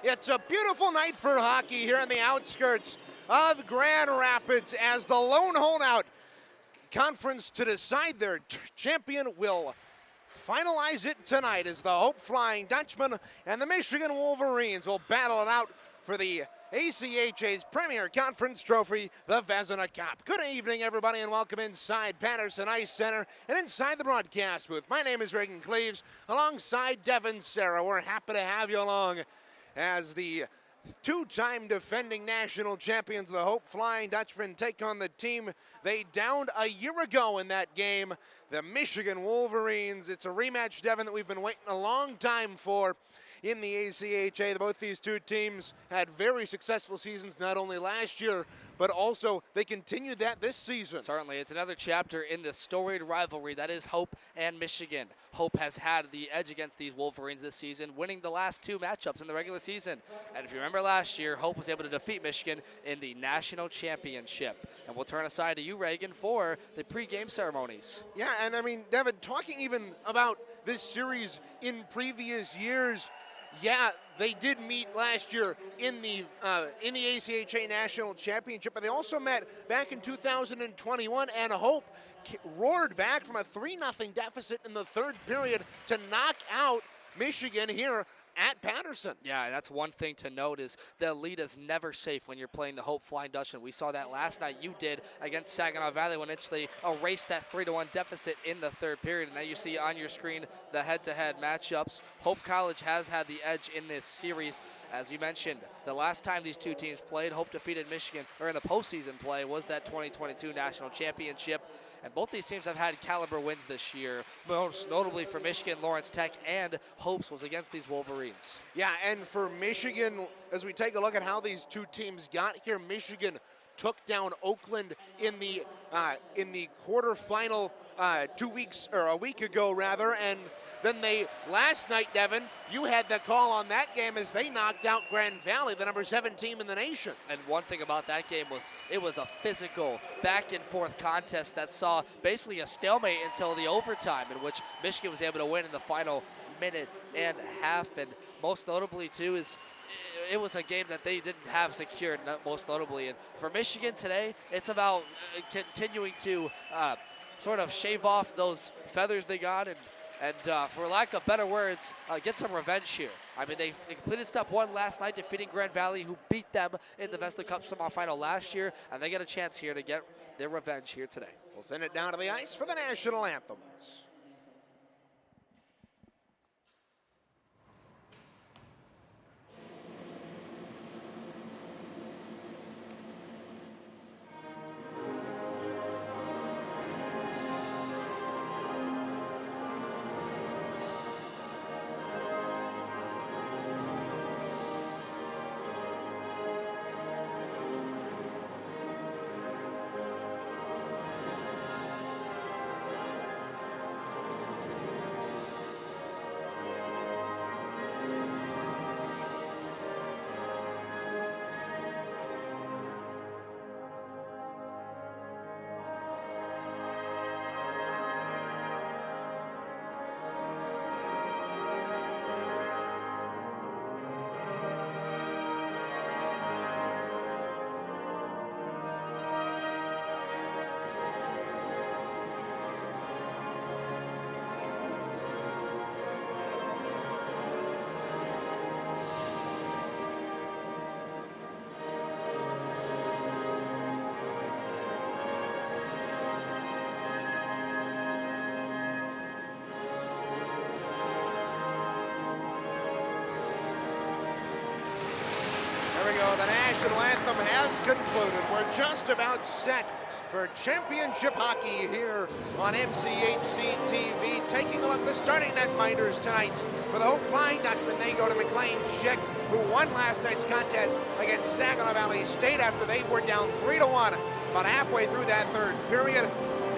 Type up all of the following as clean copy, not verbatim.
It's a beautiful night for hockey here on the outskirts of Grand Rapids as the lone holdout conference to decide their champion will finalize it tonight as the Hope Flying Dutchmen and the Michigan Wolverines will battle it out for the ACHA's premier conference trophy, the Vezina Cup. Good evening, everybody, and welcome inside Patterson Ice Center and inside the broadcast booth. My name is Reagan Cleaves, alongside Devin Serra. We're happy to have you along as the two-time defending national champions, the Hope Flying Dutchmen, take on the team they downed a year ago in that game, the Michigan Wolverines. It's a rematch, Devin, that we've been waiting a long time for in the ACHA. Both these two teams had very successful seasons, not only last year, but also they continued that this season. Certainly, it's another chapter in the storied rivalry that is Hope and Michigan. Hope has had the edge against these Wolverines this season, winning the last two matchups in the regular season. And if you remember last year, Hope was able to defeat Michigan in the national championship. And we'll turn aside to you, Reagan, for the pregame ceremonies. Yeah, and I mean, Devin, talking even about this series in previous years, yeah, they did meet last year in the ACHA National Championship, but they also met back in 2021, and Hope roared back from a 3-0 deficit in the third period to knock out Michigan here at Patterson. Yeah, and that's one thing to note is the lead is never safe when you're playing the Hope Flying Dutchmen. We saw that last night. You did against Saginaw Valley when they erased that 3-1 deficit in the third period. And now you see on your screen the head-to-head matchups. Hope College has had the edge in this series. As you mentioned, the last time these two teams played, Hope defeated Michigan, or in the postseason play, was that 2022 national championship. And both these teams have had caliber wins this year, most notably for Michigan, Lawrence Tech, and Hope's was against these Wolverines. Yeah, and for Michigan, as we take a look at how these two teams got here, Michigan took down Oakland in the quarterfinal a week ago rather, and then last night, Devin, you had the call on that game as they knocked out Grand Valley, the number 7 team in the nation. And one thing about that game was it was a physical back-and-forth contest that saw basically a stalemate until the overtime, in which Michigan was able to win in the final minute and a half. And most notably, too, is it was a game that they didn't have secured, most notably. And for Michigan today, it's about continuing to sort of shave off those feathers they got and for lack of better words, get some revenge here. I mean, they completed step 1 last night, defeating Grand Valley, who beat them in the Vezina Cup semifinal last year, and they get a chance here to get their revenge here today. We'll send it down to the ice for the national anthems. There we go, the national anthem has concluded. We're just about set for championship hockey here on MCHC TV. Taking a look at the starting netminders tonight for the Hope Flying Dutchmen. They go to McLean Schick, who won last night's contest against Saginaw Valley State after they were down 3-1 about halfway through that third period.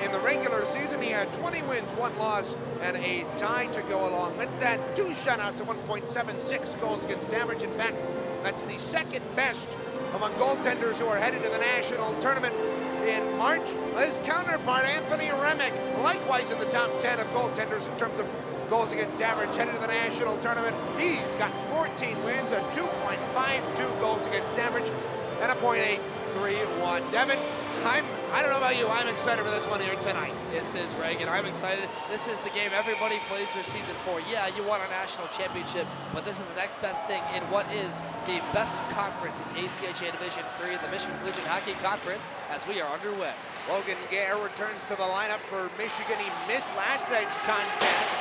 In the regular season, he had 20 wins, 1 loss, and a tie to go along with that. 2 shutouts and 1.76 goals against average. In fact, that's the second best among goaltenders who are headed to the national tournament in March. His counterpart, Anthony Remick, likewise in the top 10 of goaltenders in terms of goals against average, headed to the national tournament. He's got 14 wins, a 2.52 goals against average, and a .831. Devin, I don't know about you, I'm excited for this one here tonight. This is Reagan. I'm excited. This is the game everybody plays their season for. Yeah, you won a national championship, but this is the next best thing in what is the best conference in ACHA Division 3 of the Michigan Collegiate Hockey Conference as we are underway. Logan Gare returns to the lineup for Michigan. He missed last night's contest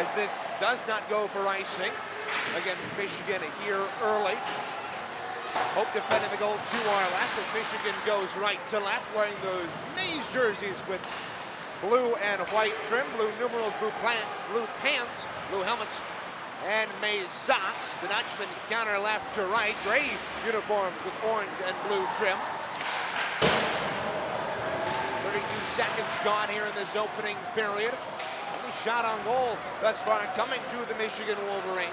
as this does not go for icing against Michigan here early. Hope defending the goal to our left as Michigan goes right to left, wearing those maize jerseys with blue and white trim, blue numerals, blue pants, blue helmets, and maize socks. The Dutchmen counter left to right, gray uniforms with orange and blue trim. 32 seconds gone here in this opening period. Only shot on goal thus far coming to the Michigan Wolverines.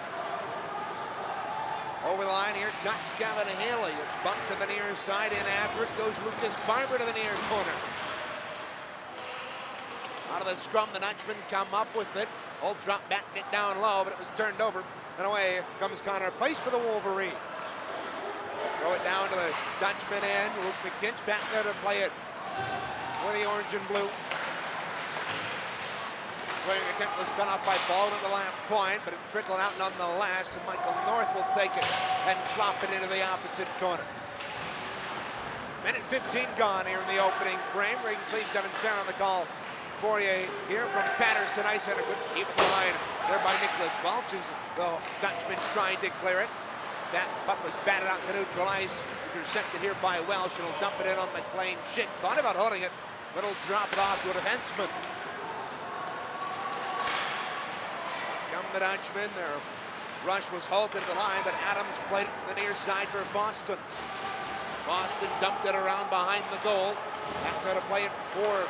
Over the line here, cuts Kevin Haley. It's bumped to the near side. In after it goes Lucas Barber to the near corner. Out of the scrum, the Dutchmen come up with it. Old drop back it down low, but it was turned over. And away comes Connor Place for the Wolverines. Throw it down to the Dutchman end. Luke McKinch back there to play it for the orange and blue. Playing attempt was cut off by Baldwin at the last point, but it trickled out nonetheless, and Michael North will take it and flop it into the opposite corner. Minute 15 gone here in the opening frame. Reagan Cleves, Devin Sarah on the call for you here from Patterson Ice Center. Good keep in line there by Nicholas Welch as the Dutchman tried to clear it. That puck was batted out to neutral ice. Intercepted here by Welch, and will dump it in on McLean. Schick thought about holding it, but he'll drop it off to a defenseman. The Dutchmen, their rush was halted at the line, but Adams played it to the near side for Boston. Boston dumped it around behind the goal. Back there to play it for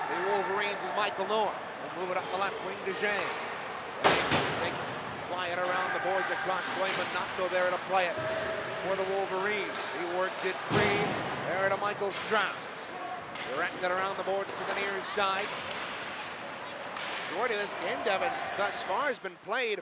the Wolverines is Michael Noah. We'll move it up the left wing to James. Fly it around the boards across the way, but not go there to play it for the Wolverines. He worked it free. There to Michael Strauss. Directing it around the boards to the near side. Majority of this game, Devin, thus far has been played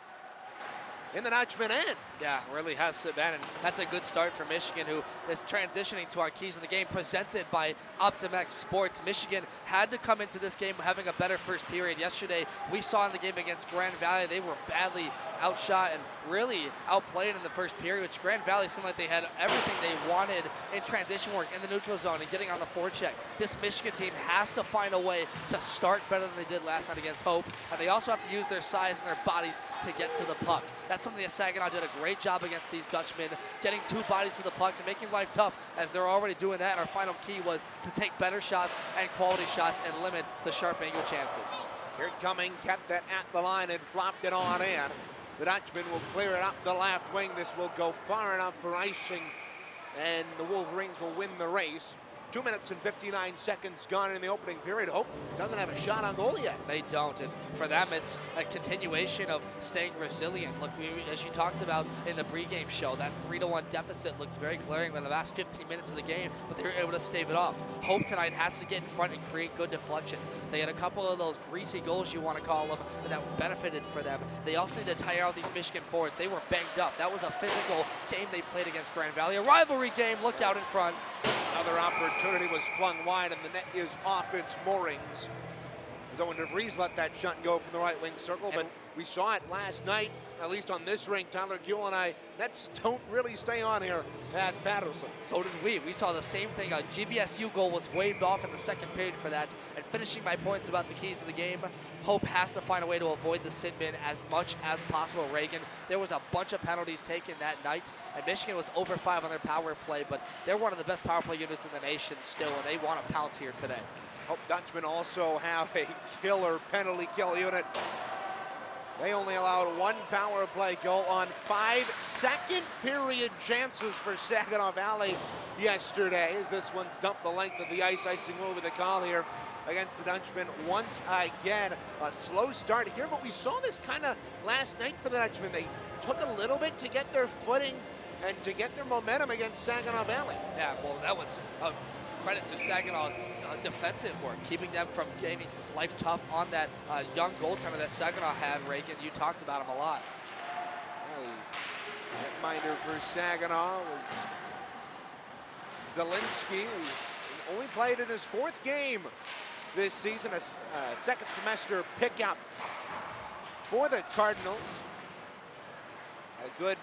in the Dutchman end. Yeah, really has been, and that's a good start for Michigan, who is transitioning to our keys in the game presented by Optimex Sports. Michigan had to come into this game having a better first period. Yesterday, we saw in the game against Grand Valley, they were badly outshot and really outplayed in the first period, which Grand Valley seemed like they had everything they wanted in transition work in the neutral zone and getting on the forecheck. This Michigan team has to find a way to start better than they did last night against Hope, and they also have to use their size and their bodies to get to the puck. That's something that Saginaw did a great job against these Dutchmen, getting two bodies to the puck and making life tough, as they're already doing that. Our final key was to take better shots and quality shots and limit the sharp angle chances. Here coming, kept that at the line and flopped it on in. The Dutchman will clear it up the left wing. This will go far enough for icing, and the Wolverines will win the race. 2 minutes and 59 seconds gone in the opening period. Hope doesn't have a shot on goal yet. They don't, and for them, it's a continuation of staying resilient. Look, as you talked about in the pregame show, that 3-1 deficit looked very glaring in the last 15 minutes of the game, but they were able to stave it off. Hope tonight has to get in front and create good deflections. They had a couple of those greasy goals, you want to call them, that benefited for them. They also need to tire out these Michigan forwards. They were banged up. That was a physical game they played against Grand Valley. A rivalry game. Look out in front. Another opportunity was flung wide, and the net is off its moorings. As Owen DeVries let that shot go from the right wing circle, but we saw it last night, at least on this rink. Tyler Kuehl and I, nets don't really stay on here at Patterson. So did we. We saw the same thing. A GVSU goal was waved off in the second period for that. And finishing my points about the keys to the game, Hope has to find a way to avoid the sin bin as much as possible. Reagan, there was a bunch of penalties taken that night, and Michigan was over 5 on their power play, but they're one of the best power play units in the nation still, and they want to pounce here today. Hope Dutchmen also have a killer penalty kill unit. They only allowed 1 power play goal on 5 second period chances for Saginaw Valley yesterday, as this one's dumped the length of the ice, icing over the call here against the Dutchmen once again. A slow start here, but we saw this kind of last night for the Dutchmen. They took a little bit to get their footing and to get their momentum against Saginaw Valley. Yeah, well, that was credit to Saginaw's defensive work, keeping them from getting life tough on that young goaltender that Saginaw had, Reagan. You talked about him a lot. Netminder for Saginaw was Zielinski. He only played in his 4th game this season, a second semester pickup for the Cardinals. A good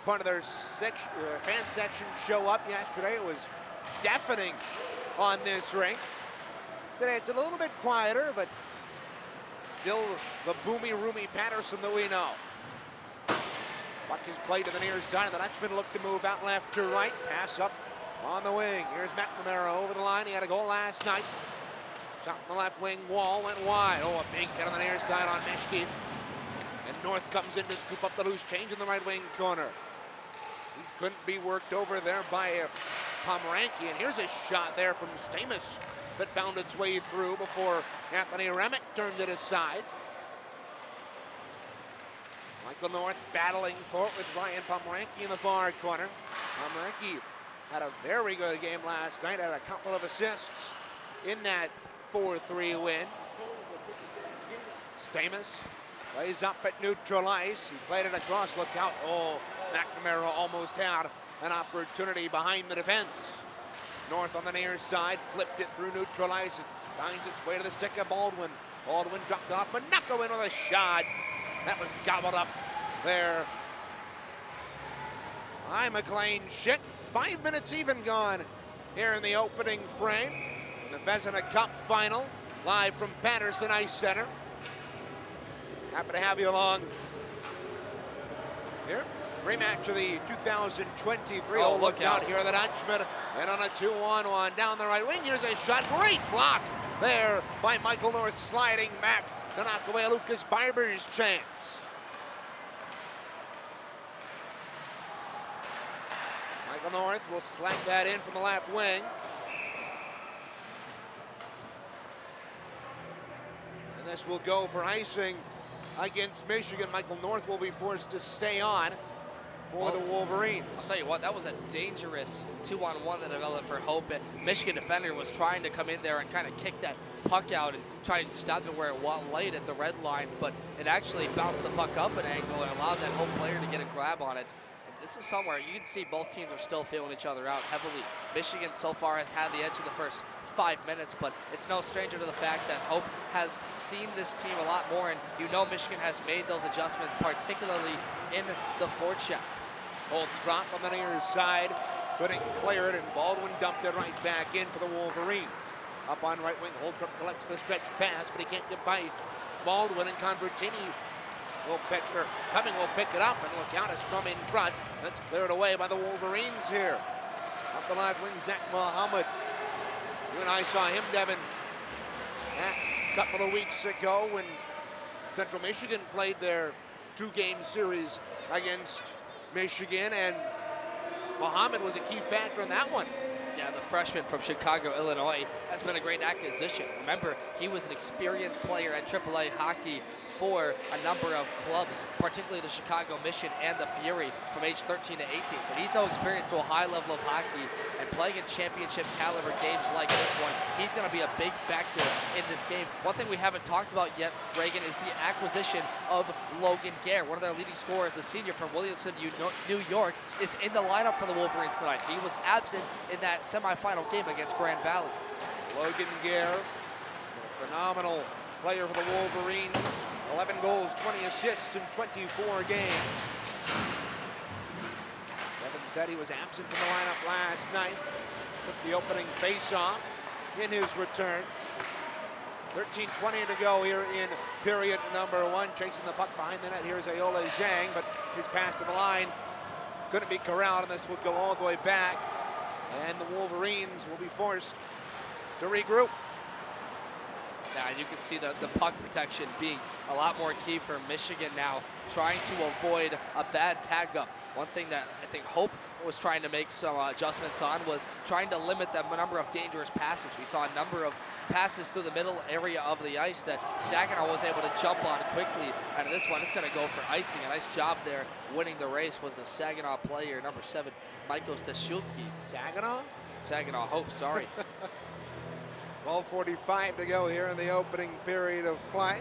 part of their fan section show up yesterday. It was deafening on this rink. Today it's a little bit quieter, but still the boomy, roomy Patterson that we know. Puck is played to the near side. The Dutchmen look to move out left to right. Pass up on the wing. Here's McNamara over the line. He had a goal last night. Shot from the left wing wall, went wide. Oh, a big hit on the near side on Mishkin. And North comes in to scoop up the loose change in the right wing corner. He couldn't be worked over there by Pomeranke. And here's a shot there from Stamus that found its way through before Anthony Remick turned it aside. Michael North battling for it with Ryan Pomeranke in the far corner. Pomeranke had a very good game last night, had a couple of assists in that 4-3 win. Stamus plays up at neutral ice. He played it across, look out. Oh, McNamara almost had an opportunity behind the defense. North on the near side, flipped it through neutral ice. It finds its way to the stick of Baldwin. Baldwin dropped off, but not go in with a shot. That was gobbled up there by McLean Schick. 5 minutes even gone here in the opening frame. The Vezina Cup final, live from Patterson Ice Center. Happy to have you along here. Rematch of the 2023. Oh, look out here, the Dutchmen. And on a 2-on-1 down the right wing. Here's a shot. Great block there by Michael North, sliding back to knock away Lucas Barber's chance. Michael North will slang that in from the left wing. And this will go for icing against Michigan. Michael North will be forced to stay on for the Wolverines. I'll tell you what, that was a dangerous 2-on-1 that developed for Hope. And Michigan defender was trying to come in there and kind of kick that puck out and try and stop it where it was late at the red line, but it actually bounced the puck up an angle and allowed that Hope player to get a grab on it. And this is somewhere you can see both teams are still feeling each other out heavily. Michigan so far has had the edge of the first 5 minutes, but it's no stranger to the fact that Hope has seen this team a lot more, and you know Michigan has made those adjustments, particularly in the forecheck. Old drop on the near side, couldn't clear it, and Baldwin dumped it right back in for the Wolverines. Up on right wing, Holtrup collects the stretch pass, but he can't get by Baldwin, and Convertini will pick it up, and look out, a scrum in front. That's cleared away by the Wolverines here. Up the left wing, Zach Mohammed. You and I saw him, Devin, a couple of weeks ago when Central Michigan played their 2-game series against Michigan, and Mohammed was a key factor in that one. Yeah, the freshman from Chicago, Illinois, has been a great acquisition. Remember, he was an experienced player at AAA hockey for a number of clubs, particularly the Chicago Mission and the Fury from age 13 to 18. So he's no experience to a high level of hockey, and playing in championship caliber games like this one, he's going to be a big factor in this game. One thing we haven't talked about yet, Reagan, is the acquisition of Logan Gare, one of their leading scorers, the senior from Williamson, New York, is in the lineup for the Wolverines tonight. He was absent in that semifinal game against Grand Valley. Logan Gare, a phenomenal player for the Wolverines. 11 goals, 20 assists in 24 games. Devin said he was absent from the lineup last night. Took the opening face-off in his return. 13:20 to go here in period number 1. Chasing the puck behind the net. Here's Ayola Zhang, but his pass to the line couldn't be corralled, and this will go all the way back. And the Wolverines will be forced to regroup. Yeah, you can see the puck protection being a lot more key for Michigan now, trying to avoid a bad tag up. One thing that I think Hope was trying to make some adjustments on was trying to limit the number of dangerous passes. We saw a number of passes through the middle area of the ice that Saginaw was able to jump on quickly. And this one, it's going to go for icing. A nice job there. Winning the race was the Saginaw player, number 7, Michael Staszulski. Saginaw? Saginaw Hope, sorry. 12:45 to go here in the opening period of play.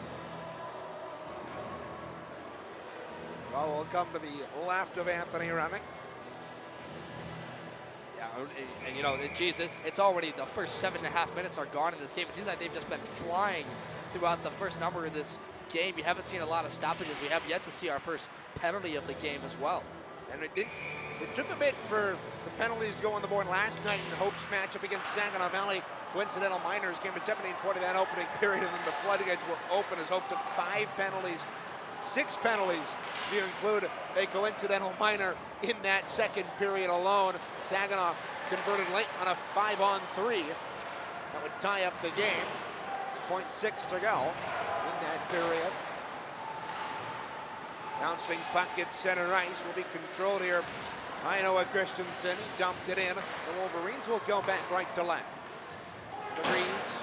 Well, we'll come to the left of Anthony Remick. Yeah, and you know, geez, it's already the first 7.5 minutes are gone in this game. It seems like they've just been flying throughout the first number of this game. You haven't seen a lot of stoppages. We have yet to see our first penalty of the game as well. And it took a bit for the penalties to go on the board last night in Hope's matchup against Saginaw Valley. Coincidental Miners came at 17:40 that opening period, and then the floodgates were open as Hope took 5 penalties. 6 penalties if you include a coincidental minor in that second period alone. Saginaw converted late on a 5-on-3. That would tie up the game. 0.6 to go in that period. Bouncing puck at center ice will be controlled here by Noah Christensen. He dumped it in. The Wolverines will go back right to left. The Breeze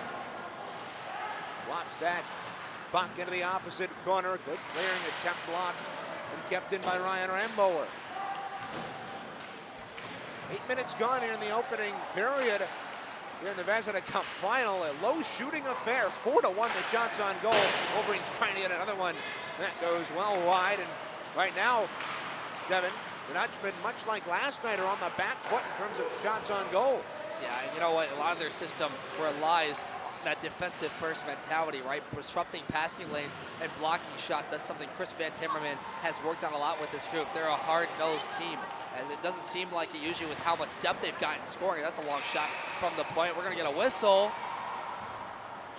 flops that puck into the opposite corner. Good clearing attempt blocked and kept in by Ryan Rambower. 8 minutes gone here in the opening period. Here in the Vezina Cup final, a low shooting affair. 4-1 the shots on goal. Wolverines trying to get another one. That goes well wide. And right now, Devin, the Dutchmen, much like last night, are on the back foot in terms of shots on goal. Yeah, and you know what? A lot of their system relies that defensive first mentality, right? Disrupting passing lanes and blocking shots. That's something Chris Van Timmerman has worked on a lot with this group. They're a hard-nosed team, as it doesn't seem like it usually with how much depth they've got in scoring. That's a long shot from the point. We're gonna get a whistle.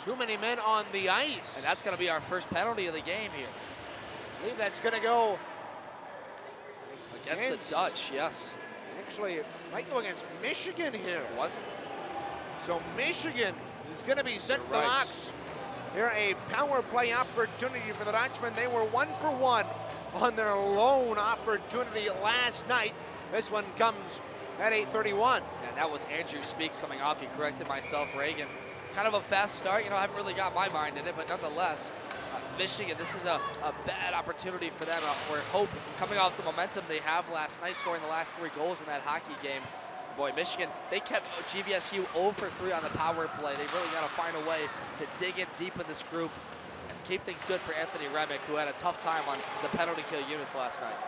Too many men on the ice. And that's gonna be our first penalty of the game here. I believe that's gonna go against the Dutch, yes. Actually, it might go against Michigan here. Was it? So Michigan is going to be sent to the box. Here, a power play opportunity for the Dutchmen. They were 1 for 1 on their lone opportunity last night. This one comes at 8:31. And that was Andrew Speaks coming off. He corrected myself, Reagan. Kind of a fast start. You know, I haven't really got my mind in it, but nonetheless, Michigan, this is a bad opportunity for them. We're hoping, coming off the momentum they have last night, scoring the last 3 goals in that hockey game. Boy, Michigan, they kept GVSU 0 for 3 on the power play. They really got to find a way to dig in deep in this group and keep things good for Anthony Remick, who had a tough time on the penalty kill units last night.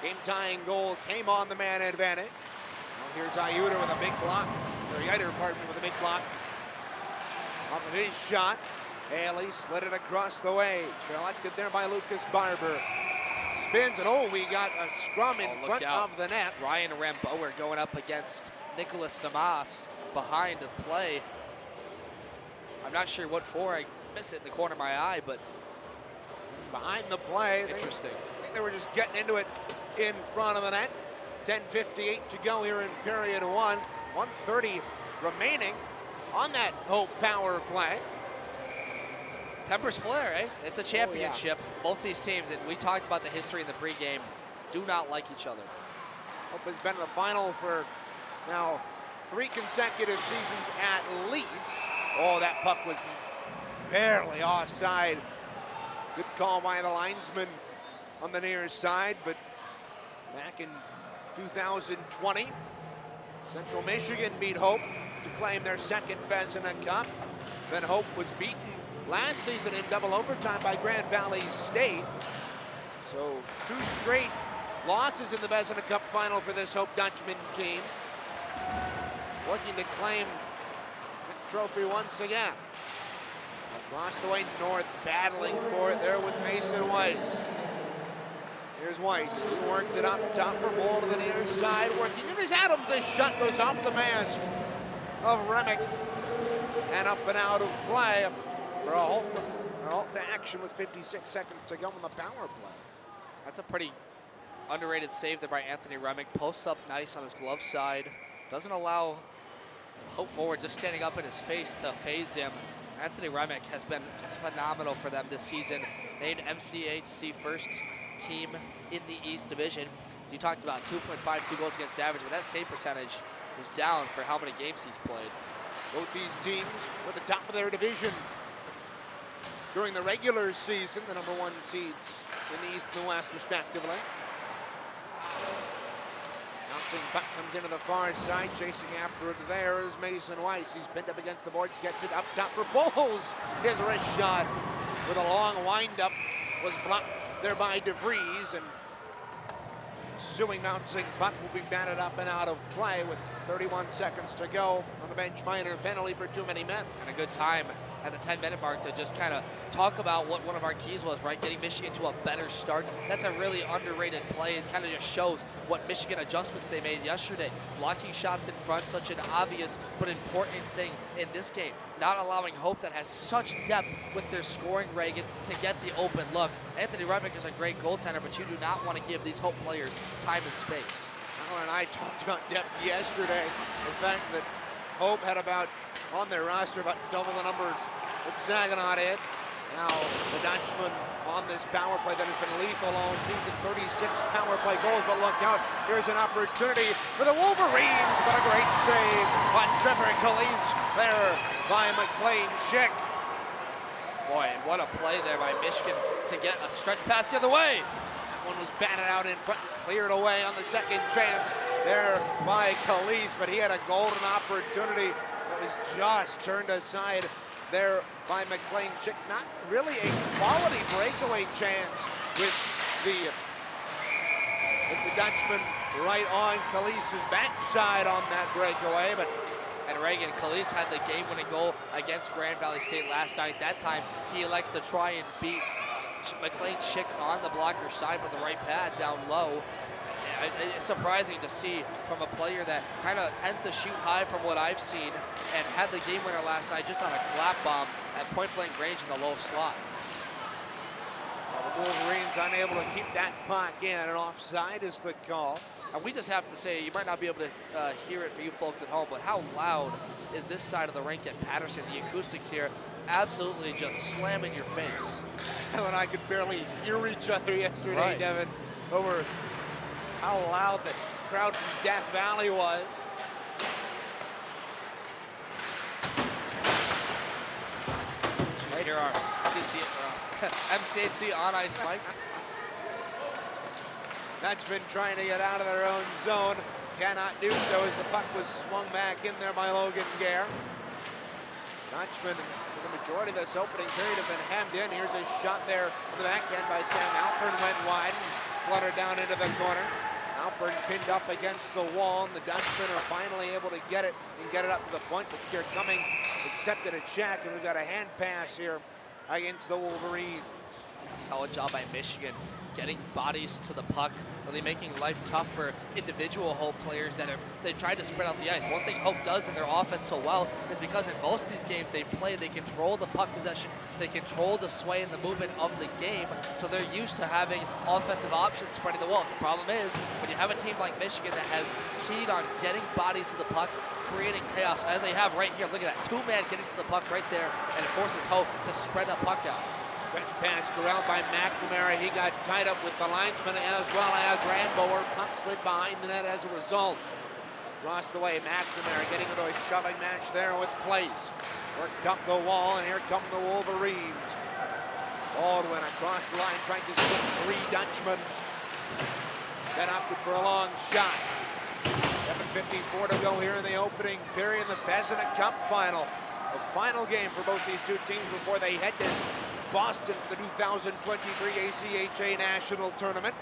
Game-tying goal came on the man advantage. Well, here's Ayuda with a big block, or Yider, pardon me, with a big block. Off of his shot, Haley slid it across the way. Collected there by Lucas Barber. Spins and oh, we got a scrum in front of the net. Ryan Rambower going up against Nicholas Damas behind the play. I'm not sure what for. I missed it in the corner of my eye, but behind the play. Interesting. I think they were just getting into it in front of the net. 10:58 to go here in period 1. 1:30 remaining on that Hope power play. Tempers flare, eh? It's a championship. Oh, yeah. Both these teams, and we talked about the history in the pregame, do not like each other. Hope has been in the final for now 3 consecutive seasons at least. Oh, that puck was barely offside. Good call by the linesman on the near side, but back in 2020, Central Michigan beat Hope to claim their second Vezina Cup. Then Hope was beaten last season in double overtime by Grand Valley State. So 2 straight losses in the Vezina Cup final for this Hope Dutchman team. Looking to claim the trophy once again. Across the way north, battling for it there with Mason Weiss. Here's Weiss, he worked it up top for ball to the near side, working in as Adams, a shot goes off the mask of Remick and up and out of play. For a halt to action with 56 seconds to go on the power play. That's a pretty underrated save there by Anthony Remick. Posts up nice on his glove side. Doesn't allow Hope forward just standing up in his face to phase him. Anthony Remick has been phenomenal for them this season. Named MCHC first team in the East Division. You talked about 2.52 goals against average, but that save percentage is down for how many games he's played. Both these teams were at the top of their division during the regular season, the number 1 seeds in the East and the West, respectively. Now bouncing puck comes into the far side. Chasing after it there is Mason Weiss. He's pinned up against the boards, gets it up top for Bowles. His wrist shot with a long windup was blocked there by DeVries, and ensuing bouncing puck will be batted up and out of play with 31 seconds to go on the bench minor penalty for too many men. And a good time at the 10-minute mark to just kind of talk about what one of our keys was, right? Getting Michigan to a better start. That's a really underrated play. It kind of just shows what Michigan adjustments they made yesterday. Blocking shots in front, such an obvious but important thing in this game. Not allowing Hope, that has such depth with their scoring, Reagan, to get the open look. Anthony Rudnick is a great goaltender, but you do not want to give these Hope players time and space. Alan and I talked about depth yesterday. The fact that Hope had about, on their roster, about double the numbers that Saginaw did. Now the Dutchmen on this power play that has been lethal all season, 36 power play goals, but look out, here's an opportunity for the Wolverines, but a great save by Trevor Calise there by McLean Schick. Boy, and what a play there by Michigan to get a stretch pass the other way. That one was batted out in front and cleared away on the second chance there by Calise, but he had a golden opportunity that was just turned aside there by McLean Schick. Not really a quality breakaway chance with the Dutchman right on Calise's backside on that breakaway, but and Reagan, Calise had the game-winning goal against Grand Valley State last night. That time, he elects to try and beat McLean Schick on the blocker side with the right pad down low. It's surprising to see from a player that kind of tends to shoot high from what I've seen, and had the game winner last night just on a clap bomb at point-blank range in the low slot. The Wolverines unable to keep that puck in, and offside is the call. And we just have to say, you might not be able to hear it for you folks at home, but how loud is this side of the rink at Patterson? The acoustics here absolutely just slam in your face. Hell, and I could barely hear each other yesterday, right, Devin, over how loud the crowd from Death Valley was. Here are MCHC on ice, Mike. Dutchmen trying to get out of their own zone. Cannot do so as the puck was swung back in there by Logan Gare. Dutchmen, for the majority of this opening period, have been hemmed in. Here's a shot there on the backhand by Sam Alpern, went wide and fluttered down into the corner. Alpern pinned up against the wall, and the Dutchmen are finally able to get it and get it up to the point. But here coming, accepted a check, and we've got a hand pass here against the Wolverines. A solid job by Michigan, getting bodies to the puck, really making life tough for individual Hope players that they've tried to spread out the ice. One thing Hope does in their offense so well is because in most of these games they play, they control the puck possession, they control the sway and the movement of the game, so they're used to having offensive options spreading the wealth. The problem is, when you have a team like Michigan that has keyed on getting bodies to the puck, creating chaos, as they have right here. Look at that, two-man getting to the puck right there, and it forces Hope to spread the puck out. Stretch pass corralled by McNamara. He got tied up with the linesman as well as Randboer. Puck slid behind the net as a result. Across the way, McNamara getting into a shoving match there with Place. Worked up the wall, and here come the Wolverines. Baldwin across the line trying to split three Dutchmen. Then opted for a long shot. 7:54 to go here in the opening period in the Vezina Cup final. A final game for both these two teams before they head to Boston for the 2023 ACHA National Tournament.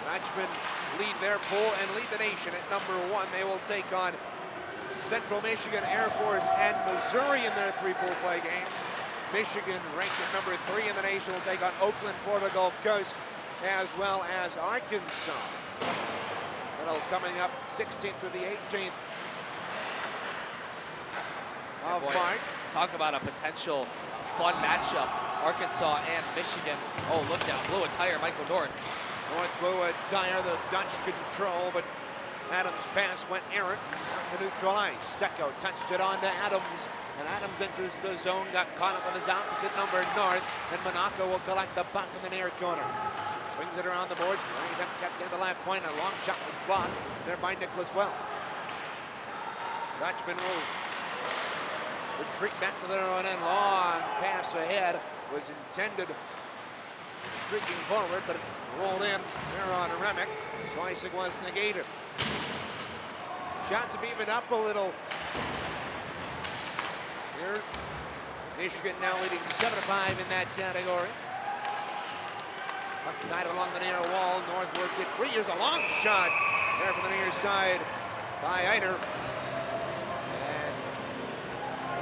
Dutchmen lead their pool and lead the nation at #1. They will take on Central Michigan, Air Force, and Missouri in their three pool play games. Michigan, ranked at #3 in the nation, will take on Oakland, Florida Gulf Coast, as well as Arkansas. That'll coming up 16th through the 18th of March. Talk about a potential fun matchup, Arkansas and Michigan. Oh, look down, blew a tire, Michael North. North blew a tire, the Dutch control, but Adams' pass went errant to neutral ice. Stecco touched it on to Adams, and Adams enters the zone, got caught up with his opposite number, North, and Monaco will collect the puck in the near corner. Swings it around the boards, kept in the left point, a long shot was blocked there by Nicholas Well. Dutchman will retreat back to their own end. Long pass ahead was intended streaking forward, but it rolled in there on Remick. Twice it was negated. Shots have evened up a little. Here, Michigan now leading 7-5 in that category. Puck tied along the near wall. Northward get free. Here's a long shot there from the near side by Eider. And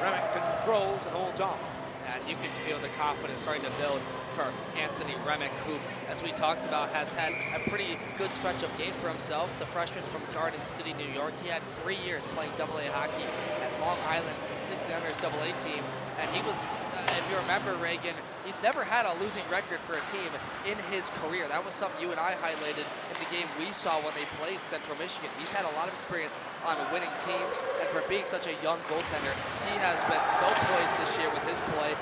Remick controls and holds off. And you can feel the confidence starting to build for Anthony Remick, who, as we talked about, has had a pretty good stretch of games for himself. The freshman from Garden City, New York, he had 3 years playing AA hockey at Long Island 1600s AA team. And he was, if you remember, Reagan, he's never had a losing record for a team in his career. That was something you and I highlighted in the game we saw when they played Central Michigan. He's had a lot of experience on winning teams, and for being such a young goaltender, he has been so poised this year with his play,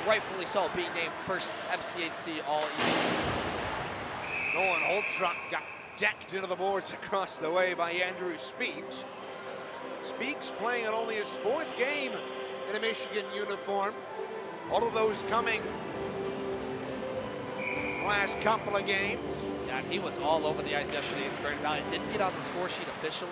rightfully so, being named first MCHC All-East team. Nolan Holtruck got decked into the boards across the way by Andrew Speaks. Speaks playing in only his 4th game in a Michigan uniform. All of those coming last couple of games. Yeah, and he was all over the ice yesterday in Grand Valley. Didn't get on the score sheet officially,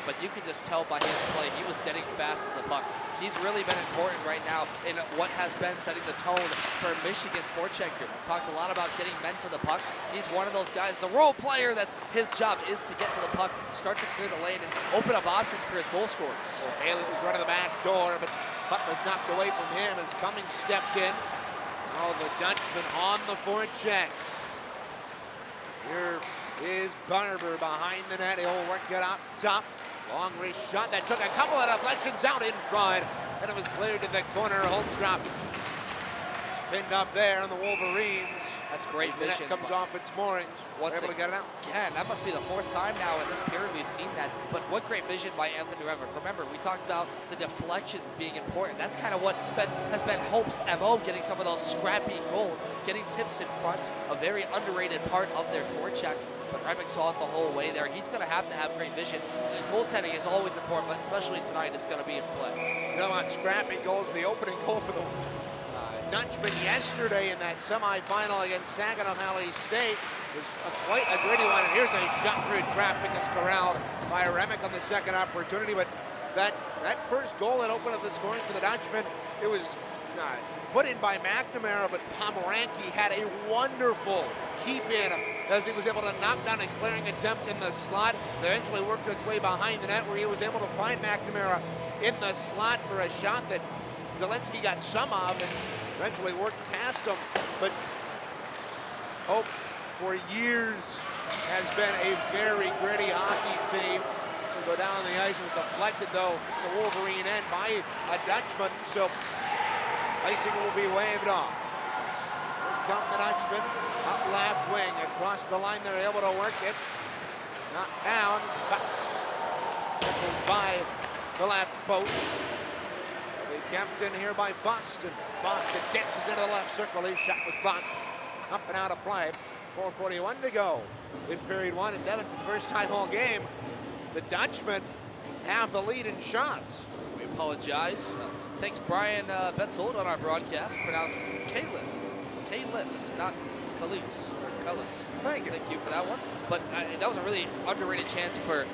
but you can just tell by his play, he was getting fast to the puck. He's really been important right now in what has been setting the tone for Michigan's forecheck group. We talked a lot about getting men to the puck. He's one of those guys, the role player, that's his job is to get to the puck, start to clear the lane, and open up options for his goal scorers. Well, Haley was running the back door, but puck was knocked away from him as Cummings stepped in. Oh, the Dutchman on the forecheck. Here is Barber behind the net. He'll work it up top. Long wrist shot that took a couple of deflections out in front, and it was cleared to the corner. Holtrup pinned up there on the Wolverines. That's great the vision. Net comes off its moorings. Able to get it out. Again, that must be the 4th time now in this period we've seen that. But what great vision by Anthony Remick. Remember, we talked about the deflections being important. That's kind of what has been Hope's MO, getting some of those scrappy goals, getting tips in front, a very underrated part of their forecheck. But Remick saw it the whole way there. He's going to have great vision. Goaltending is always important, but especially tonight, it's going to be in play. You know, on scrappy goals, the opening goal for the Dutchmen yesterday in that semifinal against Saginaw Valley State was quite a gritty one. And here's a shot through traffic is corralled by Remick on the second opportunity. But that first goal that opened up the scoring for the Dutchmen, it was put in by McNamara, but Pomeranke had a wonderful keep in as he was able to knock down a clearing attempt in the slot. Eventually worked its way behind the net where he was able to find McNamara in the slot for a shot that Zelensky got some of and eventually worked past him. But Hope for years has been a very gritty hockey team. So go down the ice, was deflected though the Wolverine end by a Dutchman. So icing will be waved off. Here come the Dutchmen up left wing across the line. They're able to work it. Not down. Goes by the left post. They kept in here by Foston. Foston dances into the left circle. His shot was blocked. Up and out of play. 4:41 to go in period 1. And Devon, for the first time all game, the Dutchmen have the lead in shots. We apologize. Thanks, Brian Betzold on our broadcast. Pronounced Kalis. Kalis, not Kalis. Or Kalis. Thank you. Thank you for that one. But that was a really underrated chance for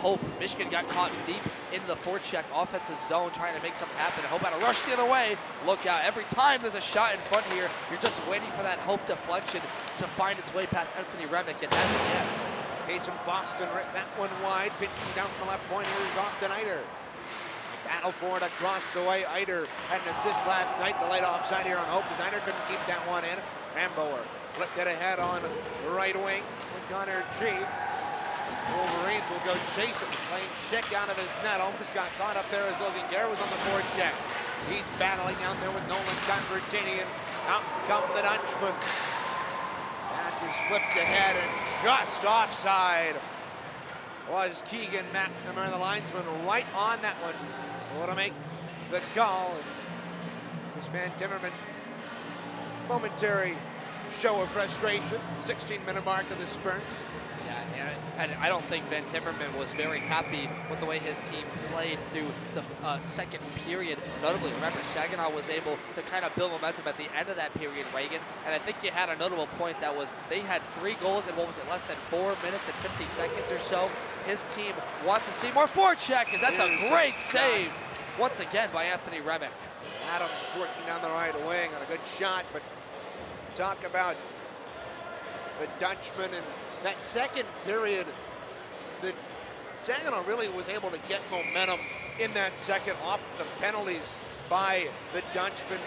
Hope. Michigan got caught deep into the forecheck offensive zone trying to make something happen. Hope had to rush the other way. Look out. Every time there's a shot in front here, you're just waiting for that Hope deflection to find its way past Anthony Remick. It hasn't yet. Jason Foston ripped that one wide. Pitching down from the left point. Here's Austin Eider. Battle for it across the way. Eider had an assist last night. The light offside here on Hope as Eider couldn't keep that one in. Ramboer flipped it ahead on the right wing for Connor G. Wolverines will go chase him, playing Schick out of his net. Almost got caught up there as Logan Gare was on the forecheck. He's battling out there with Nolan Convertini, and out come the Dutchman. Pass is flipped ahead and just offside was Keegan McNamara, the linesman, right on that one. Will to make the call. This Van Timmerman momentary show of frustration. 16-minute mark of this first. Yeah, and I don't think Van Timmerman was very happy with the way his team played through the second period. Notably, remember, Saginaw was able to kind of build momentum at the end of that period, Reagan. And I think you had a notable point that was they had 3 goals in, what was it, less than 4 minutes and 50 seconds or so. His team wants to see more forecheck, because that's a great save once again by Anthony Remick. Adams working down the right wing on a good shot, but talk about the Dutchmen and that second period, the Saginaw really was able to get momentum in that second off the penalties by the Dutchmen.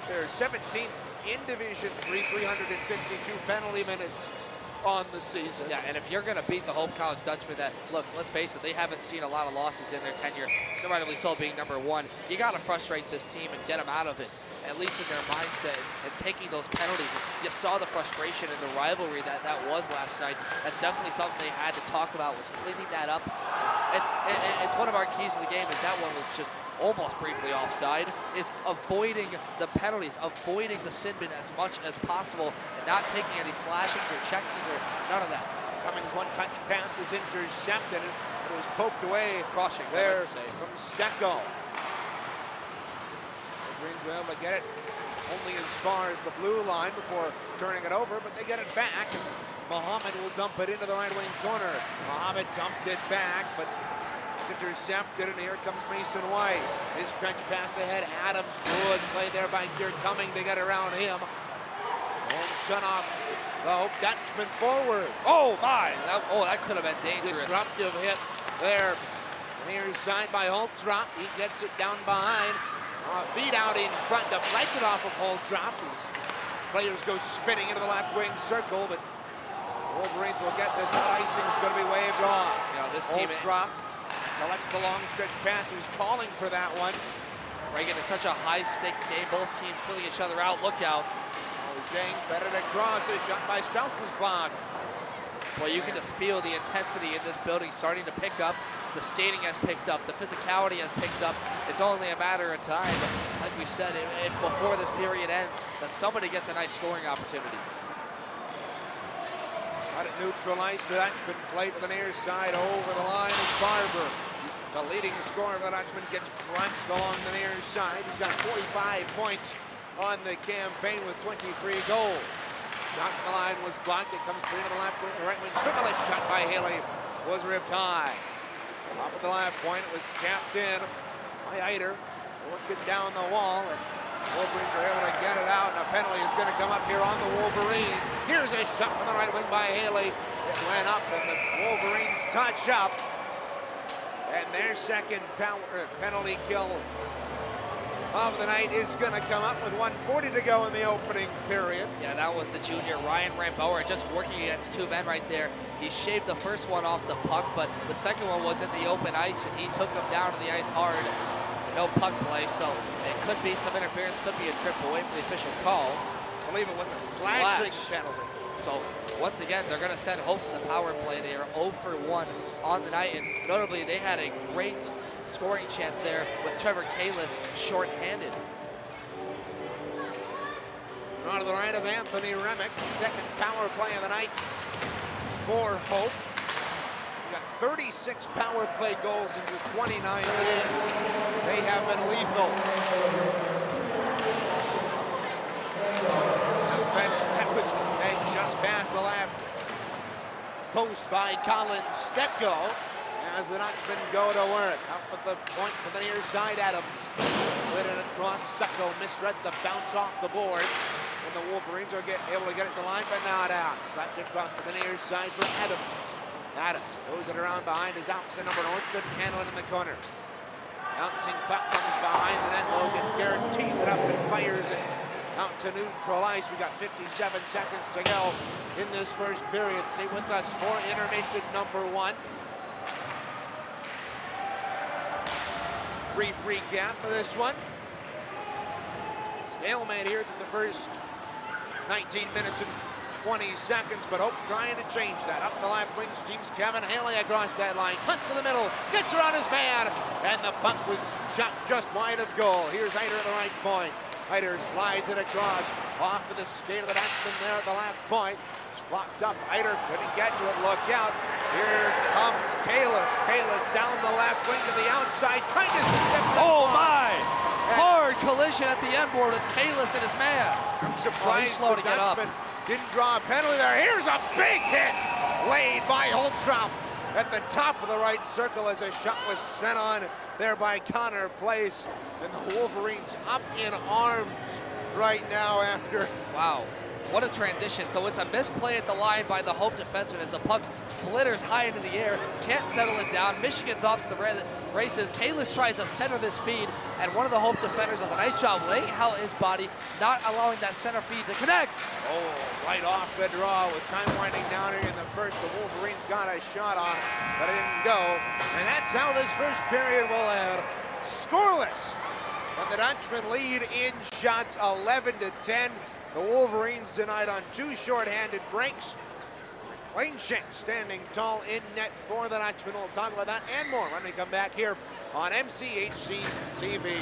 They're 17th in Division 3, 352 penalty minutes on the season. Yeah, and if you're going to beat the home college Dutchmen, that, look, let's face it, they haven't seen a lot of losses in their tenure, comparatively so being #1. You got to frustrate this team and get them out of it, at least in their mindset, and taking those penalties. And you saw the frustration and the rivalry that was last night. That's definitely something they had to talk about, was cleaning that up. It's one of our keys to the game, is that one was just almost briefly offside, is avoiding the penalties, avoiding the sin bin as much as possible, and not taking any slashings or checkings or none of that. Cummings' one-touch pass was intercepted, and it was poked away Crossings, there from Stecco. Wolverines were able to get it only as far as the blue line before turning it over, but they get it back, and Muhammad will dump it into the right wing corner. Muhammad dumped it back, but it's intercepted, and here comes Mason Wise. His stretch pass ahead. Adams, good play there by Geert Cumming to get around him. And shut off the Hope Dutchman forward. Oh my! That could have been dangerous. Disruptive hit there. Near side by Holtrop. He gets it down behind. Feed out in front, deflected off of Holtrop. His players go spinning into the left wing circle, but Wolverines will get this. Icing is going to be waved off. You know, this team Holtrop collects the long stretch pass. He's calling for that one. Reagan, it's such a high-stakes game. Both teams filling each other out. Look out. Zhang fed it across. A shot by Strauss was blocked. Well, you can just feel the intensity in this building starting to pick up. The skating has picked up. The physicality has picked up. It's only a matter of time. Like we said, if before this period ends, that somebody gets a nice scoring opportunity. Got it neutralized. The Dutchman played to the near side. Over the line is Barber. The leading scorer of the Dutchman gets crunched along the near side. He's got 45 points on the campaign with 23 goals. Shot from the line was blocked. It comes clear to the left wing, the right wing. Similar shot by Haley was ripped high. Top of the left point, it was capped in by Eider. Working down the wall, and Wolverines are able to get it out, and a penalty is going to come up here on the Wolverines. Here's a shot from the right wing by Haley. It went up, and the Wolverines touch up. And their second penalty kill of the night is going to come up with 1:40 to go in the opening period. Yeah, that was the junior Ryan Rambower just working against 2 men right there. He shaved the first one off the puck, but the second one was in the open ice, and he took him down to the ice hard. No puck play, so it could be some interference, could be a trip away from the official call. I believe it was a slashing penalty. So once again, they're going to send Hope to the power play. They are 0 for 1 on the night, and notably, they had a great scoring chance there with Trevor Kalis short-handed. On to the right of Anthony Remick, second power play of the night for Hope. We got 36 power play goals in just 29 minutes. They have been lethal. That was just past the left post by Colin Stecco. As the Dutchmen go to work, up at the point to the near side, Adams slid it across. Stecco misread the bounce off the boards, and the Wolverines are able to get it to the line, but not out. Slapped it across to the near side for Adams. Adams throws it around behind his opposite number North. Couldn't handle it in the corner. Bouncing puck comes behind the net. Logan guarantees it up and fires it out to neutral ice. We got 57 seconds to go in this first period. Stay with us for intermission number 1. Brief recap of this one. Stalemate here through the first 19 minutes and 20 seconds, but Hope trying to change that. Up the left wing, steams Kevin Haley across that line. Cuts to the middle, gets around his man, and the puck was shot just wide of goal. Here's Eider at the right point. Heider slides it across, off to the skate of the Dutchman there at the left point. It's flopped up. Heider couldn't get to it. Look out. Here comes Kalis. Kalis down the left wing to the outside, trying to skip the Oh ball. my! Hard collision at the end board with Kalis and his man. I'm surprised slow the to get up. Dutchman didn't draw a penalty there. Here's a big hit laid by Holtram at the top of the right circle as a shot was sent on there by Connor Place. And the Wolverines up in arms right now after. Wow, what a transition. So it's a misplay at the line by the Hope defenseman as the puck flitters high into the air, can't settle it down. Michigan's off to the races. Kalis tries to center this feed, and one of the Hope defenders does a nice job laying out his body, not allowing that center feed to connect. Oh, right off the draw with time winding down here in the first. The Wolverines got a shot on it, but it didn't go. And that's how this first period will end. Scoreless. And the Dutchmen lead in shots 11-10. The Wolverines denied on 2 shorthanded breaks. Kleinschenk standing tall in net for the Dutchmen. We'll talk about that and more when we come back here on MCHC TV.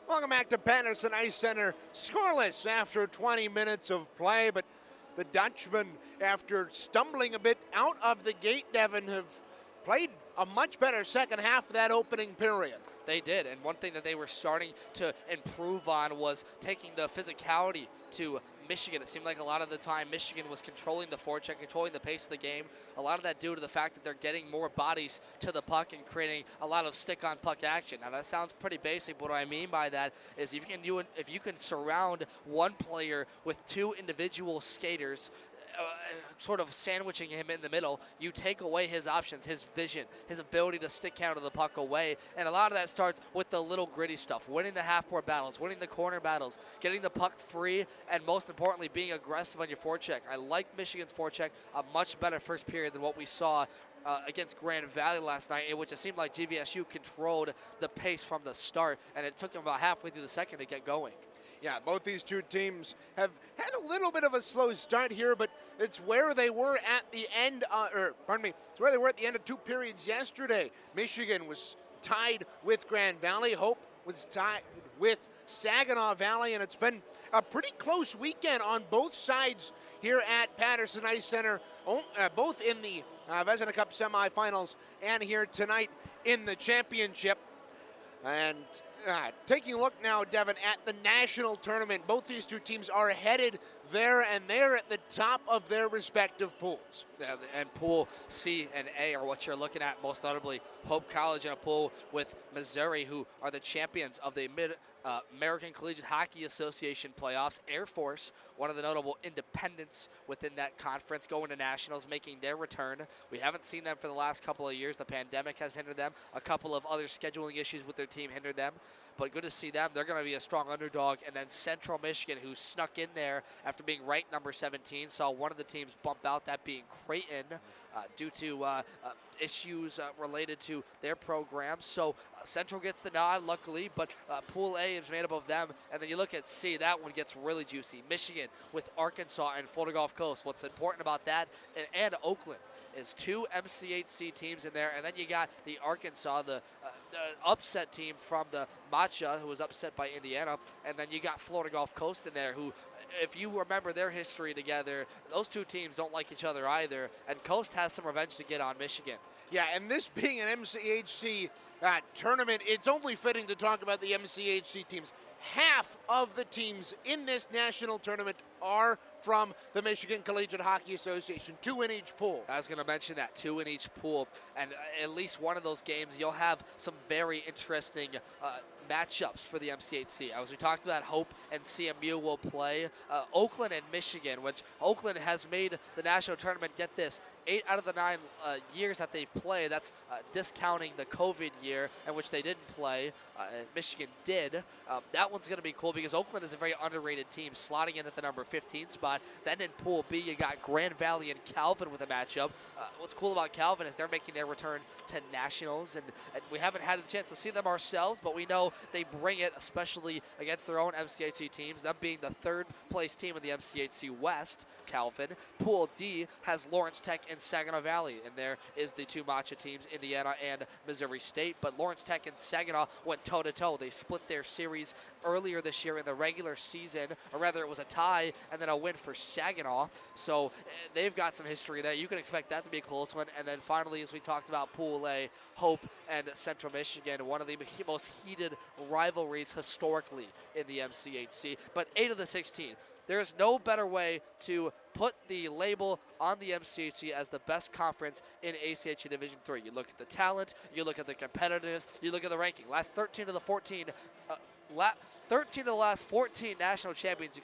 Welcome back to Patterson Ice Center. Scoreless after 20 minutes of play, but the Dutchmen, after stumbling a bit out of the gate, Devin, have played a much better second half of that opening period. They did, and one thing that they were starting to improve on was taking the physicality to Michigan. It seemed like a lot of the time Michigan was controlling the forecheck, controlling the pace of the game. A lot of that due to the fact that they're getting more bodies to the puck and creating a lot of stick-on-puck action. Now that sounds pretty basic, but what I mean by that is if you can surround one player with two individual skaters, sort of sandwiching him in the middle, you take away his options, his vision, his ability to stick counter the puck away. And a lot of that starts with the little gritty stuff, winning the half-court battles, winning the corner battles, getting the puck free, and most importantly, being aggressive on your forecheck. I like Michigan's forecheck a much better first period than what we saw against Grand Valley last night, in which it seemed like GVSU controlled the pace from the start, and it took them about halfway through the second to get going. Yeah, both these two teams have had a little bit of a slow start here, but it's where they were at the end, it's where they were at the end of two periods yesterday. Michigan was tied with Grand Valley. Hope was tied with Saginaw Valley, and it's been a pretty close weekend on both sides here at Patterson Ice Center, both in the Vezina Cup semifinals and here tonight in the championship. And taking a look now, Devin, at the national tournament, both these two teams are headed there, and they're at the top of their respective pools. Yeah, and Pool C and A are what you're looking at, most notably Hope College in a pool with Missouri, who are the champions of the American Collegiate Hockey Association playoffs. Air Force, one of the notable independents within that conference, going to nationals, making their return. We haven't seen them for the last couple of years. The pandemic has hindered them. A couple of other scheduling issues with their team hindered them. But good to see them. They're going to be a strong underdog. And then Central Michigan, who snuck in there after being ranked number 17, saw one of the teams bump out, that being Creighton, due to issues related to their program. So Central gets the nod, luckily, but Pool A is made up of them. And then you look at C, that one gets really juicy. Michigan with Arkansas and Florida Gulf Coast. What's important about that, and Oakland, is two MCHC teams in there. And then you got the Arkansas, the upset team from the Matcha, who was upset by Indiana. And then you got Florida Gulf Coast in there, who, if you remember their history together, those two teams don't like each other either. And Coast has some revenge to get on Michigan. Yeah, and this being an MCHC tournament, it's only fitting to talk about the MCHC teams. Half of the teams in this national tournament are from the Michigan Collegiate Hockey Association, 2 in each pool. I was going to mention that, 2 in each pool, and at least one of those games you'll have some very interesting matchups for the MCHC. As we talked about, Hope and CMU will play Oakland and Michigan, which Oakland has made the national tournament, get this, 8 out of the 9 years that they've played. That's discounting the COVID year in which they didn't play. Michigan did. That one's going to be cool because Oakland is a very underrated team, slotting in at the number 15 spot. Then in Pool B, you got Grand Valley and Calvin with a matchup. What's cool about Calvin is they're making their return to nationals, and we haven't had a chance to see them ourselves, but we know they bring it, especially against their own MCHC teams, them being the 3rd place team in the MCHC West, Calvin. Pool D has Lawrence Tech and Saginaw Valley, and there is the two Matcha teams, Indiana and Missouri State. But Lawrence Tech and Saginaw went toe-to-toe. They split their series earlier this year in the regular season, or rather it was a tie and then a win for Saginaw. So they've got some history there. You can expect that to be a close one. And then finally, as we talked about, Pool A, Hope and Central Michigan, one of the most heated rivalries historically in the MCHC. But 8 of the 16. There's no better way to put the label on the MCHC as the best conference in ACHA Division III. You look at the talent, you look at the competitiveness, you look at the ranking. 13 of the last 14 national champions,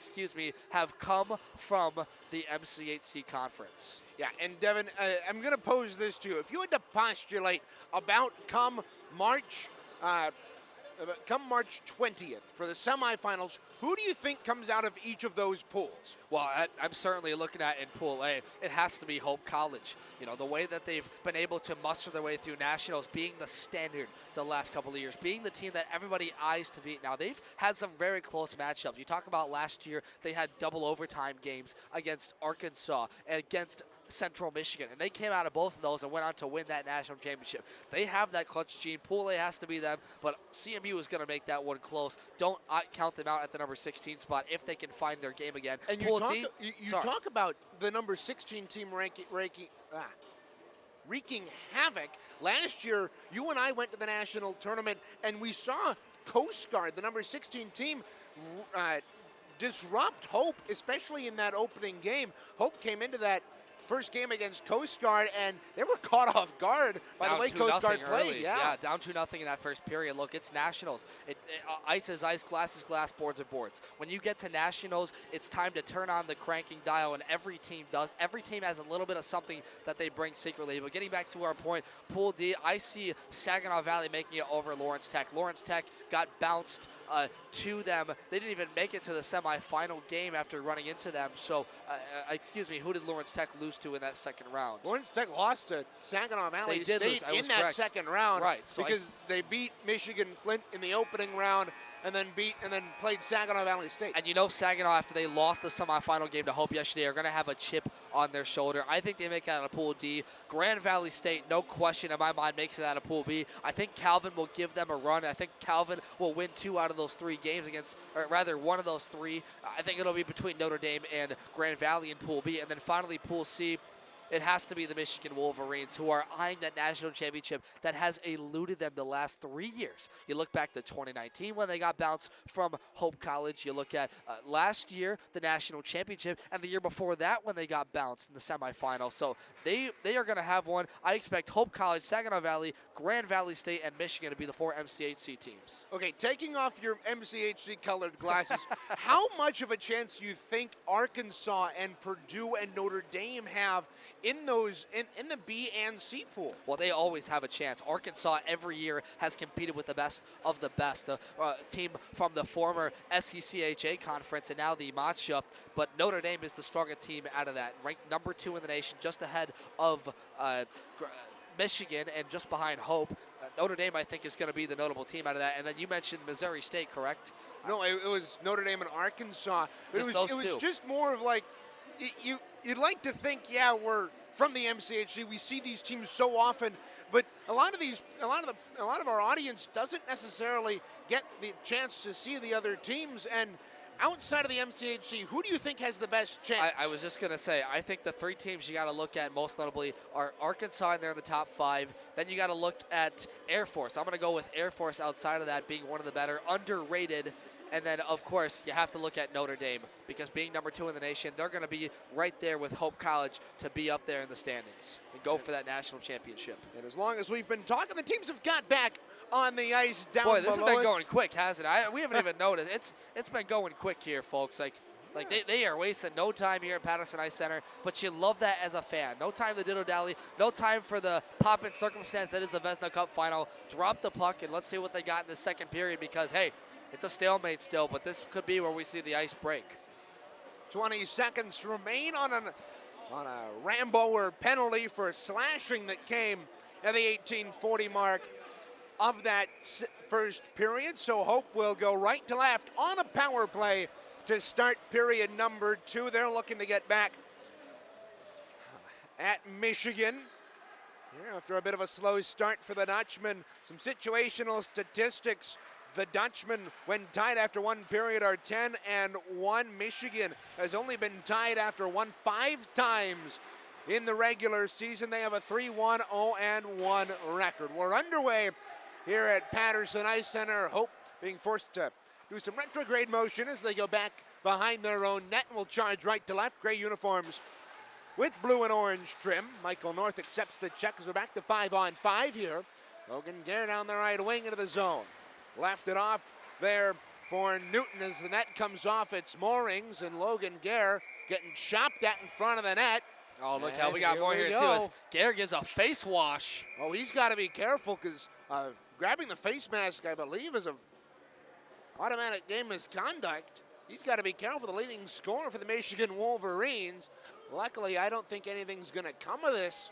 have come from the MCHC conference. Yeah, and Devin, I'm going to pose this to you. If you had to postulate about come March 20th for the semifinals, who do you think comes out of each of those pools? Well, I'm certainly looking at in Pool A, it has to be Hope College. You know, the way that they've been able to muster their way through nationals, being the standard the last couple of years, being the team that everybody eyes to beat. Now, they've had some very close matchups. You talk about last year, they had double overtime games against Arkansas and against Central Michigan, and they came out of both of those and went on to win that national championship. They have that clutch gene. Pool A has to be them, but CMU is going to make that one close. Don't count them out at the number 16 spot if they can find their game again. And Pool you talk about the number 16 team wreaking havoc. Last year, you and I went to the national tournament, and we saw Coast Guard, the number 16 team, disrupt Hope, especially in that opening game. Hope came into that first game against Coast Guard, and they were caught off guard by the way Coast Guard played. Yeah, down 2-0 in that first period. Look, it's nationals. Ice is ice, glass is glass, boards are boards. When you get to nationals, it's time to turn on the cranking dial, and every team does. Every team has a little bit of something that they bring secretly. But getting back to our point, Pool D, I see Saginaw Valley making it over Lawrence Tech. Lawrence Tech got bounced to them. They didn't even make it to the semifinal game after running into them. So, excuse me, who did Lawrence Tech lose to in that second round? Lawrence Tech lost to Saginaw Valley State in that correct. second round, right? So because they beat Michigan Flint in the opening round, and then played Saginaw Valley State. And you know Saginaw, after they lost the semifinal game to Hope yesterday, are going to have a chip on their shoulder. I think they make it out of Pool D. Grand Valley State, no question in my mind, makes it out of Pool B. I think Calvin will give them a run. I think Calvin will win 2 out of those 3 games against, or rather one of those 3. I think it'll be between Notre Dame and Grand Valley in Pool B. And then finally Pool C, it has to be the Michigan Wolverines, who are eyeing that national championship that has eluded them the last 3 years. You look back to 2019 when they got bounced from Hope College. You look at last year, the national championship, and the year before that when they got bounced in the semifinal. So they are going to have one. I expect Hope College, Saginaw Valley, Grand Valley State, and Michigan to be the 4 MCHC teams. Okay, taking off your MCHC colored glasses, how much of a chance do you think Arkansas and Purdue and Notre Dame have in the B and C pool? Well, they always have a chance. Arkansas every year has competed with the best of the best. A team from the former SCCHA conference and now the matchup. But Notre Dame is the strongest team out of that. Ranked number 2 in the nation, just ahead of Michigan and just behind Hope. Notre Dame, I think, is going to be the notable team out of that. And then you mentioned Missouri State, correct? No, it was Notre Dame and Arkansas. Just it was just more of like, you'd like to think, yeah, we're from the MCHC. We see these teams so often, but a lot of our audience doesn't necessarily get the chance to see the other teams. And outside of the MCHC, who do you think has the best chance? I was just going to say, I think the 3 teams you got to look at most notably are Arkansas, and they're in the top 5. Then you got to look at Air Force. I'm going to go with Air Force outside of that being one of the better, underrated. And then, of course, you have to look at Notre Dame because being number 2 in the nation, they're going to be right there with Hope College to be up there in the standings and go for that national championship. And as long as we've been talking, the teams have got back on the ice down below. Boy, this has been going quick, hasn't it? We haven't even noticed. It's been going quick here, folks. Like they are wasting no time here at Patterson Ice Center, but you love that as a fan. No time to diddle-dally, no time for the pop-in circumstance that is the Vezina Cup final. Drop the puck, and let's see what they got in the second period because, hey, it's a stalemate still, but this could be where we see the ice break. 20 seconds remain on a Rambo or penalty for slashing that came at the 1840 mark of that first period. So Hope will go right to left on a power play to start period number 2. They're looking to get back at Michigan. Here after a bit of a slow start for the Dutchmen. Some situational statistics. The Dutchmen, when tied after one period, are 10-1. Michigan has only been tied after 5 times in the regular season. They have a 3-1, 0-1 record. We're underway here at Patterson Ice Center. Hope being forced to do some retrograde motion as they go back behind their own net and will charge right to left. Gray uniforms with blue and orange trim. Michael North accepts the check as we're back to 5-on-5 here. Logan Gare down the right wing into the zone. Left it off there for Newton as the net comes off its moorings, and Logan Gare getting chopped at in front of the net. Oh, look how we got more here, too. As Gare gives a face wash. Oh, he's got to be careful because grabbing the face mask, I believe, is an automatic game misconduct. He's got to be careful. The leading scorer for the Michigan Wolverines. Luckily, I don't think anything's going to come of this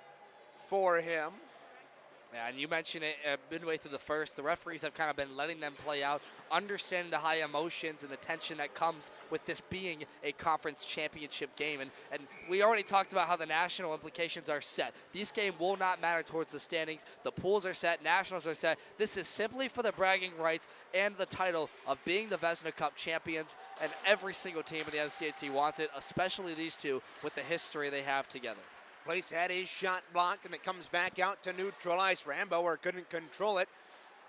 for him. Yeah, and you mentioned it midway through the first. The referees have kind of been letting them play out, understanding the high emotions and the tension that comes with this being a conference championship game. And we already talked about how the national implications are set. These games will not matter towards the standings. The pools are set. Nationals are set. This is simply for the bragging rights and the title of being the Vezina Cup champions. And every single team in the MCHC wants it, especially these two with the history they have together. Place had his shot blocked, and it comes back out to neutralize. Rambo couldn't control it,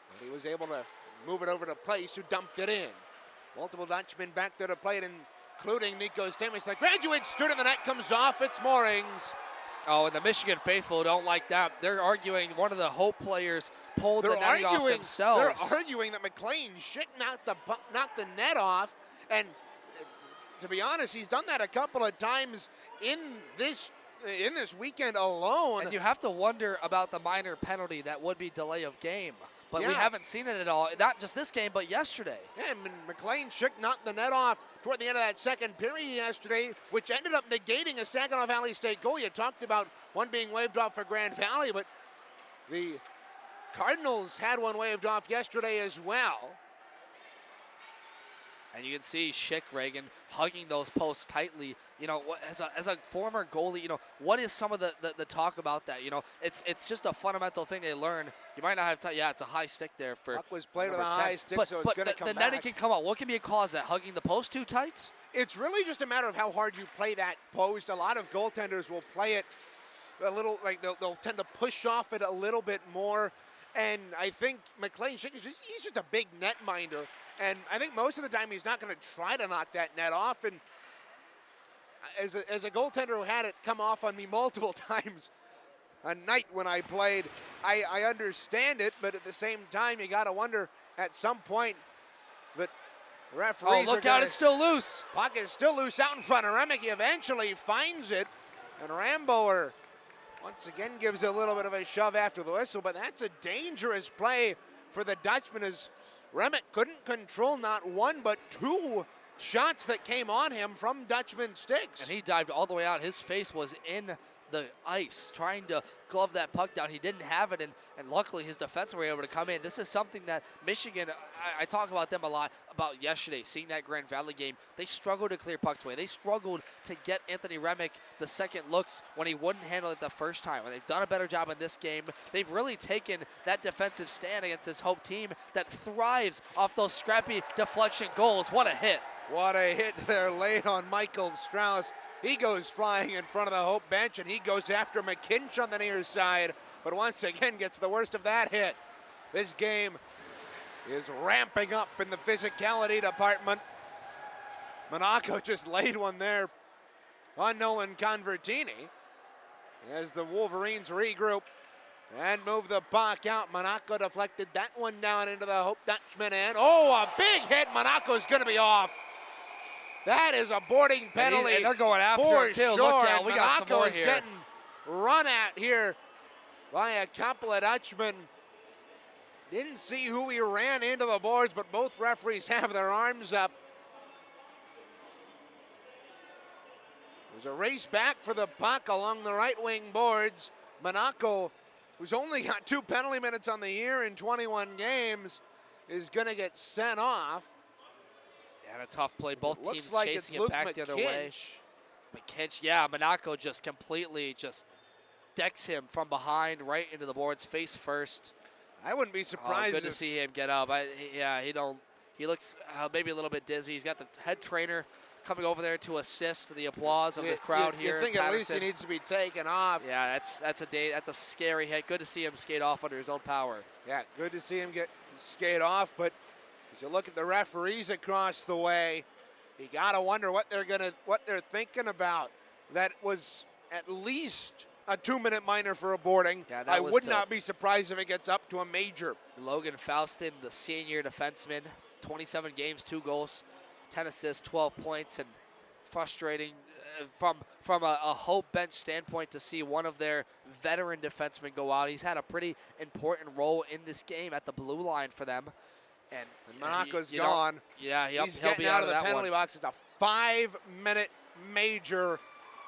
but he was able to move it over to Place, who dumped it in. Multiple Dutchmen back there to play it, including Nico Stamis. The graduate stood in the net, comes off. It's Moorings. Oh, and the Michigan faithful don't like that. They're arguing one of the Hope players pulled the netting off themselves. They're arguing that McLean Schick knocked the net off, and to be honest, he's done that a couple of times in this weekend alone. And you have to wonder about the minor penalty that would be delay of game. But yeah, we haven't seen it at all. Not just this game, but yesterday. Yeah, McLean Schick knocked the net off toward the end of that second period yesterday, which ended up negating a Saginaw Valley State goal. You talked about one being waved off for Grand Valley, but the Cardinals had one waved off yesterday as well. And you can see Schick, Reagan, hugging those posts tightly. You know, as a former goalie, you know, what is some of the talk about that? You know, it's just a fundamental thing they learn. You might not have time. Yeah, it's a high stick there for. Puck was played with a high stick, so it's going to come back. The netting can come out. What can be a cause of that? Hugging the post too tight? It's really just a matter of how hard you play that post. A lot of goaltenders will play it a little, like they'll tend to push off it a little bit more. And I think McLean Schick he's just a big net minder. And I think most of the time he's not going to try to knock that net off. And as a goaltender who had it come off on me multiple times a night when I played, I understand it. But at the same time, you got to wonder at some point that referees look out, it's still loose. Puck is still loose out in front of Remick. He eventually finds it. And Rambo once again gives a little bit of a shove after the whistle. But that's a dangerous play for the Dutchman as Remick couldn't control not one but two shots that came on him from Dutchman sticks. And he dived all the way out. His face was in the ice trying to glove that puck down. He didn't have it, and luckily his defense were able to come in. This is something that Michigan, I talk about them a lot about yesterday, seeing that Grand Valley game. They struggled to clear pucks away. They struggled to get Anthony Remick the second looks when he wouldn't handle it the first time. And they've done a better job in this game. They've really taken that defensive stand against this Hope team that thrives off those scrappy deflection goals. What a hit. What a hit there late on Michael Strauss. He goes flying in front of the Hope bench, and he goes after McKinch on the near side, but once again gets the worst of that hit. This game is ramping up in the physicality department. Monaco just laid one there on Nolan Convertini as the Wolverines regroup and move the puck out. Monaco deflected that one down into the Hope Dutchman end. Oh, a big hit. Monaco's going to be off. That is a boarding penalty. And they're going after it too. Sure. Look out, we got some more is here. Getting run at here by a couple of Dutchmen. Didn't see who he ran into the boards, but both referees have their arms up. There's a race back for the puck along the right wing boards. Monaco, who's only got 2 penalty minutes on the year in 21 games, is going to get sent off. And a tough play. Both teams like chasing it back the other way. McKinch, yeah, Monaco just completely decks him from behind right into the boards, face first. I wouldn't be surprised. Good to see him get up. He looks maybe a little bit dizzy. He's got the head trainer coming over there to assist the applause of the crowd here. You think at least he needs to be taken off. Yeah, that's a scary hit. Good to see him skate off under his own power. Yeah, good to see him skate off, but as you look at the referees across the way, you gotta wonder what they're thinking about. That was at least a 2-minute minor for a boarding. Yeah, I would not be surprised if it gets up to a major. Logan Faustin, the senior defenseman, 27 games, 2 goals, 10 assists, 12 points, and frustrating from a Hope bench standpoint to see one of their veteran defensemen go out. He's had a pretty important role in this game at the blue line for them. And Monaco's gone. Yeah, he's he'll getting be out of the that penalty box. It's a 5-minute major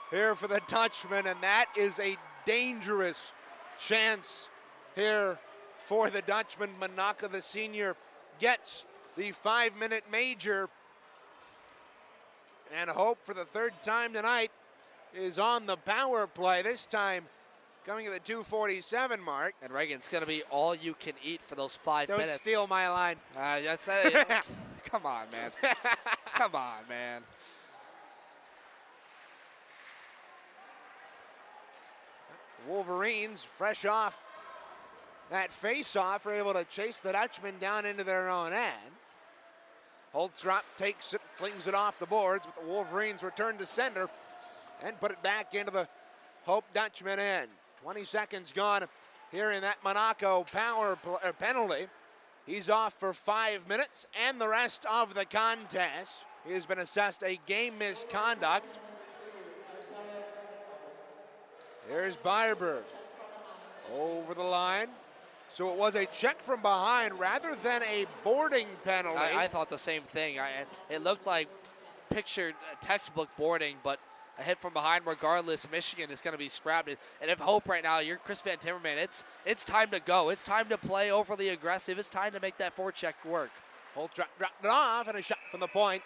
here for the Dutchman, and that is a dangerous chance here for the Dutchman. Manaka, the senior, gets the 5-minute major. And Hope, for the third time tonight, is on the power play, this time coming at the 2:47 mark. And Reagan, it's going to be all you can eat for those 5 minutes. Don't steal my line. That's come on, man. Come on, man. Wolverines, fresh off that face-off, are able to chase the Dutchmen down into their own end. Holtzrop takes it, flings it off the boards, but the Wolverines return to center and put it back into the Hope Dutchman end. 20 seconds gone here in that Monaco penalty. He's off for 5 minutes and the rest of the contest. He has been assessed a game misconduct. Here's Byerberg over the line. So it was a check from behind rather than a boarding penalty. I thought the same thing. It looked like pictured textbook boarding, but a hit from behind regardless. Michigan is going to be scrapped. And if Hope right now, you're Chris Van Timmerman, it's time to go. It's time to play overly aggressive. It's time to make that forecheck work. Holt dropped it off, and a shot from the point.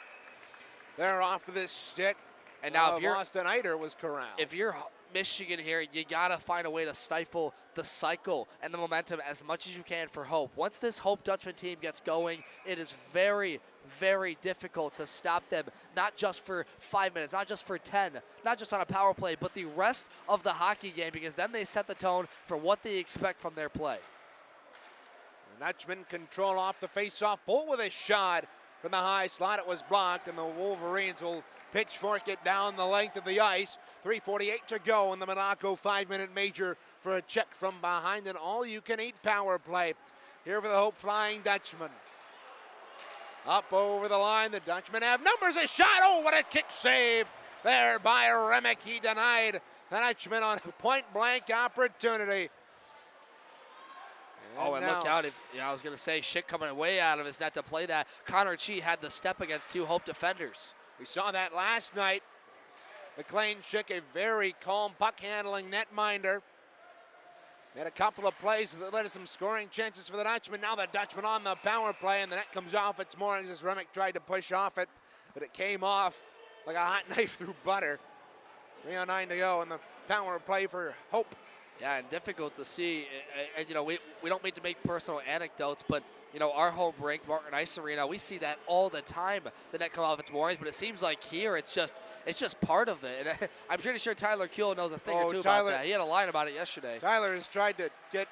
They're off to this stick. And now if you're Austin Eider was corralled. If you're Michigan here, you gotta find a way to stifle the cycle and the momentum as much as you can for Hope. Once this Hope Dutchman team gets going, it is very, very difficult to stop them, not just for 5 minutes, not just for 10, not just on a power play, but the rest of the hockey game, because then they set the tone for what they expect from their play. The Dutchmen control off the face-off. Bull with a shot from the high slot. It was blocked, and the Wolverines will pitchfork it down the length of the ice. 3:48 to go in the Monaco 5-minute major for a check from behind, an all-you-can-eat power play here for the Hope Flying Dutchman. Up over the line, the Dutchmen have numbers. A shot, oh, what a kick save there by Remick. He denied the Dutchman on a point-blank opportunity. And look out. I was going to say, shit coming way out of his net to play that. Connor Chi had the step against two Hope defenders. We saw that last night. McLean Schick, a very calm puck-handling netminder. Made a couple of plays that led to some scoring chances for the Dutchman. Now the Dutchman on the power play, and the net comes off its moorings as Remick tried to push off it, but it came off like a hot knife through butter. 3:09 to go in the power play for Hope. Yeah, and difficult to see. And we don't mean to make personal anecdotes, but our home rink, Martin Ice Arena, we see that all the time. The net come off its moorings, but it seems like here it's just part of it. And I'm pretty sure Tyler Kuehl knows a thing or two about that. He had a line about it yesterday. Tyler has tried to get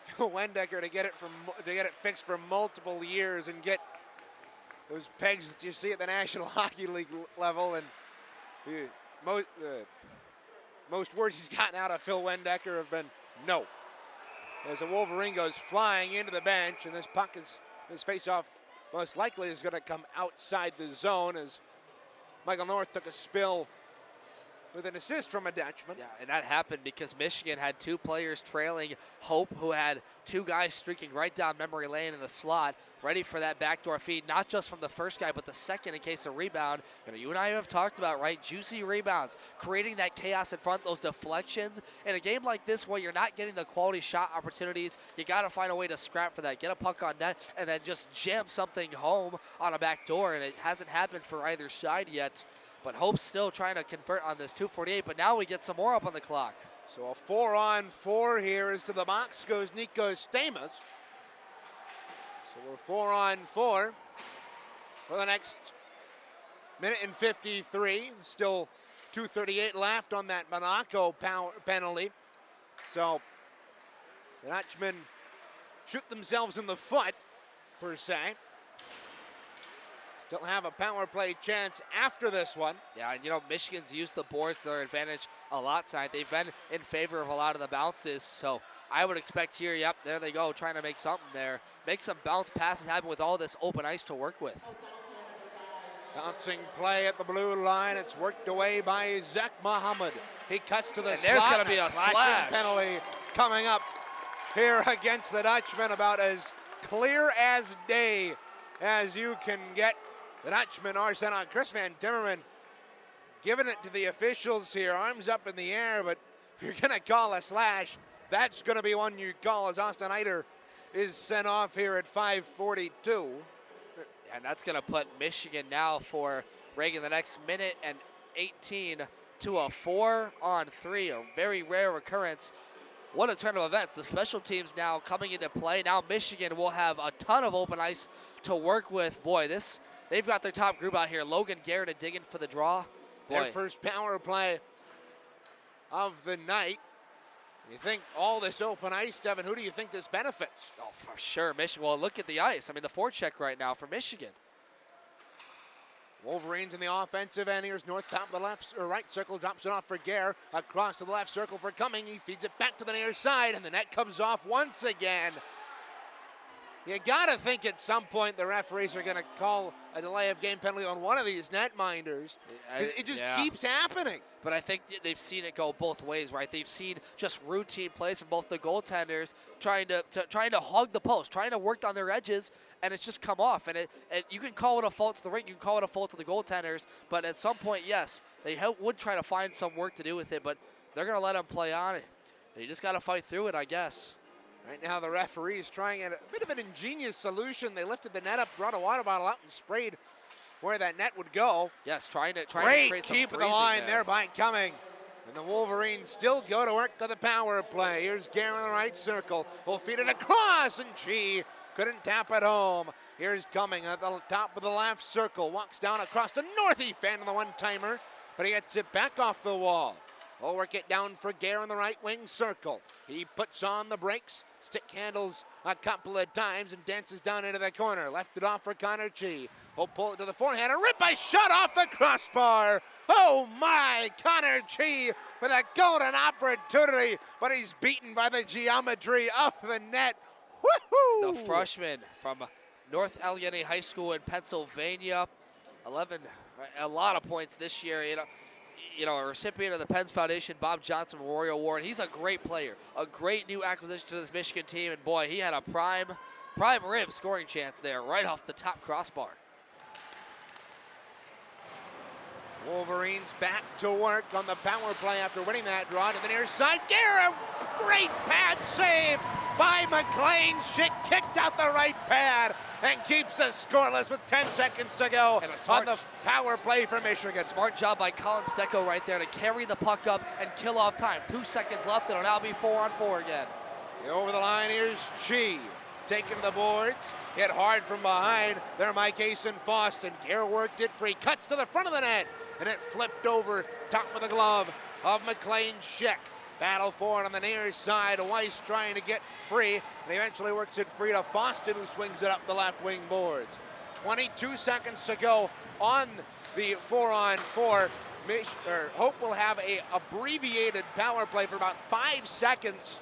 Phil Wendecker to get it fixed for multiple years and get those pegs that you see at the National Hockey League level. And most words he's gotten out of Phil Wendecker have been no. As the Wolverine goes flying into the bench, and this face-off most likely is going to come outside the zone as Michael North took a spill with an assist from a Dutchman. Yeah, and that happened because Michigan had two players trailing Hope, who had two guys streaking right down memory lane in the slot, ready for that backdoor feed, not just from the first guy, but the second in case of rebound. You and I have talked about, right, juicy rebounds, creating that chaos in front, those deflections. In a game like this where you're not getting the quality shot opportunities, you got to find a way to scrap for that, get a puck on net, and then just jam something home on a backdoor, and it hasn't happened for either side yet. But Hope's still trying to convert on this 2:48, but now we get some more up on the clock. So a 4-on-4 here as to the box goes Nico Stamus. So we're 4-on-4 for the next minute and 53. Still 2:38 left on that Monaco penalty. So the Dutchmen shoot themselves in the foot, per se. Still have a power play chance after this one. Yeah, and Michigan's used the boards to their advantage a lot tonight. They've been in favor of a lot of the bounces, so I would expect here, yep, there they go, trying to make something there. Make some bounce passes happen with all this open ice to work with. Bouncing play at the blue line. It's worked away by Zach Muhammad. He cuts to the and slot. There's going to be a slash penalty coming up here against the Dutchmen, about as clear as day as you can get. The Dutchmen are sent on. Chris Van Timmerman giving it to the officials here. Arms up in the air, but if you're going to call a slash, That's going to be one you call, as Austin Eider is sent off here at 5:42. And that's going to put Michigan now for Reagan the next minute and 18 to a 4-on-3, a very rare occurrence. What a turn of events. The special teams now coming into play. Now Michigan will have a ton of open ice to work with. Boy, they've got their top group out here. Logan Garrett and digging for the draw. Boy. Their first power play of the night. You think all this open ice, Devin, who do you think this benefits? Oh, for sure, Michigan. Well, look at the ice. I mean, the forecheck right now for Michigan. Wolverines in the offensive end. Here's North, top of the left or right circle, drops it off for Gare. Across to the left circle for Cumming. He feeds it back to the near side, and the net comes off once again. You gotta think at some point the referees are gonna call a delay of game penalty on one of these netminders. It just keeps happening. But I think they've seen it go both ways, right? They've seen just routine plays from both the goaltenders trying to hug the post, trying to work on their edges, and it's just come off. And you can call it a fault to the rink, you can call it a fault to the goaltenders, but at some point, yes, they would try to find some work to do with it, but they're gonna let them play on it. You just gotta fight through it, I guess. Right now the referee's trying a bit of an ingenious solution. They lifted the net up, brought a water bottle out, and sprayed where that net would go. Yes, trying to Great create some keep of the line there by Cumming. And the Wolverines still go to work on the power play. Here's Gare in the right circle. Will feed it across, and she couldn't tap it home. Here's Cumming at the top of the left circle. Walks down across to Northie, fan on the one-timer, but he gets it back off the wall. We'll work it down for Gare in the right wing circle. He puts on the brakes, stick handles a couple of times, and dances down into the corner. Left it off for Connor Chi. He'll pull it to the forehand. A rip-by shot off the crossbar. Oh my, Connor Chi with a golden opportunity, but he's beaten by the geometry of the net. Woohoo! The freshman from North Allegheny High School in Pennsylvania, a lot of points this year. You know, a recipient of the Penn's Foundation Bob Johnson Memorial Award. He's a great player, a great new acquisition to this Michigan team, and boy, he had a prime rib scoring chance there right off the top crossbar. Wolverines back to work on the power play after winning that draw to the near side. Gare, great pad save by McLean. Schick kicked out the right pad and keeps us scoreless with 10 seconds to go on the power play for Michigan. Smart job by Colin Stecco right there to carry the puck up and kill off time. 2 seconds left. It'll now be 4-on-4 again. Over the line, here's Chi. Taking the boards, hit hard from behind. There, Mike Asen Foston. Gare worked it free, cuts to the front of the net, and it flipped over top of the glove of McLean Schick. Battle for it on the near side. Weiss trying to get free, and eventually works it free to Foston, who swings it up the left wing boards. 22 seconds to go on the 4-on-4. Hope will have a abbreviated power play for about 5 seconds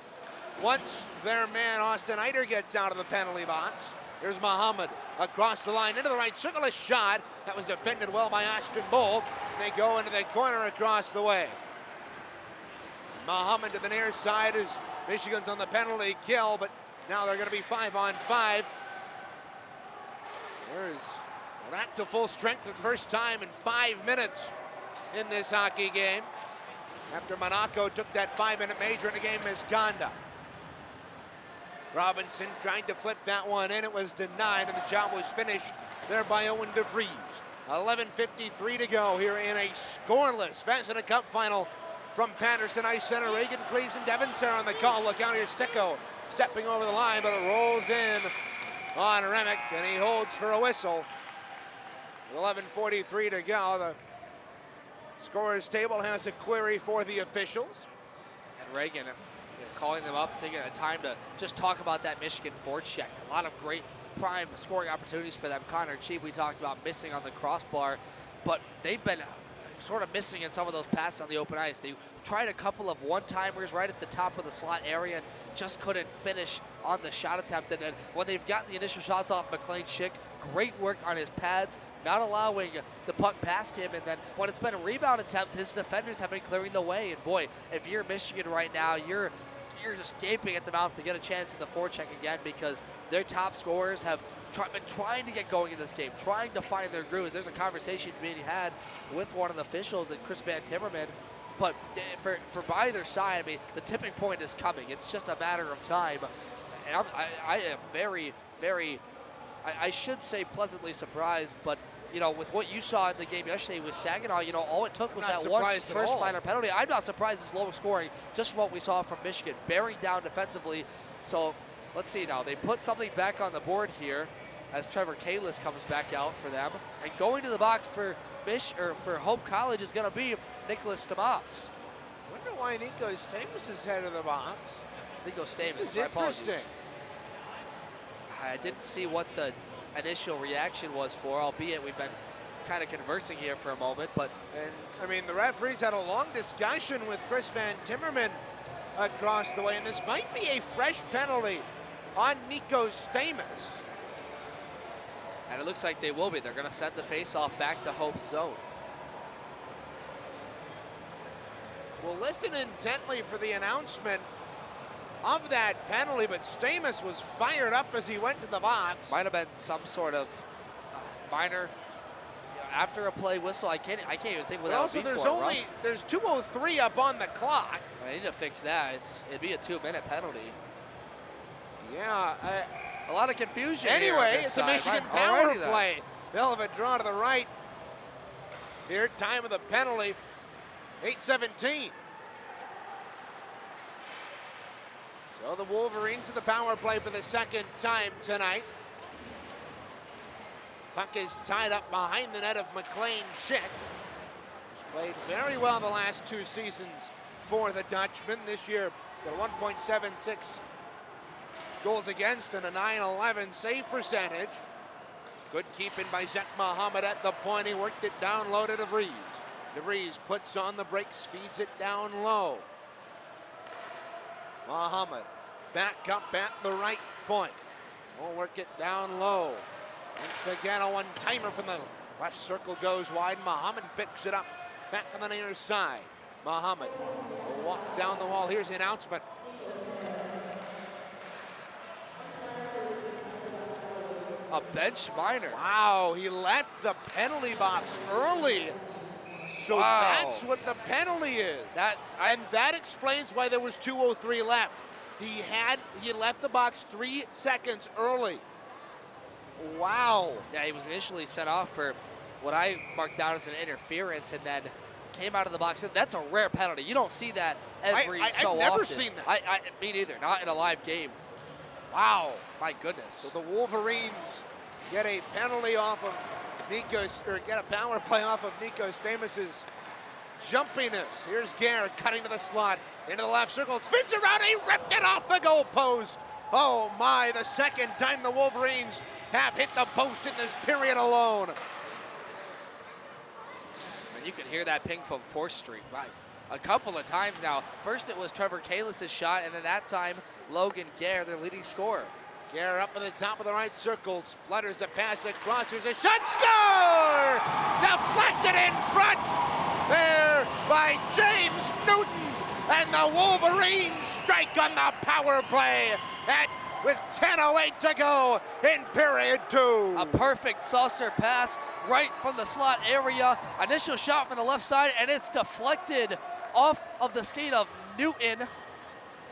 once their man Austin Eider gets out of the penalty box. Here's Muhammad across the line into the right circle. A shot that was defended well by Austin Bull. They go into the corner across the way. Muhammad to the near side as Michigan's on the penalty kill, but now they're going to be 5-on-5. There's back to full strength for the first time in 5 minutes in this hockey game, after Monaco took that 5-minute major in the game misconduct. Robinson trying to flip that one in. It was denied, and the job was finished there by Owen DeVries. 11:53 to go here in a scoreless Vezina Cup final from Patterson Ice Center. Reagan Cleves and Devin Sarah on the call. Look out here, Stecco stepping over the line, but it rolls in on Remick, and he holds for a whistle. 11:43 to go. The scorer's table has a query for the officials. And Reagan calling them up, taking a time to just talk about that Michigan forecheck. A lot of great prime scoring opportunities for them. Connor Chi, we talked about missing on the crossbar, but they've been sort of missing in some of those passes on the open ice. They tried a couple of one-timers right at the top of the slot area and just couldn't finish on the shot attempt. And then when they've gotten the initial shots off McLean Schick, great work on his pads, not allowing the puck past him. And then when it's been rebound attempts, his defenders have been clearing the way. And boy, if you're Michigan right now, you're just gaping at the mouth to get a chance in the forecheck again, because their top scorers have been trying to get going in this game, trying to find their grooves. There's a conversation being had with one of the officials and Chris Van Timmerman, But for either side, I mean, the tipping point is coming. It's just a matter of time. And I am very, very, I should say pleasantly surprised, but you know, with what you saw in the game yesterday with Saginaw, you know, all it took was that one first minor penalty. I'm not surprised it's low scoring just from what we saw from Michigan, bearing down defensively. So let's see now. They put something back on the board here as Trevor Kalis comes back out for them. And going to the box for Hope College is going to be Nicholas Stamas. Wonder why Nico Stamus is head of the box. Nico Stamus, This is my apologies. interesting. I didn't see what the initial reaction was for, albeit we've been kind of conversing here for a moment, but. And I mean, the referees had a long discussion with Chris Van Timmerman across the way, and this might be a fresh penalty on Nico Stamus. And it looks like they will be. They're going to send the face-off back to Hope's zone. We'll listen intently for the announcement of that penalty, but Stamus was fired up as he went to the box. Might have been some sort of minor after a play whistle. I can't even think what that would be for. There's 2:03 up on the clock. I need to fix that. It'd be a 2-minute penalty. Yeah. A lot of confusion. Anyway, it's a Michigan power play. Hell of a draw to the right. Here, time of the penalty, 8:17. So the Wolverines to the power play for the second time tonight. Puck is tied up behind the net of McLean Schick, who's played very well the last 2 seasons for the Dutchmen. This year, got 1.76 goals against and a .911 save percentage. Good keeping by Zach Muhammad at the point. He worked it down low to DeVries. DeVries puts on the brakes, feeds it down low. Muhammad back up at the right point. We'll work it down low. Once again, a one-timer from the left circle goes wide. Muhammad picks it up back on the near side. Muhammad will walk down the wall. Here's the announcement. A bench minor. Wow, he left the penalty box early. So that's what the penalty is. And that explains why there was 2:03 left. He left the box 3 seconds early. Wow. Yeah, he was initially sent off for what I marked down as an interference and then came out of the box. That's a rare penalty. You don't see that every so often. I've never seen that. Me neither, not in a live game. Wow. My goodness. So the Wolverines get a penalty off of get a power play off of Nico Stamus's jumpiness. Here's Gare cutting to the slot, into the left circle, spins around, he ripped it off the goal post. Oh my, the second time the Wolverines have hit the post in this period alone. And you can hear that ping from 4th Street, right? A couple of times now. First it was Trevor Kalis' shot, and then that time Logan Gare, their leading scorer. Gare up at the top of the right circles, flutters the pass across, there's a shot, score! Deflected in front there by James Newton, and the Wolverines strike on the power play with 10:08 to go in period 2. A perfect saucer pass right from the slot area. Initial shot from the left side, and it's deflected off of the skate of Newton.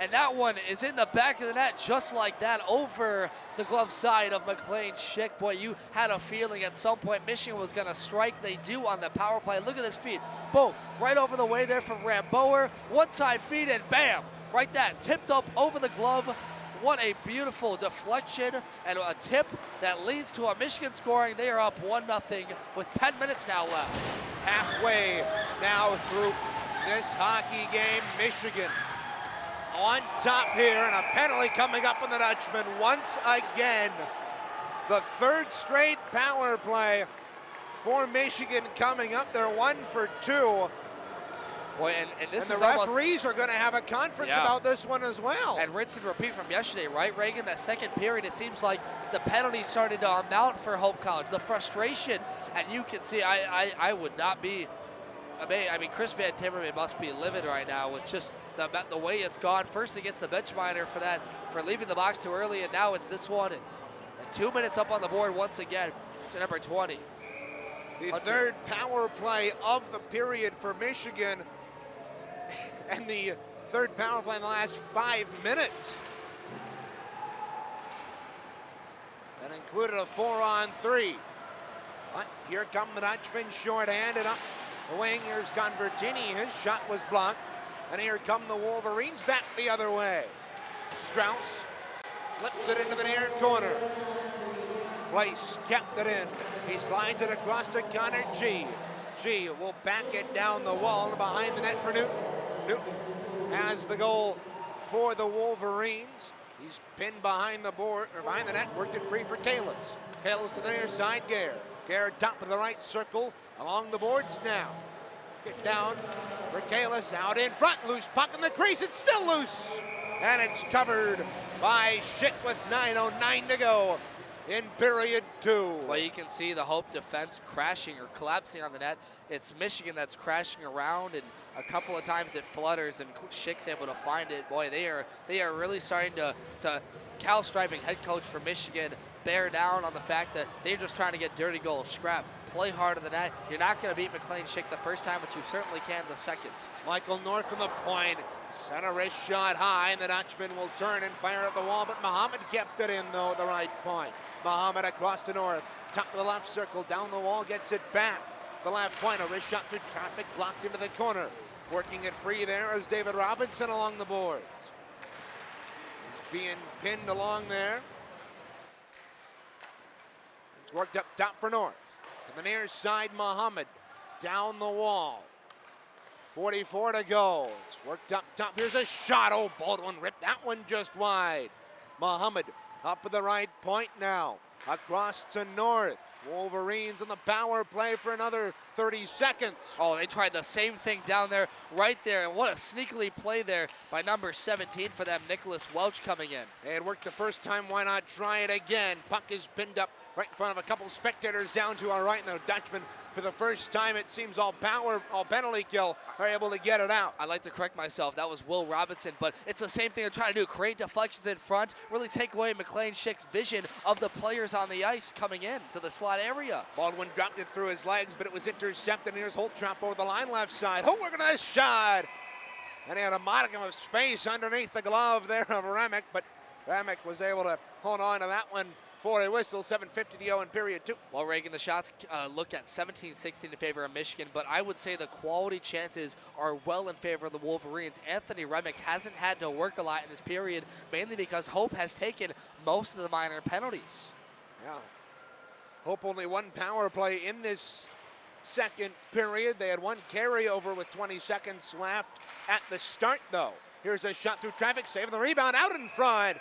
And that one is in the back of the net just like that, over the glove side of McLean Schick. Boy, you had a feeling at some point Michigan was going to strike. They do on the power play. Look at this feed. Boom, right over the way there from Ramboer. One-side feed and bam, right that. Tipped up over the glove. What a beautiful deflection and a tip that leads to a Michigan scoring. They are up 1-0 with 10 minutes now left. Halfway now through this hockey game, Michigan on top here, and a penalty coming up on the Dutchmen once again. The 3rd straight power play for Michigan coming up. They're 1 for 2. Boy, and this and is the referees are going to have a conference about this one as well. And rinse and repeat from yesterday, right, Reagan? That second period, it seems like the penalty started to mount for Hope College. The frustration, and you can see, I would not be. I mean, Chris Van Timmerman must be livid right now with just the way it's gone. First it gets the bench minor for leaving the box too early, and now it's this one. And 2 minutes up on the board once again to number 20. The 3rd power play of the period for Michigan. and the third power play in the last 5 minutes. That included a 4-on-3. But here come the Dutchmen, short-handed up the wing. Here's Convertini, his shot was blocked. And here come the Wolverines back the other way. Strauss flips it into the near corner. Place kept it in. He slides it across to Connor G. G will back it down the wall behind the net for Newton. Newton has the goal for the Wolverines. He's pinned behind the board, or behind the net, worked it free for Kalis. Kalis to the near side, Gare. Gare top of the right circle, along the boards now. Get down for Kalis, out in front, loose puck in the crease, it's still loose. And it's covered by Schick with 9:09 to go in period 2. Well, you can see the Hope defense crashing or collapsing on the net. It's Michigan that's crashing around, and a couple of times it flutters, and Schick's able to find it. Boy, they are really starting to Cal Striping, head coach for Michigan, bear down on the fact that they're just trying to get dirty goals, scrap, play hard in the net. You're not going to beat McLean Schick the first time, but you certainly can the second. Michael North from the point. Center wrist shot high, and the Dutchman will turn and fire at the wall, but Muhammad kept it in, though, at the right point. Muhammad across to North. Top of the left circle, down the wall, gets it back. The left point, a wrist shot through traffic, blocked into the corner. Working it free there is David Robinson along the boards. He's being pinned along there. It's worked up top for North. To the near side, Muhammad down the wall. 44 to go. It's worked up top. Here's a shot. Oh, Baldwin ripped that one just wide. Muhammad up at the right point now. Across to North. Wolverines on the power play for another 30 seconds. Oh, they tried the same thing down there, right there. And what a sneakily play there by number 17 for them, Nicholas Welch coming in. It had worked the first time, why not try it again? Puck is pinned up right in front of a couple spectators down to our right. And the Dutchmen, for the first time, it seems all penalty kill, are able to get it out. I'd like to correct myself. That was Will Robinson, but it's the same thing they're trying to do. Create deflections in front, really take away McLean Schick's vision of the players on the ice coming in to the slot area. Baldwin dropped it through his legs, but it was intercepted. Here's Holtrop over the line left side. Oh, working on this shot. And he had a modicum of space underneath the glove there of Remick, but Remick was able to hold on to that one for a whistle. 7:50 to go in period 2. Well, Reagan, the shots look at 17-16 in favor of Michigan, but I would say the quality chances are well in favor of the Wolverines. Anthony Remick hasn't had to work a lot in this period, mainly because Hope has taken most of the minor penalties. Yeah. Hope only one power play in this second period. They had one carryover with 20 seconds left at the start, though. Here's a shot through traffic, saving the rebound out in front.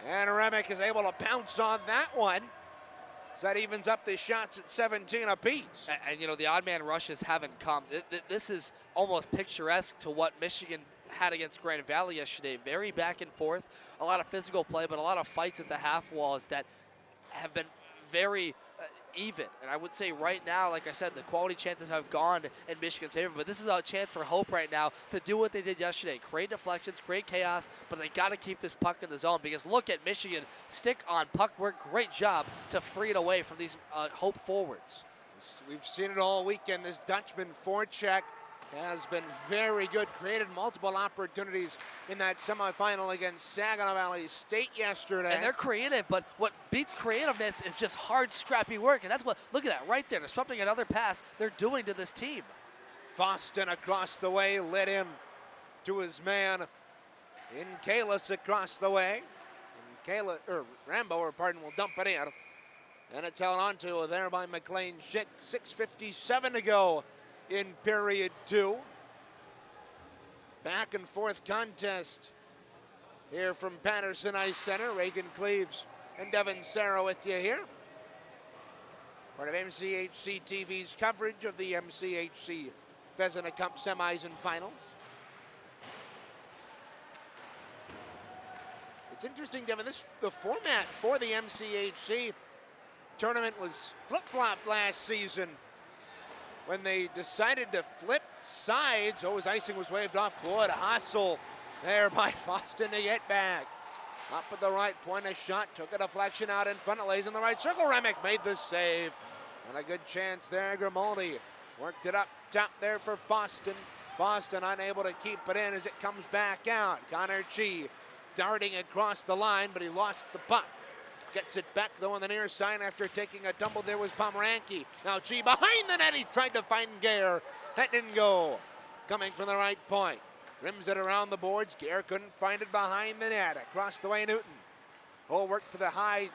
And Remick is able to pounce on that one. So that evens up the shots at 17 apiece. And you know, the odd man rushes haven't come. This is almost picturesque to what Michigan had against Grand Valley yesterday. Very back and forth, a lot of physical play, but a lot of fights at the half walls that have been very even. And I would say right now, like I said, the quality chances have gone in Michigan's favor, but this is a chance for Hope right now to do what they did yesterday. Create deflections, create chaos, but they got to keep this puck in the zone, because look at Michigan stick on puck work. Great job to free it away from these Hope forwards. We've seen it all weekend. This Dutchman forecheck has been very good. Created multiple opportunities in that semifinal against Saginaw Valley State yesterday. And they're creative, but what beats creativeness is just hard, scrappy work. And that's what, look at that right there, disrupting another pass they're doing to this team. Foston across the way, led in to his man in Kalis across the way. And Rambo will dump it in. And it's held on to there by McLean Schick. 6:57 to go in period 2. Back and forth contest here from Patterson Ice Center. Reagan Cleaves and Devin Sarah with you here. Part of MCHC TV's coverage of the MCHC Vezina Cup semis and finals. It's interesting, Devin, the format for the MCHC tournament was flip-flopped last season when they decided to flip sides. Oh, his icing was waved off. Good hustle there by Foston to get back. Up at the right point, a shot, took a deflection out in front, it lays in the right circle. Remick made the save. And a good chance there, Grimaldi worked it up top there for Foston. Foston unable to keep it in as it comes back out. Connor Chi darting across the line, but he lost the puck. Gets it back though on the near side after taking a tumble. There was Pomeranke. Now Chi behind the net. He tried to find Gare. That didn't go. Coming from the right point. Rims it around the boards. Gare couldn't find it behind the net. Across the way, Newton. Work to the high.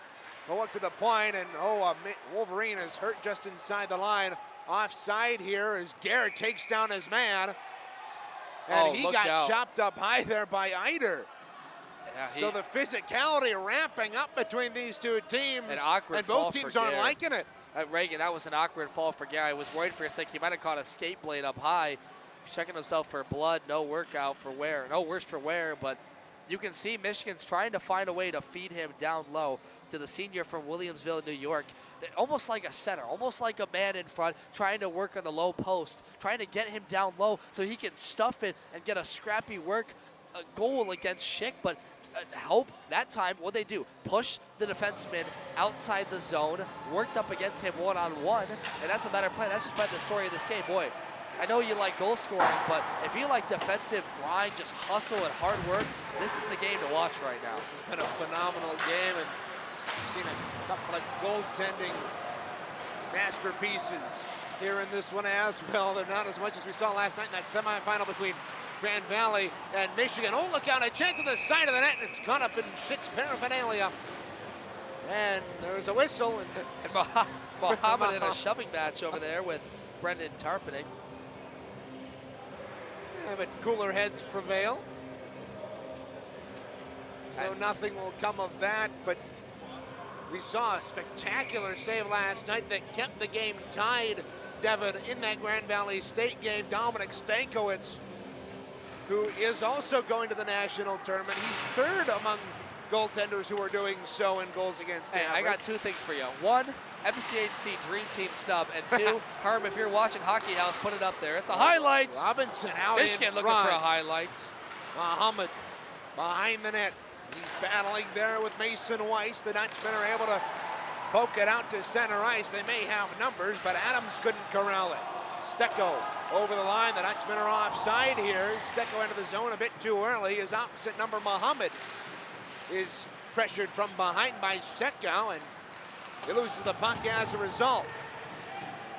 Work to the point, and Wolverine is hurt just inside the line. Offside here as Gare takes down his man. And he got chopped up high there by Eider. Yeah, so the physicality ramping up between these two teams, and both teams aren't liking it. Reagan, that was an awkward fall for Gare. I was worried for a second he might have caught a skate blade up high. He's checking himself for blood, no workout for wear, no worse for wear, but you can see Michigan's trying to find a way to feed him down low to the senior from Williamsville, New York. Almost like a center, almost like a man in front, trying to work on the low post, trying to get him down low so he can stuff it and get a scrappy work, a goal against Schick, but help that time. What they do, push the defenseman outside the zone, worked up against him one-on-one, and that's a better play. That's just been the story of this game. Boy, I know you like goal scoring, but if you like defensive grind, just hustle and hard work, this is the game to watch right now. This has been a phenomenal game, and we've seen a couple of goaltending masterpieces here in this one as well. They're not as much as we saw last night in that semifinal between Grand Valley and Michigan. Oh, look out, a chance on the side of the net, and it's caught up in Schick's paraphernalia. And there's a whistle. And Mohammed in a shoving match over there with Brendan Tarpening. Yeah, but cooler heads prevail. So nothing will come of that, but we saw a spectacular save last night that kept the game tied, Devin, in that Grand Valley State game. Dominic Stankiewicz, who is also going to the national tournament. He's third among goaltenders who are doing so in goals against average. I got two things for you. One, MCHC Dream Team snub, and two, Herm, if you're watching Hockey House, put it up there. It's a highlight. Robinson out Michigan in looking front. for a highlight. Muhammad behind the net. He's battling there with Mason Weiss. The Dutchmen are able to poke it out to center ice. They may have numbers, but Adams couldn't corral it. Stecco over the line. The Dutchmen are offside here. Stecco into the zone a bit too early. His opposite number, Muhammad, is pressured from behind by Stecco, and he loses the puck as a result.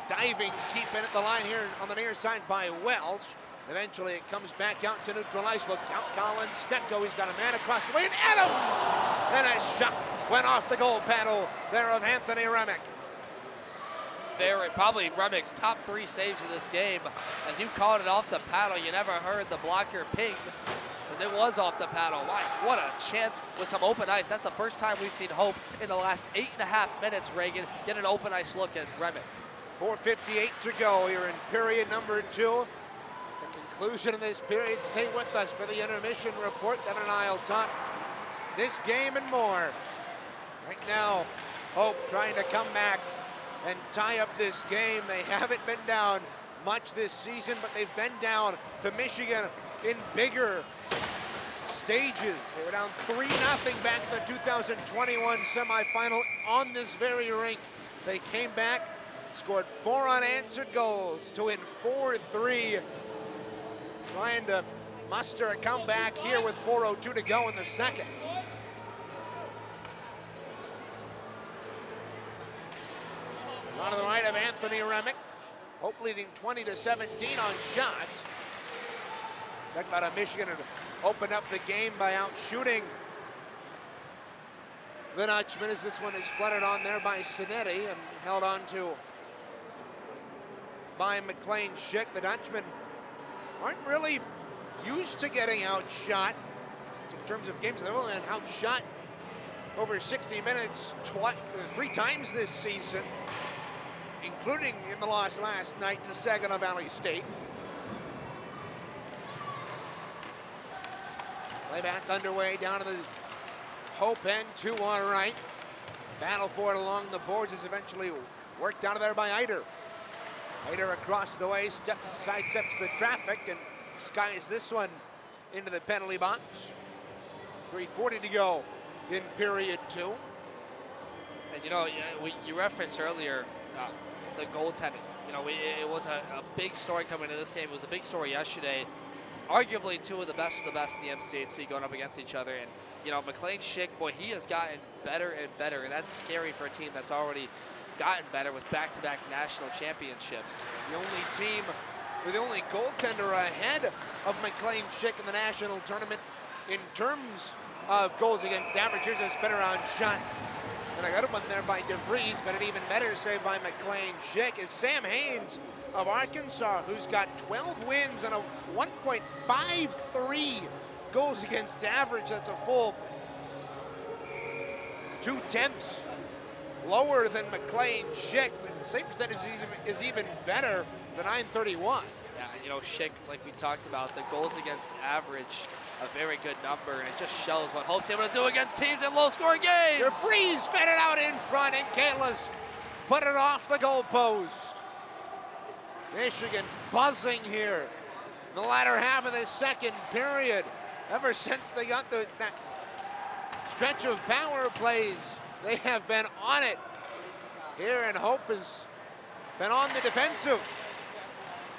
Diving, keeping at the line here on the near side by Welch. Eventually it comes back out to neutral ice. Look out, Colin Stecco. He's got a man across the way, and Adams! And a shot went off the goal paddle there of Anthony Remick. Probably Remick's top 3 saves of this game. As you called it off the paddle, you never heard the blocker ping, because it was off the paddle. My, what a chance with some open ice. That's the first time we've seen Hope in the last 8.5 minutes, Reagan, get an open ice look at Remick. 4:58 to go here in period number 2. The conclusion of this period. Stay with us for the intermission report. Devin and I will talk this game and more. Right now, Hope trying to come back and tie up this game. They haven't been down much this season, but they've been down to Michigan in bigger stages. They were down 3-0 back in the 2021 semifinal on this very rink. They came back, scored 4 unanswered goals to win 4-3. Trying to muster a comeback here with 4:02 to go in the second. On to the right of Anthony Remick. Hope leading 20-17 on shots. Talk about a Michigan and opened up the game by out shooting the Dutchmen, as this one is flooded on there by Sinetti and held on to by McLean Schick. The Dutchmen aren't really used to getting outshot in terms of games. They've only been outshot over 60 minutes 3 times this season, including in the loss last night to Saginaw Valley State. Playback underway down to the Hope end, 2 on right. Battle for it along the boards is eventually worked out of there by Eider. Eider across the way, sidesteps the traffic and skies this one into the penalty box. 3:40 to go in period 2. And you know, you referenced earlier the goaltending. You know, it was a big story coming into this game. It was a big story yesterday. Arguably two of the best in the MCHC going up against each other. And, you know, McLean Schick, boy, he has gotten better and better. And that's scary for a team that's already gotten better with back-to-back national championships. The only team, or the only goaltender ahead of McLean Schick in the national tournament in terms of goals against average. Here's a spin around shot. And I got one there by DeVries, but an even better save by McLean Schick is Sam Haynes of Arkansas, who's got 12 wins and a 1.53 goals against average. That's a full 0.2 lower than McLean Schick. The save percentage is even better than 931. Yeah, you know, Schick, like we talked about, the goals against average, a very good number, and it just shows what Hope's able to do against teams in low-scoring games. DeVries fed it out in front, and Kaitless put it off the goalpost. Michigan buzzing here in the latter half of the second period. Ever since they got that stretch of power plays, they have been on it here, and Hope has been on the defensive.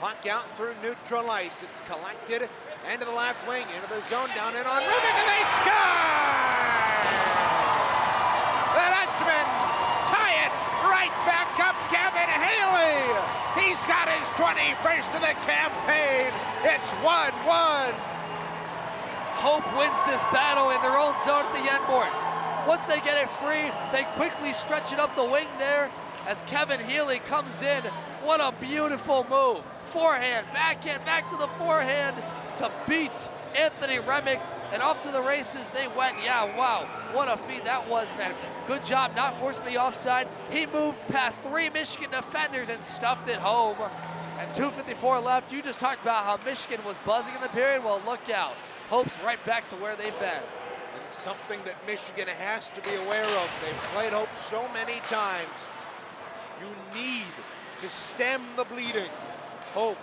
Puck out through neutral ice. It's collected into the left wing, into the zone, down in on Rubik, and they score! The Dutchmen tie it right back up. Kevin Haley, he's got his 21st of the campaign. It's 1-1. Hope wins this battle in their own zone at the end boards. Once they get it free, they quickly stretch it up the wing there as Kevin Healy comes in. What a beautiful move. Forehand, backhand, back to the forehand to beat Anthony Remick, and off to the races they went. Yeah, wow, what a feat that was. And a good job not forcing the offside. He moved past 3 Michigan defenders and stuffed it home. And 2:54 left. You just talked about how Michigan was buzzing in the period. Well, look out. Hope's right back to where they've been. And something that Michigan has to be aware of. They've played Hope so many times. You need to stem the bleeding. Hope,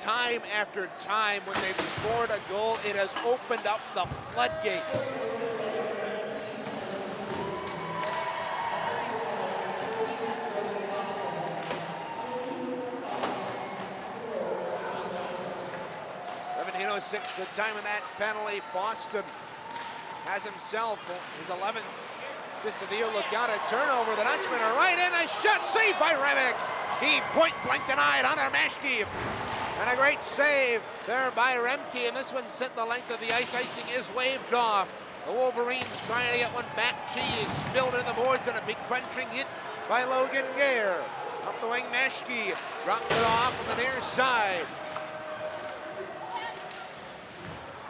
time after time, when they've scored a goal, it has opened up the floodgates. .706 the time of that penalty. Foston has himself his 11th assist of the year. Look out, a turnover. The Dutchmen are right in. A shot saved by Remick. He point-blank denied Hunter Maschke. And a great save there by Remke. And this one sent the length of the ice. Icing is waved off. The Wolverines trying to get one back. She is spilled in the boards, and a big crunching hit by Logan Gare. Up the wing, Maschke dropped it off on the near side.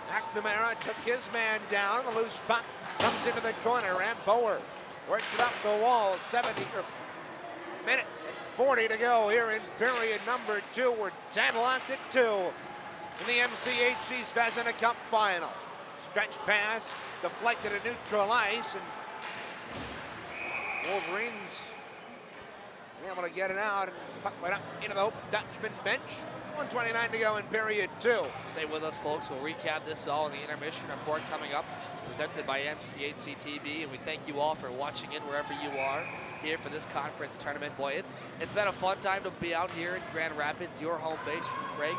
McNamara took his man down. The loose puck comes into the corner. Rambower worked it up the wall. minute and 40 to go here in period number 2. We're deadlocked at 2 in the MCHC's Vezina Cup final. Stretch pass deflected at neutral ice, and Wolverines able to get it out and puck right up into the Hope Dutchman bench. 1:29 to go in period 2. Stay with us, folks. We'll recap this all in the intermission report coming up, presented by MCHC TV, and we thank you all for watching in wherever you are here for this conference tournament. Boy, it's been a fun time to be out here in Grand Rapids, your home base from Reagan,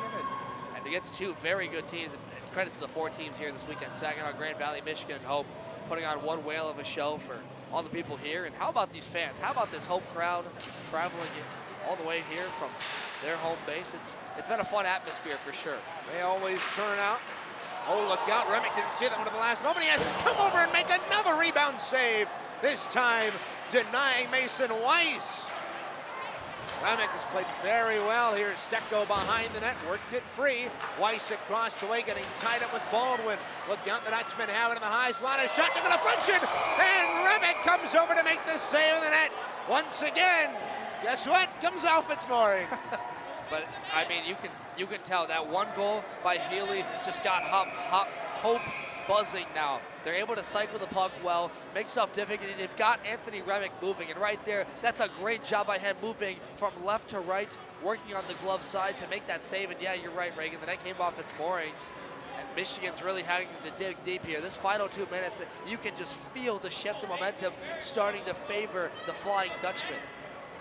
and against 2 very good teams. And credit to the 4 teams here this weekend: Saginaw, Grand Valley, Michigan, and Hope, putting on one whale of a show for all the people here. And how about these fans? How about this Hope crowd traveling all the way here from their home base? It's been a fun atmosphere for sure. They always turn out. Oh, look out. Remick didn't see that one at the last moment. He has to come over and make another rebound save. This time denying Mason Weiss. Remick has played very well here. Stecco behind the net, worked it free. Weiss across the way, getting tied up with Baldwin. Look out, the Dutchmen have it in the high slot. A shot to the deflection, and Remick comes over to make the save in the net. Once again, guess what? Comes off its moorings. But I mean, you can tell that one goal by Healy just got Hope buzzing now. They're able to cycle the puck well, make stuff difficult. They've got Anthony Remick moving, and right there, that's a great job by him, moving from left to right, working on the glove side to make that save. And yeah, you're right, Reagan, the net came off its moorings, and Michigan's really having to dig deep here. This final 2 minutes, you can just feel the shift of momentum starting to favor the Flying Dutchmen.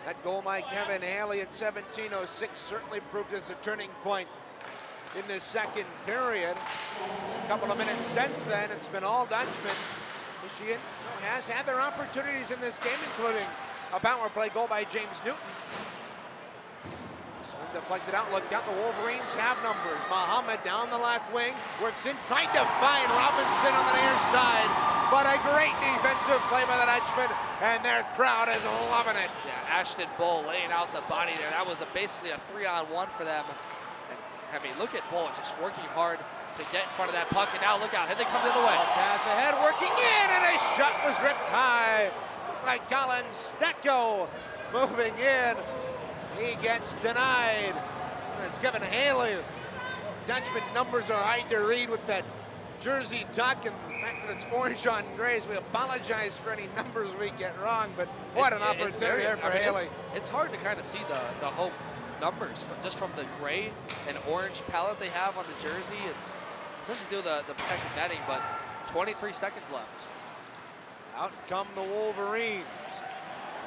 That goal by Kevin Haley at 17:06 certainly proved as a turning point in this second period. A couple of minutes since then, it's been all Dutchmen. Michigan has had their opportunities in this game, including a power play goal by James Newton. Swing deflected out, looked out. The Wolverines have numbers. Muhammad down the left wing, works in, trying to find Robinson on the near side, but a great defensive play by the Dutchmen, and their crowd is loving it. Yeah, Ashton Bull laying out the body there. That was basically a 3-on-1 for them. And, I mean, look at Bull just working hard to get in front of that puck, and now look out, here they come the other way. Pass ahead, working in, and a shot was ripped high by Colin Stecco. Moving in, he gets denied. It's Kevin Haley. Dutchman numbers are hard to read with that jersey tuck and the fact that it's orange on grays. We apologize for any numbers we get wrong, but what an opportunity there for Haley. It's hard to kind of see the whole numbers just from the gray and orange palette they have on the jersey. It's essentially do the protective netting, but 23 seconds left. Out come the Wolverines.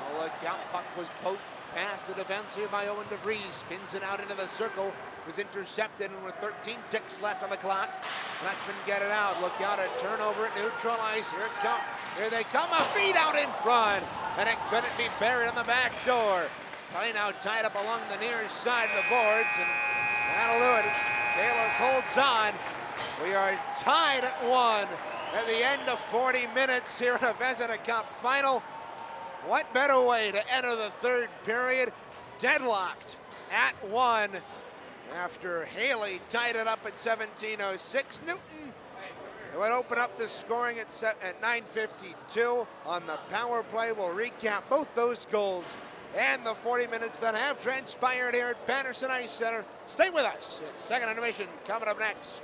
Oh, look out, puck was poked past the defense here by Owen DeVries. Spins it out into the circle. Was intercepted, and with 13 ticks left on the clock, Dutchmen get it out. Look out, a turnover at neutral ice. Here it comes. Here they come. A feed out in front, and it couldn't be buried on the back door. Play now tied up along the near side of the boards, and that'll do it. Kalis holds on. We are tied at 1 at the end of 40 minutes here in a Vezina Cup final. What better way to enter the third period? Deadlocked at 1 after Haley tied it up at 17:06. Newton would open up the scoring at 9:52 on the power play. We'll recap both those goals and the 40 minutes that have transpired here at Patterson Ice Center. Stay with us. Second intermission coming up next.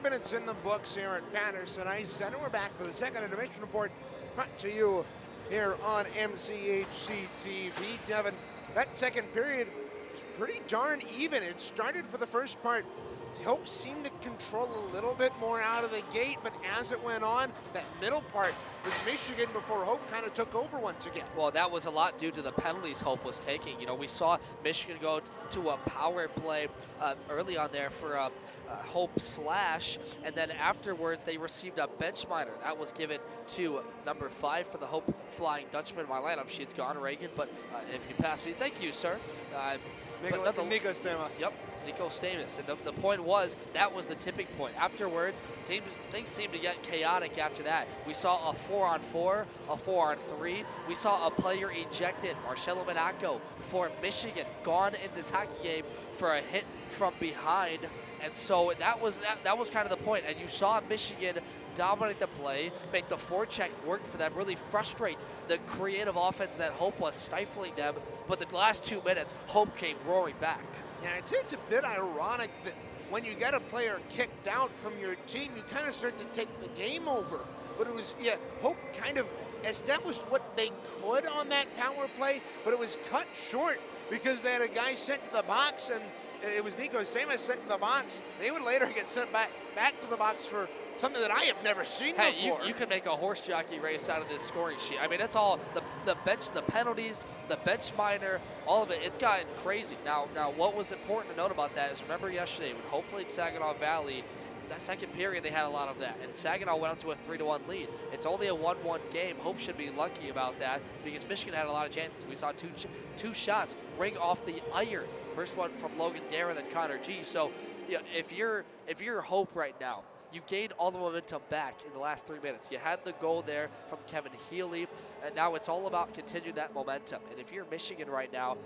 minutes in the books here at Patterson Ice Center. We're back for the second intermission report brought to you here on MCHC TV. Devin, that second period was pretty darn even. It started for the first part. Hope seemed to control a little bit more out of the gate, but as it went on, that middle part was Michigan before Hope kind of took over once again. Well, that was a lot due to the penalties Hope was taking. You know, we saw Michigan go to a power play early on there for a Hope slash, and then afterwards they received a bench minor. That was given to number 5 for the Hope Flying Dutchman. My lineup sheet's gone, Reagan, but if you pass me, thank you, sir. Nico Stamos. Yep, Nico Stamos. And the point was, that was the tipping point. Afterwards, things seemed to get chaotic after that. We saw a 4-on-4, a 4-on-3. We saw a player ejected, Marcelo Monaco, for Michigan, gone in this hockey game for a hit from behind. And so that was kind of the point. And you saw Michigan dominate the play, make the forecheck work for them, really frustrate the creative offense that Hope was stifling them. But the last 2 minutes, Hope came roaring back. Yeah, it's a bit ironic that when you get a player kicked out from your team, you kind of start to take the game over. But it was, Hope kind of established what they could on that power play, but it was cut short because they had a guy sent to the box, and it was Nico Stamos sent to the box, and he would later get sent back to the box for something that I have never seen before. You can make a horse jockey race out of this scoring sheet. I mean, it's all the bench, the penalties, the bench minor, all of it. It's gotten crazy. Now, what was important to note about that is, remember yesterday when Hope played Saginaw Valley, that second period they had a lot of that, and Saginaw went up to a 3-1 lead. It's only a 1-1 game. Hope should be lucky about that because Michigan had a lot of chances. We saw two shots ring off the iron. First one from Logan Darren, then Connor G. So, if you're Hope right now, you gained all the momentum back in the last 3 minutes. You had the goal there from Kevin Healy, and now it's all about continuing that momentum. And if you're Michigan right now,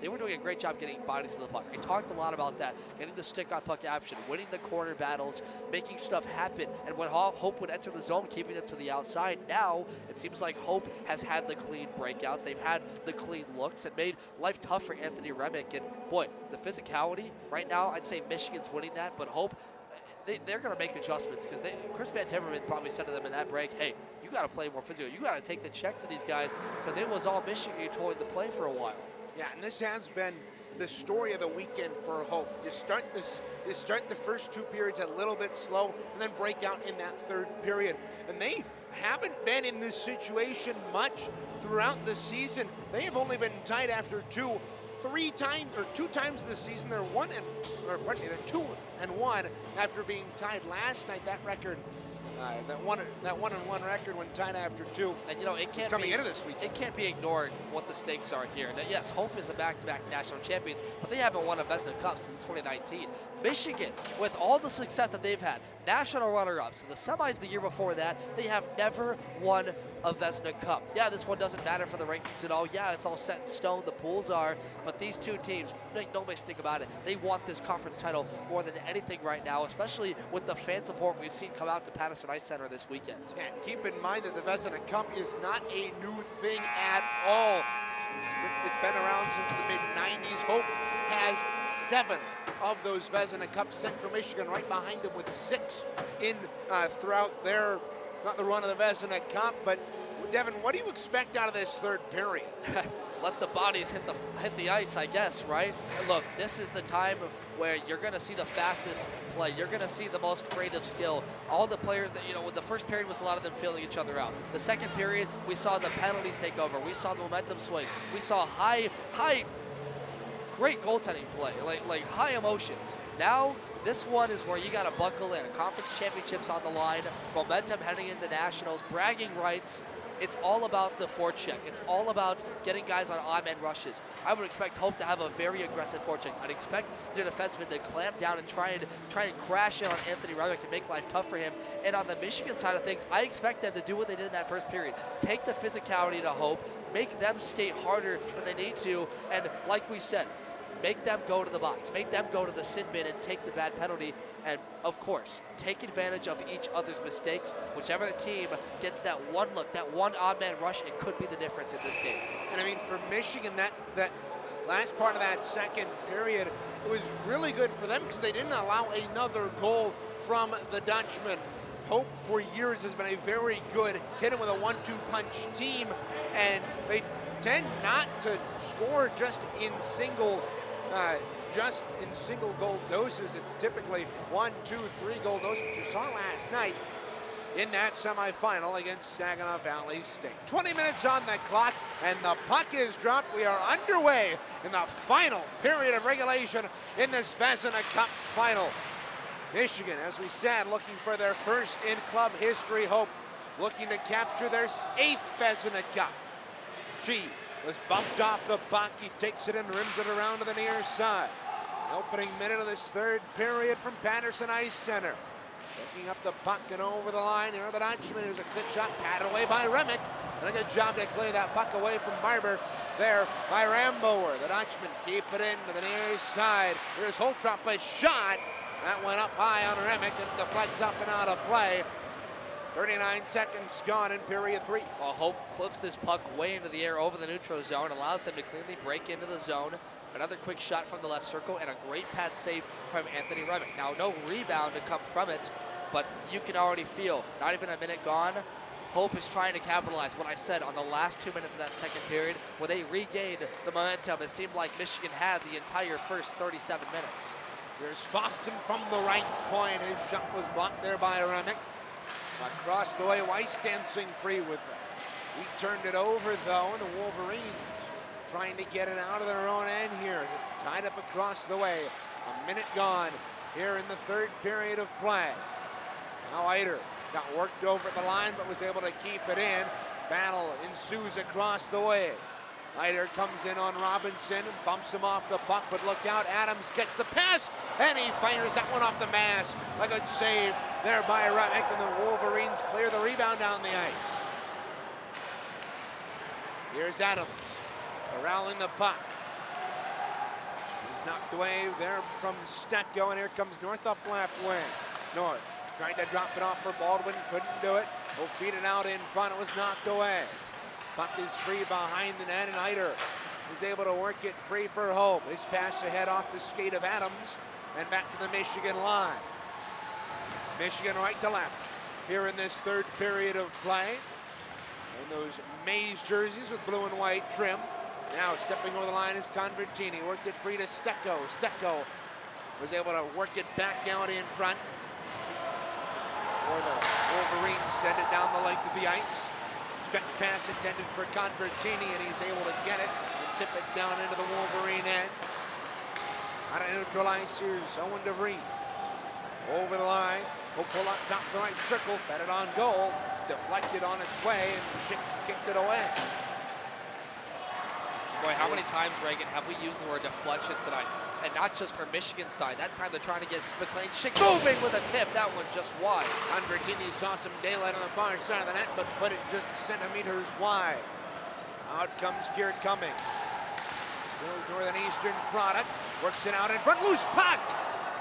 they were doing a great job getting bodies to the puck. I talked a lot about that, getting the stick on puck action, winning the corner battles, making stuff happen. And when Hope would enter the zone, keeping them to the outside, now it seems like Hope has had the clean breakouts. They've had the clean looks and made life tough for Anthony Remick. And boy, the physicality right now, I'd say Michigan's winning that, but Hope, they're going to make adjustments because Chris Van Timmerman probably said to them in that break, hey, you got to play more physical. You got to take the check to these guys because it was all Michigan controlling the play for a while. Yeah, and this has been the story of the weekend for Hope. You start the first 2 periods a little bit slow and then break out in that third period. And they haven't been in this situation much throughout the season. They have only been tied after 2 times this season. They're 2-1 after being tied last night. That record, that 1-1 record when tied after 2. And it can't coming into this weekend. It can't be ignored what the stakes are here. Now, yes, Hope is the back-to-back national champions, but they haven't won a Vezina Cup since 2019. Michigan, with all the success that they've had, national runner-ups, the semis the year before that, they have never won a Vezina Cup. Yeah, this one doesn't matter for the rankings at all. Yeah, it's all set in stone. The pools are. But these two teams, make no mistake about it, they want this conference title more than anything right now, especially with the fan support we've seen come out to Patterson Ice Center this weekend. And keep in mind that the Vezina Cup is not a new thing at all. It's been around since the mid-90s. Hope has 7 of those Vezina Cups. Central Michigan right behind them with 6 in throughout their, not the run of the Vezina Cup, but Devin, what do you expect out of this third period? Let the bodies hit the ice, I guess, right? And look, this is the time where you're going to see the fastest play. You're going to see the most creative skill. All the players that, with the first period was a lot of them filling each other out. The second period, we saw the penalties take over. We saw the momentum swing. We saw great goaltending play, like high emotions. Now, this one is where you got to buckle in. Conference championships on the line, momentum heading into nationals, bragging rights. It's all about the forecheck. It's all about getting guys on odd man rushes. I would expect Hope to have a very aggressive forecheck. I'd expect their defensemen to clamp down and try and crash in on Anthony Remick and make life tough for him. And on the Michigan side of things, I expect them to do what they did in that first period. Take the physicality to Hope, make them skate harder when they need to, and like we said, make them go to the box, make them go to the sin bin and take the bad penalty, and of course, take advantage of each other's mistakes. Whichever team gets that one look, that one odd man rush, it could be the difference in this game. And I mean, for Michigan, that last part of that second period, it was really good for them because they didn't allow another goal from the Dutchmen. Hope for years has been a very good hit with a 1-2 punch team, and they tend not to score just in single goal doses. It's typically 1, 2, 3 goal doses, which you saw last night in that semifinal against Saginaw Valley State. 20 minutes on the clock, and the puck is dropped. We are underway in the final period of regulation in this Vezina Cup final. Michigan, as we said, looking for their first in club history hope, looking to capture their 8th Vezina Cup. G was bumped off the puck. He takes it and rims it around to the near side. The opening minute of this third period from Patterson Ice Center. Picking up the puck and over the line. Here are the Dutchmen. Here's a quick shot, patted away by Remick. And a good job to clear that puck away from Barber. There by Rambower. The Dutchmen keep it in to the near side. Here's Holtrop, a shot. That went up high on Remick and deflects up and out of play. 39 seconds gone in period 3. Well, Hope flips this puck way into the air over the neutral zone, allows them to cleanly break into the zone. Another quick shot from the left circle and a great pad save from Anthony Remick. Now, no rebound to come from it, but you can already feel, not even a minute gone, Hope is trying to capitalize. What I said on the last 2 minutes of that second period, where they regained the momentum, it seemed like Michigan had the entire first 37 minutes. There's Foston from the right point. His shot was blocked there by Remick. Across the way, Weiss dancing free with it. He turned it over, though, and the Wolverines trying to get it out of their own end here as it's tied up across the way. A minute gone here in the third period of play. Now Eider got worked over at the line, but was able to keep it in. Battle ensues across the way. Eider comes in on Robinson and bumps him off the puck, but look out, Adams gets the pass, and he fires that one off the mask. A good save there by Remick, and the Wolverines clear the rebound down the ice. Here's Adams, corralling the puck. He's knocked away there from Stecco, and here comes North up left wing. North tried to drop it off for Baldwin, couldn't do it. He'll feed it out in front, it was knocked away. Puck is free behind the net, and Eider is able to work it free for Hope. His pass ahead off the skate of Adams and back to the Michigan line. Michigan right to left here in this third period of play. And those maize jerseys with blue and white trim. Now stepping over the line is Convertini. Worked it free to Stecco. Stecco was able to work it back out in front. For the Wolverines send it down the length of the ice. Stretch pass intended for Convertini, and he's able to get it and tip it down into the Wolverine end. Out of neutral ice, here's Owen DeVries. Over the line, will pull up top the right circle, fed it on goal, deflected on its way, and kicked it away. Boy, how many times, Reagan, have we used the word deflection tonight? And not just for Michigan's side. That time they're trying to get McLean Schick moving with a tip. That one just wide. Convertini saw some daylight on the far side of the net, but put it just centimeters wide. Out comes Keir Cummings. Still Northeastern product. Works it out in front. Loose puck!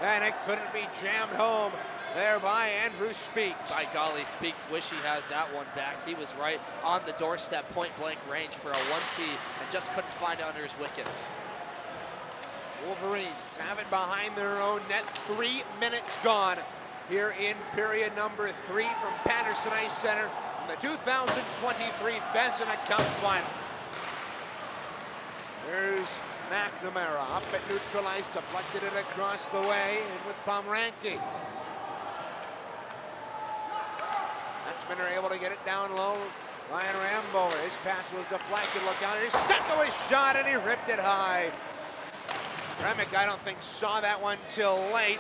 And it couldn't be jammed home there by Andrew Speaks. By golly, Speaks wish he has that one back. He was right on the doorstep, point-blank range for a 1-T and just couldn't find it under his wickets. Wolverines have it behind their own net. 3 minutes gone here in period number 3 from Patterson Ice Center in the 2023 Vezina Cup final. There's McNamara up at neutral ice, deflected it across the way, and with Pomeranke. Dutchmen are able to get it down low. Ryan Rambo, his pass was deflected. Look out, he's stuck to his shot, and he ripped it high. Remick, I don't think, saw that one till late.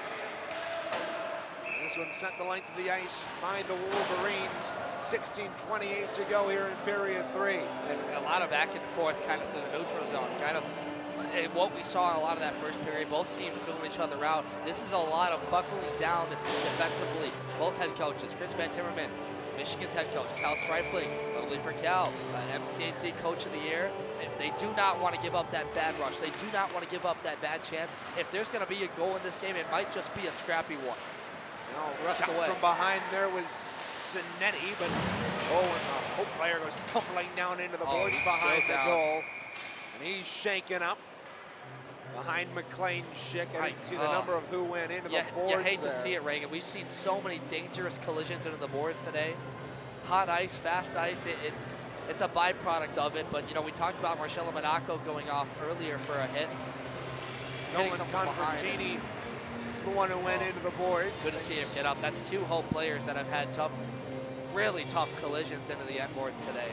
This one sent the length of the ice by the Wolverines. 16:28 to go here in period 3. And a lot of back and forth kind of through the neutral zone. Kind of what we saw in a lot of that first period, both teams filling each other out. This is a lot of buckling down defensively. Both head coaches, Chris Van Timmerman, Michigan's head coach, Cal Stripling, literally for Cal, MCHC Coach of the Year. They do not want to give up that bad rush. They do not want to give up that bad chance. If there's going to be a goal in this game, it might just be a scrappy one. No, shot from behind there was Cinetti, but and the Hope player goes tumbling down into the boards behind the goal. And he's shaken up. behind McLean Schick. I didn't see the number of who went into the boards. You hate there. to see it, Reagan. We've seen so many dangerous collisions into the boards today. Hot ice, fast ice, it's a byproduct of it. But, you know, we talked about Marcelo Monaco going off earlier for a hit. Nolan Convertini, the one who went into the boards. Good to see him get up. That's two Hope players that have had tough, really tough collisions into the end boards today.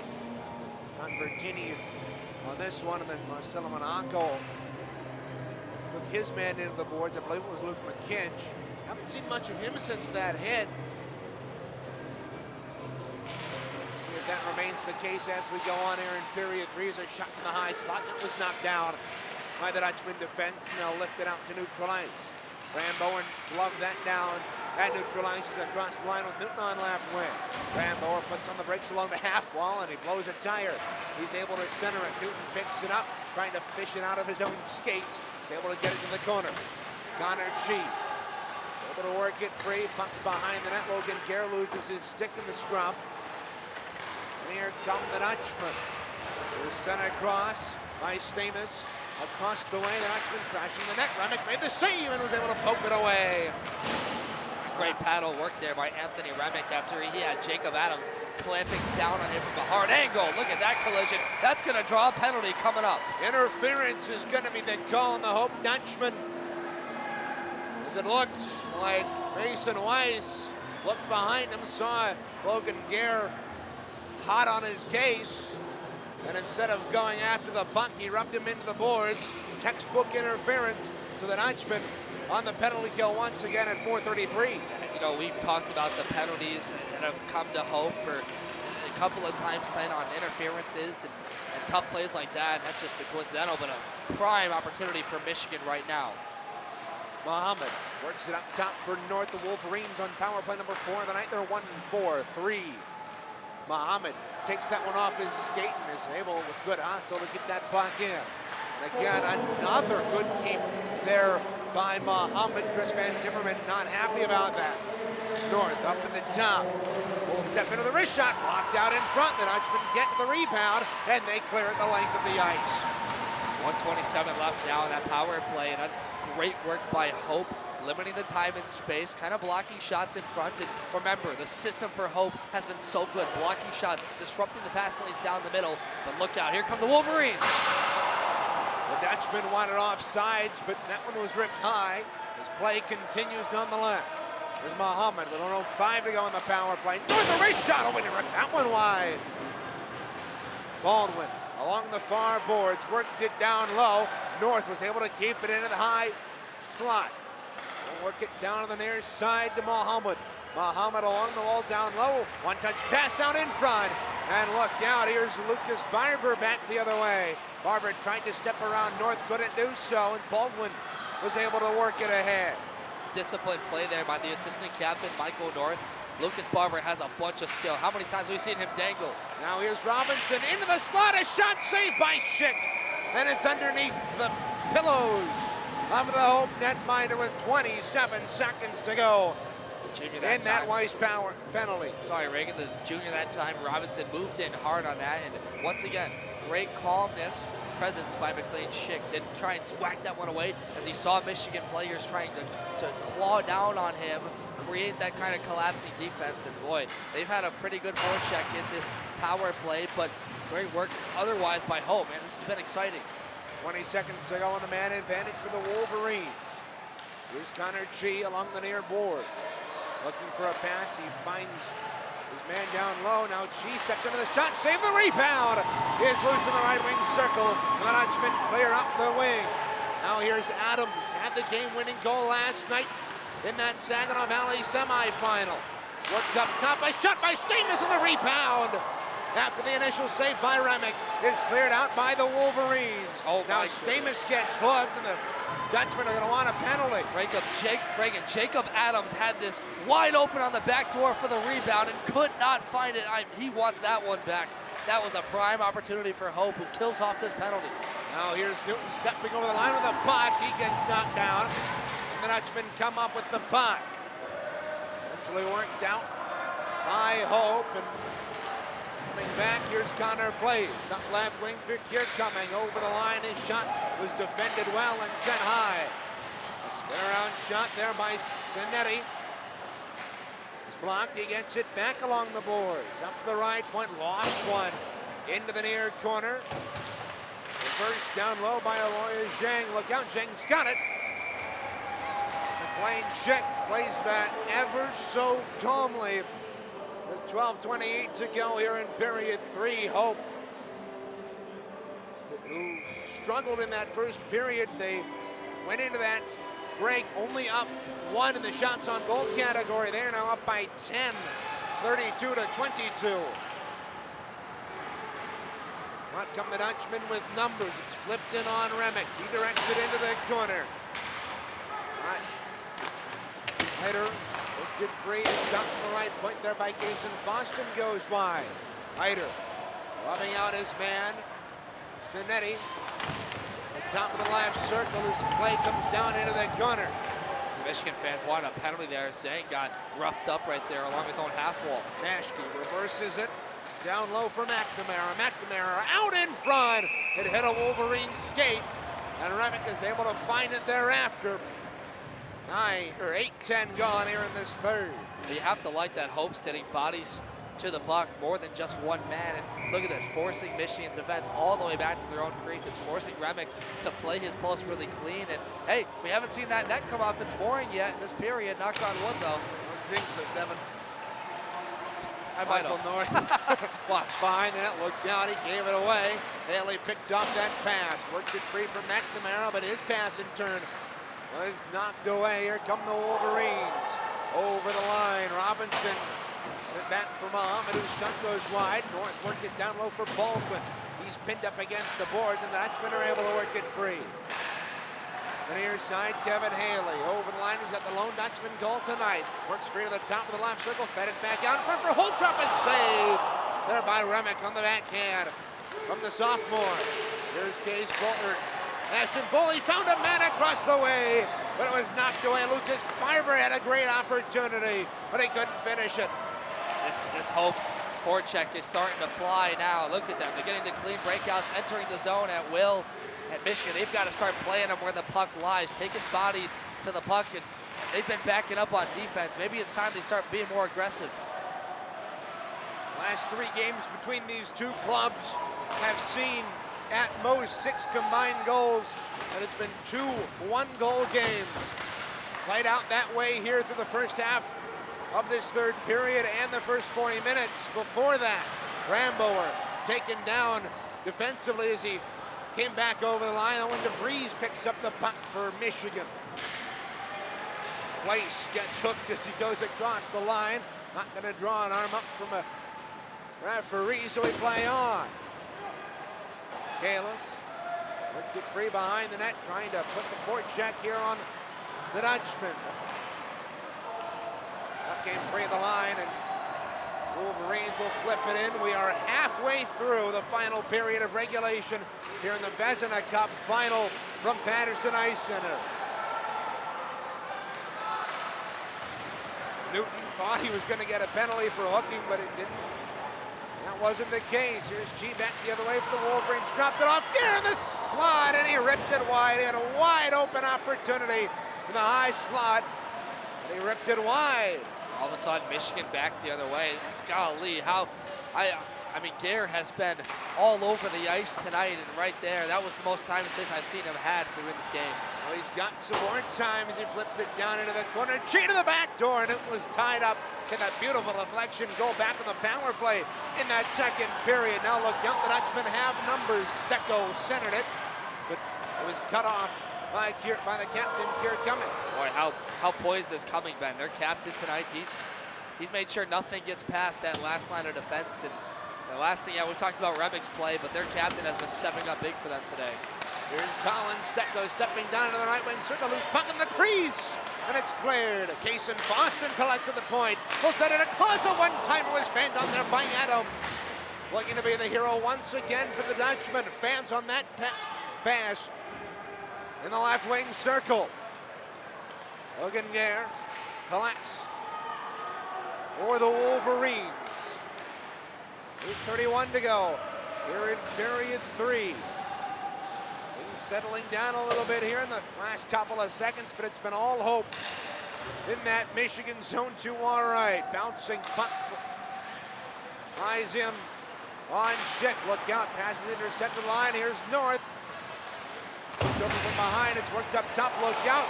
Convertini on this one, and then Marcelo Monaco took his man into the boards. I believe it was Luke McKinch. Haven't seen much of him since that hit. See if that remains the case as we go on here in period 3. As a shot from the high slot, that was knocked down by the Dutchman defense, and they'll lift it out to neutral ice. Rambo and gloved that down. That neutralizes across the line with Newton on left wing. Rambo puts on the brakes along the half wall, and he blows a tire. He's able to center it. Newton picks it up, trying to fish it out of his own skates. He's able to get it to the corner. Connor G able to work it free. Puck's behind the net. Logan Gare loses his stick in the scrum. And here come the Dutchmen. It was sent across by Stamus. Across the way, the Dutchman crashing the net. Remick made the save and was able to poke it away. Great paddle work there by Anthony Remick after he had Jacob Adams clamping down on him from a hard angle. Look at that collision. That's going to draw a penalty coming up. Interference is going to be the call on the Hope Dutchman. As it looked like Mason Weiss looked behind him, saw Logan Gare hot on his case, and instead of going after the buck, he rubbed him into the boards. Textbook interference to the Dutchman on the penalty kill once again at 4:33. You know, we've talked about the penalties that have come to Hope for a couple of times tonight on interferences and tough plays like that. That's just a coincidental, but a prime opportunity for Michigan right now. Muhammad works it up top for North. The Wolverines on power play number 4 of the night. They're 1-4-3. Muhammad takes that one off his skate and is able, with good hustle, to get that puck in. And again, another good keep there by Muhammad. Chris Van Timmerman not happy about that. North up at the top. Will step into the wrist shot, blocked out in front. The Dutchmen get the rebound, and they clear it the length of the ice. 1:27 left now in that power play, and that's great work by Hope, limiting the time and space, kind of blocking shots in front. And remember, the system for Hope has been so good, blocking shots, disrupting the pass lanes down the middle. But look out, here come the Wolverines. The Dutchman wanted offsides, but that one was ripped high. His play continues nonetheless. There's Muhammad with 1:05 to go in the power play. Doing the race shot, oh, and he ripped that one wide. Baldwin along the far boards, worked it down low. North was able to keep it into the high slot. We'll work it down on the near side to Muhammad. Muhammad along the wall down low. One-touch pass out in front. And look out, here's Lucas Barber back the other way. Barber tried to step around North, couldn't do so, and Baldwin was able to work it ahead. Disciplined play there by the assistant captain, Michael North. Lucas Barber has a bunch of skill. How many times have we seen him dangle? Now here's Robinson into the slot, a shot saved by Schick. And it's underneath the pillows of the Hope netminder with 27 seconds to go. In that Weiss power penalty. Sorry, Reagan, the junior that time. Robinson moved in hard on that, and once again, great calmness, presence by McLean Schick. Didn't try and whack that one away as he saw Michigan players trying to claw down on him, create that kind of collapsing defense. And boy, they've had a pretty good forecheck in this power play, but great work otherwise by Hope. Man, this has been exciting. 20 seconds to go on the man advantage for the Wolverines. Here's Connor G along the near board. Looking for a pass, he finds his man down low. Now Chi steps into the shot, save the rebound. Is loose in the right wing circle. The Dutchman clear up the wing. Now here's Adams, had the game-winning goal last night in that Saginaw Valley semifinal. Worked up top, a shot by Stamus, and the rebound after the initial save by Remick is cleared out by the Wolverines. Oh, now Stamus gets hooked, and the Dutchmen are going to want a penalty. Jacob Adams had this wide open on the back door for the rebound and could not find it. He wants that one back. That was a prime opportunity for Hope, who kills off this penalty. Now here's Newton stepping over the line with a puck. He gets knocked down. And the Dutchmen come up with the puck. Eventually worked out by Hope. And coming back, here's Connor Blaze. Up left wing for Kier coming over the line. His shot was defended well and set high. A spin around shot there by Cinetti. It's blocked, he gets it back along the boards. Up the right point, lost one. Into the near corner. Reversed down low by Aloya Zhang. Look out, Zhang's got it. McLean Schick plays that ever so calmly. With 12:28 to go here in period 3. Hope, who struggled in that first period, they went into that break only up 1 in the shots on goal category. They're now up by 10, 32-22. Out come the Dutchmen with numbers. It's flipped in on Remick. He directs it into the corner. Heider looked it free. Shot from the right point there by Jason Foston goes wide. Heider rubbing out his man. Cinetti. At the top of the left circle. His play comes down into the corner. Michigan fans wanted a penalty there. Zhang got roughed up right there along his own half wall. Nashke reverses it. Down low for McNamara. McNamara out in front. It hit a Wolverine skate. And Remick is able to find it thereafter. 8-10 gone here in this third. You have to like that Hope's getting bodies to the puck more than just one man. And look at this, forcing Michigan's defense all the way back to their own crease. It's forcing Remick to play his post really clean. And hey, we haven't seen that net come off its mooring yet in this period. Knock on wood, though. Don't think so, Devin. I might have. North. Watch behind that, looked out, he gave it away. Haley picked up that pass, worked it free from McNamara, but his pass in turn was knocked away. Here come the Wolverines. Over the line, Robinson put it back for Muhammad, whose shot goes wide. North worked it down low for Baldwin. He's pinned up against the boards, and the Dutchmen are able to work it free. The near side, Kevin Haley. Over the line, he's got the lone Dutchman goal tonight. Works free to the top of the left circle, fed it back out in front for Holtrop, a save there by Remick on the backhand from the sophomore. Here's Case Bolter. Ashton Boley found a man across the way, but it was knocked away. Lucas Barber had a great opportunity, but he couldn't finish it. This Hope forecheck is starting to fly now. Look at them. They're getting the clean breakouts, entering the zone at will. At Michigan, they've got to start playing them where the puck lies, taking bodies to the puck, and they've been backing up on defense. Maybe it's time they start being more aggressive. Last 3 games between these two clubs have seen at most 6 combined goals, and it's been 2 one-goal games. It's played out that way here through the first half of this third period and the first 40 minutes. Before that, Ramboer taken down defensively as he came back over the line. Owen DeVries picks up the puck for Michigan. Place gets hooked as he goes across the line. Not going to draw an arm up from a referee, so we play on. Kalis worked it free behind the net, trying to put the forecheck here on the Dutchman. Puck came free of the line, and Wolverines will flip it in. We are halfway through the final period of regulation here in the Vezina Cup final from Patterson Ice Center. Newton thought he was going to get a penalty for hooking, but it didn't. That wasn't the case. Here's G back the other way for the Wolverines. Dropped it off there in the slot, and he ripped it wide. He had a wide open opportunity in the high slot, and he ripped it wide. All of a sudden, Michigan back the other way. Golly, I mean, Gare has been all over the ice tonight, and right there, that was the most time I've seen him had through in this game. Well, he's got some more time as he flips it down into the corner. Cheat to the back door, and it was tied up in that beautiful deflection goal back on the power play in that second period. Now look out, the Dutchmen have numbers. Stecco centered it, but it was cut off by the captain, Kier Cumming. Boy, how poised is Cumming been? Their captain tonight, he's made sure nothing gets past that last line of defense. And the last thing, we've talked about Remick's play, but their captain has been stepping up big for them today. Here's Colin Stecco stepping down to the right wing circle, loose puck in the crease, and it's cleared. Case in Boston collects at the point. We'll set it across. A one-timer was fanned on there by Adam. Looking to be the hero once again for the Dutchmen. Fans on that pass in the left wing circle. Logan Gare collects for the Wolverines. 8:31 to go here in period 3. settling down a little bit here in the last couple of seconds, but it's been all hope in that Michigan zone 2 all right. Bouncing puck flies in on Schick. Look out, passes intercepted line. Here's North. Over from behind, it's worked up top, look out.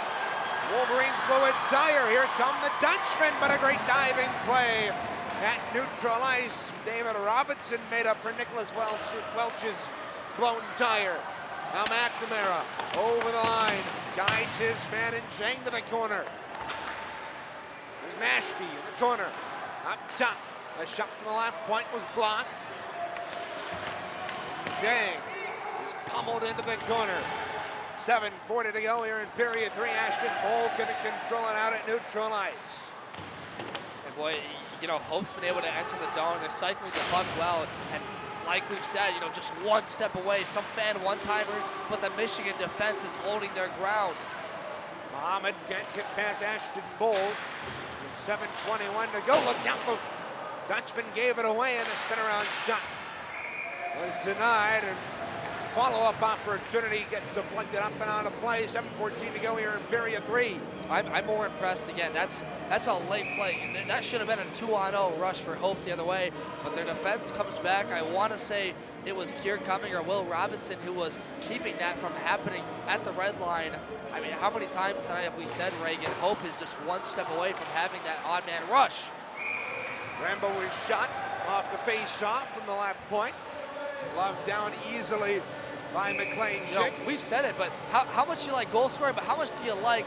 Wolverines blow it tire. Here come the Dutchmen, but a great diving play at neutral ice. David Robinson made up for Nicholas Welch's blown tire. Now McNamara over the line, guides his man and Chang to the corner. There's Mashke in the corner, up top. A shot from the left point was blocked. Chang is pummeled into the corner. 7:40 to go here in period 3. Ashton Bowl couldn't control it out at neutral ice. And boy, you know, Hope's been able to enter the zone. They're cycling the puck well, and like we've said, you know, just one step away. Some fan one-timers, but the Michigan defense is holding their ground. Muhammad can't get past Ashton Bowl. With 7:21 to go. Look out, the Dutchman gave it away, and a spin-around shot was denied, and follow-up opportunity gets deflected up and out of play. 7:14 to go here in period 3. I'm more impressed again. That's a late play. That should have been a 2-on-0 rush for Hope the other way, but their defense comes back. I want to say it was Kier Cumming or Will Robinson who was keeping that from happening at the red line. I mean, how many times tonight have we said, Reagan, Hope is just one step away from having that odd man rush? Rambo was shot off the face-off from the left point. Love down easily by McLean Schick. You know, we've said it, but how much do you like goal scoring, but how much do you like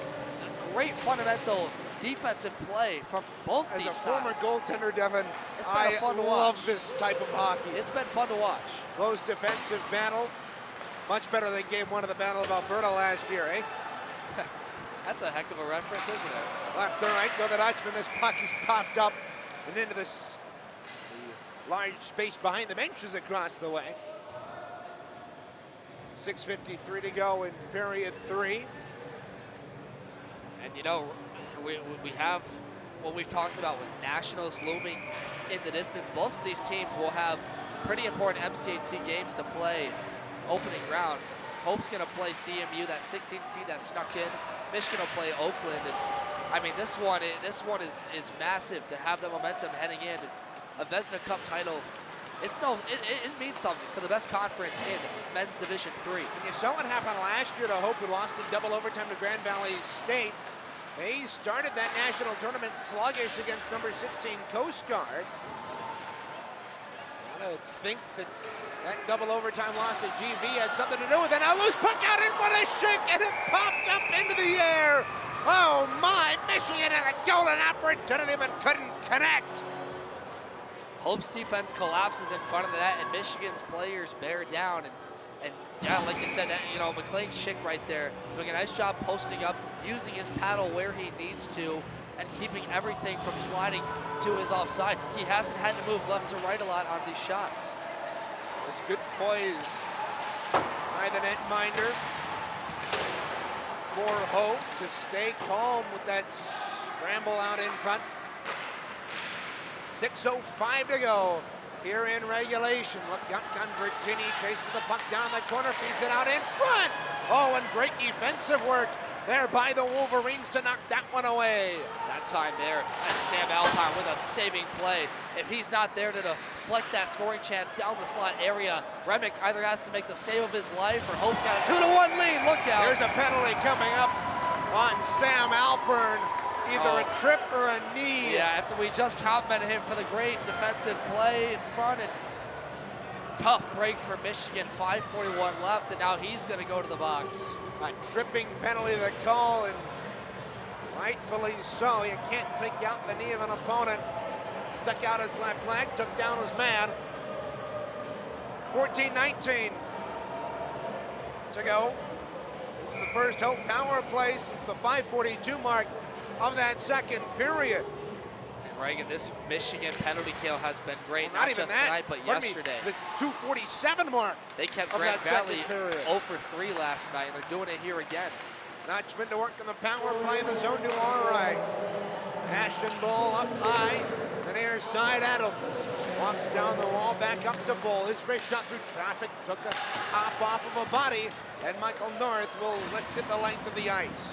great fundamental defensive play from both these sides? As a former goaltender, Devin, it's been fun to watch. Love this type of hockey. It's been fun to watch. Close defensive battle. Much better than game 1 of the Battle of Alberta last year, eh? That's a heck of a reference, isn't it? Left to right go the Dutchman. This puck is popped up and into the large space behind the benches across the way. 6:53 to go in period 3. And you know, we have what we've talked about with Nationals looming in the distance. Both of these teams will have pretty important MCHC games to play opening round. Hope's going to play CMU, that 16th seed that snuck in. Michigan will play Oakland. And I mean, this one is massive to have the momentum heading in. A Vezina Cup title, it means something for the best conference in men's Division 3. And you saw what happened last year to Hope, who lost in double overtime to Grand Valley State. They started that national tournament sluggish against number 16 Coast Guard. I think that double overtime loss to GV had something to do with it. Now loose puck out in front of Schick, and it popped up into the air. Oh my, Michigan had a golden opportunity but couldn't connect. Hope's defense collapses in front of that, and Michigan's players bear down. And yeah, like I said, you know, McLean Schick right there doing a nice job posting up, using his paddle where he needs to, and keeping everything from sliding to his offside. He hasn't had to move left to right a lot on these shots. It's good poise by the netminder for Hope to stay calm with that scramble out in front. 6:05 to go here in regulation. Look out, Convertini chases the puck down the corner, feeds it out in front. Oh, and great defensive work there by the Wolverines to knock that one away. That time there, that's Sam Alpine with a saving play. If he's not there to deflect that scoring chance down the slot area, Remick either has to make the save of his life or Hope's got a 2-1 lead. Look out. There's a penalty coming up on Sam Alpern. Either a trip or a knee. Yeah, after we just complimented him for the great defensive play in front, and tough break for Michigan, 5:41 left, and now he's going to go to the box. A tripping penalty to call, and rightfully so. You can't take out the knee of an opponent. Stuck out his left leg, took down his man. 14:19 to go. This is the first Hope power play since the 5:42 mark of that second period. And Reagan, this Michigan penalty kill has been great, not not even just that, tonight, but yesterday. The 2:47 mark. They kept of Grand that second Valley period. 0 for 3 last night, and they're doing it here again. Dutchmen to work on the power play in the zone to our right. Ashton Bull up high, the near side Adams. Walks down the wall, back up to Bull. His wrist shot through traffic, took a hop off of a body, and Michael North will lift it the length of the ice.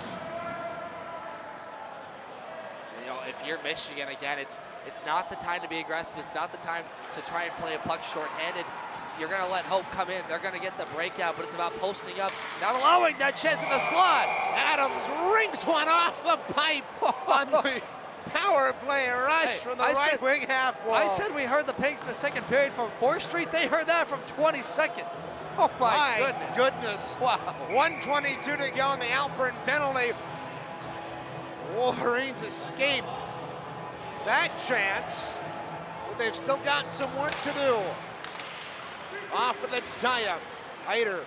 You know, if you're Michigan, again, it's not the time to be aggressive. It's not the time to try and play a puck shorthanded. You're going to let Hope come in. They're going to get the breakout, but it's about posting up, not allowing that chance in the slot. Adams rings one off the pipe on the power play rush from the right wing half wall. I said we heard the Pigs in the second period from 4th Street. They heard that from 22nd. Oh, my goodness. Wow. 1:22 to go in the Alpern penalty. Wolverines escape that chance, but they've still got some work to do. Off of the tie-up. Eider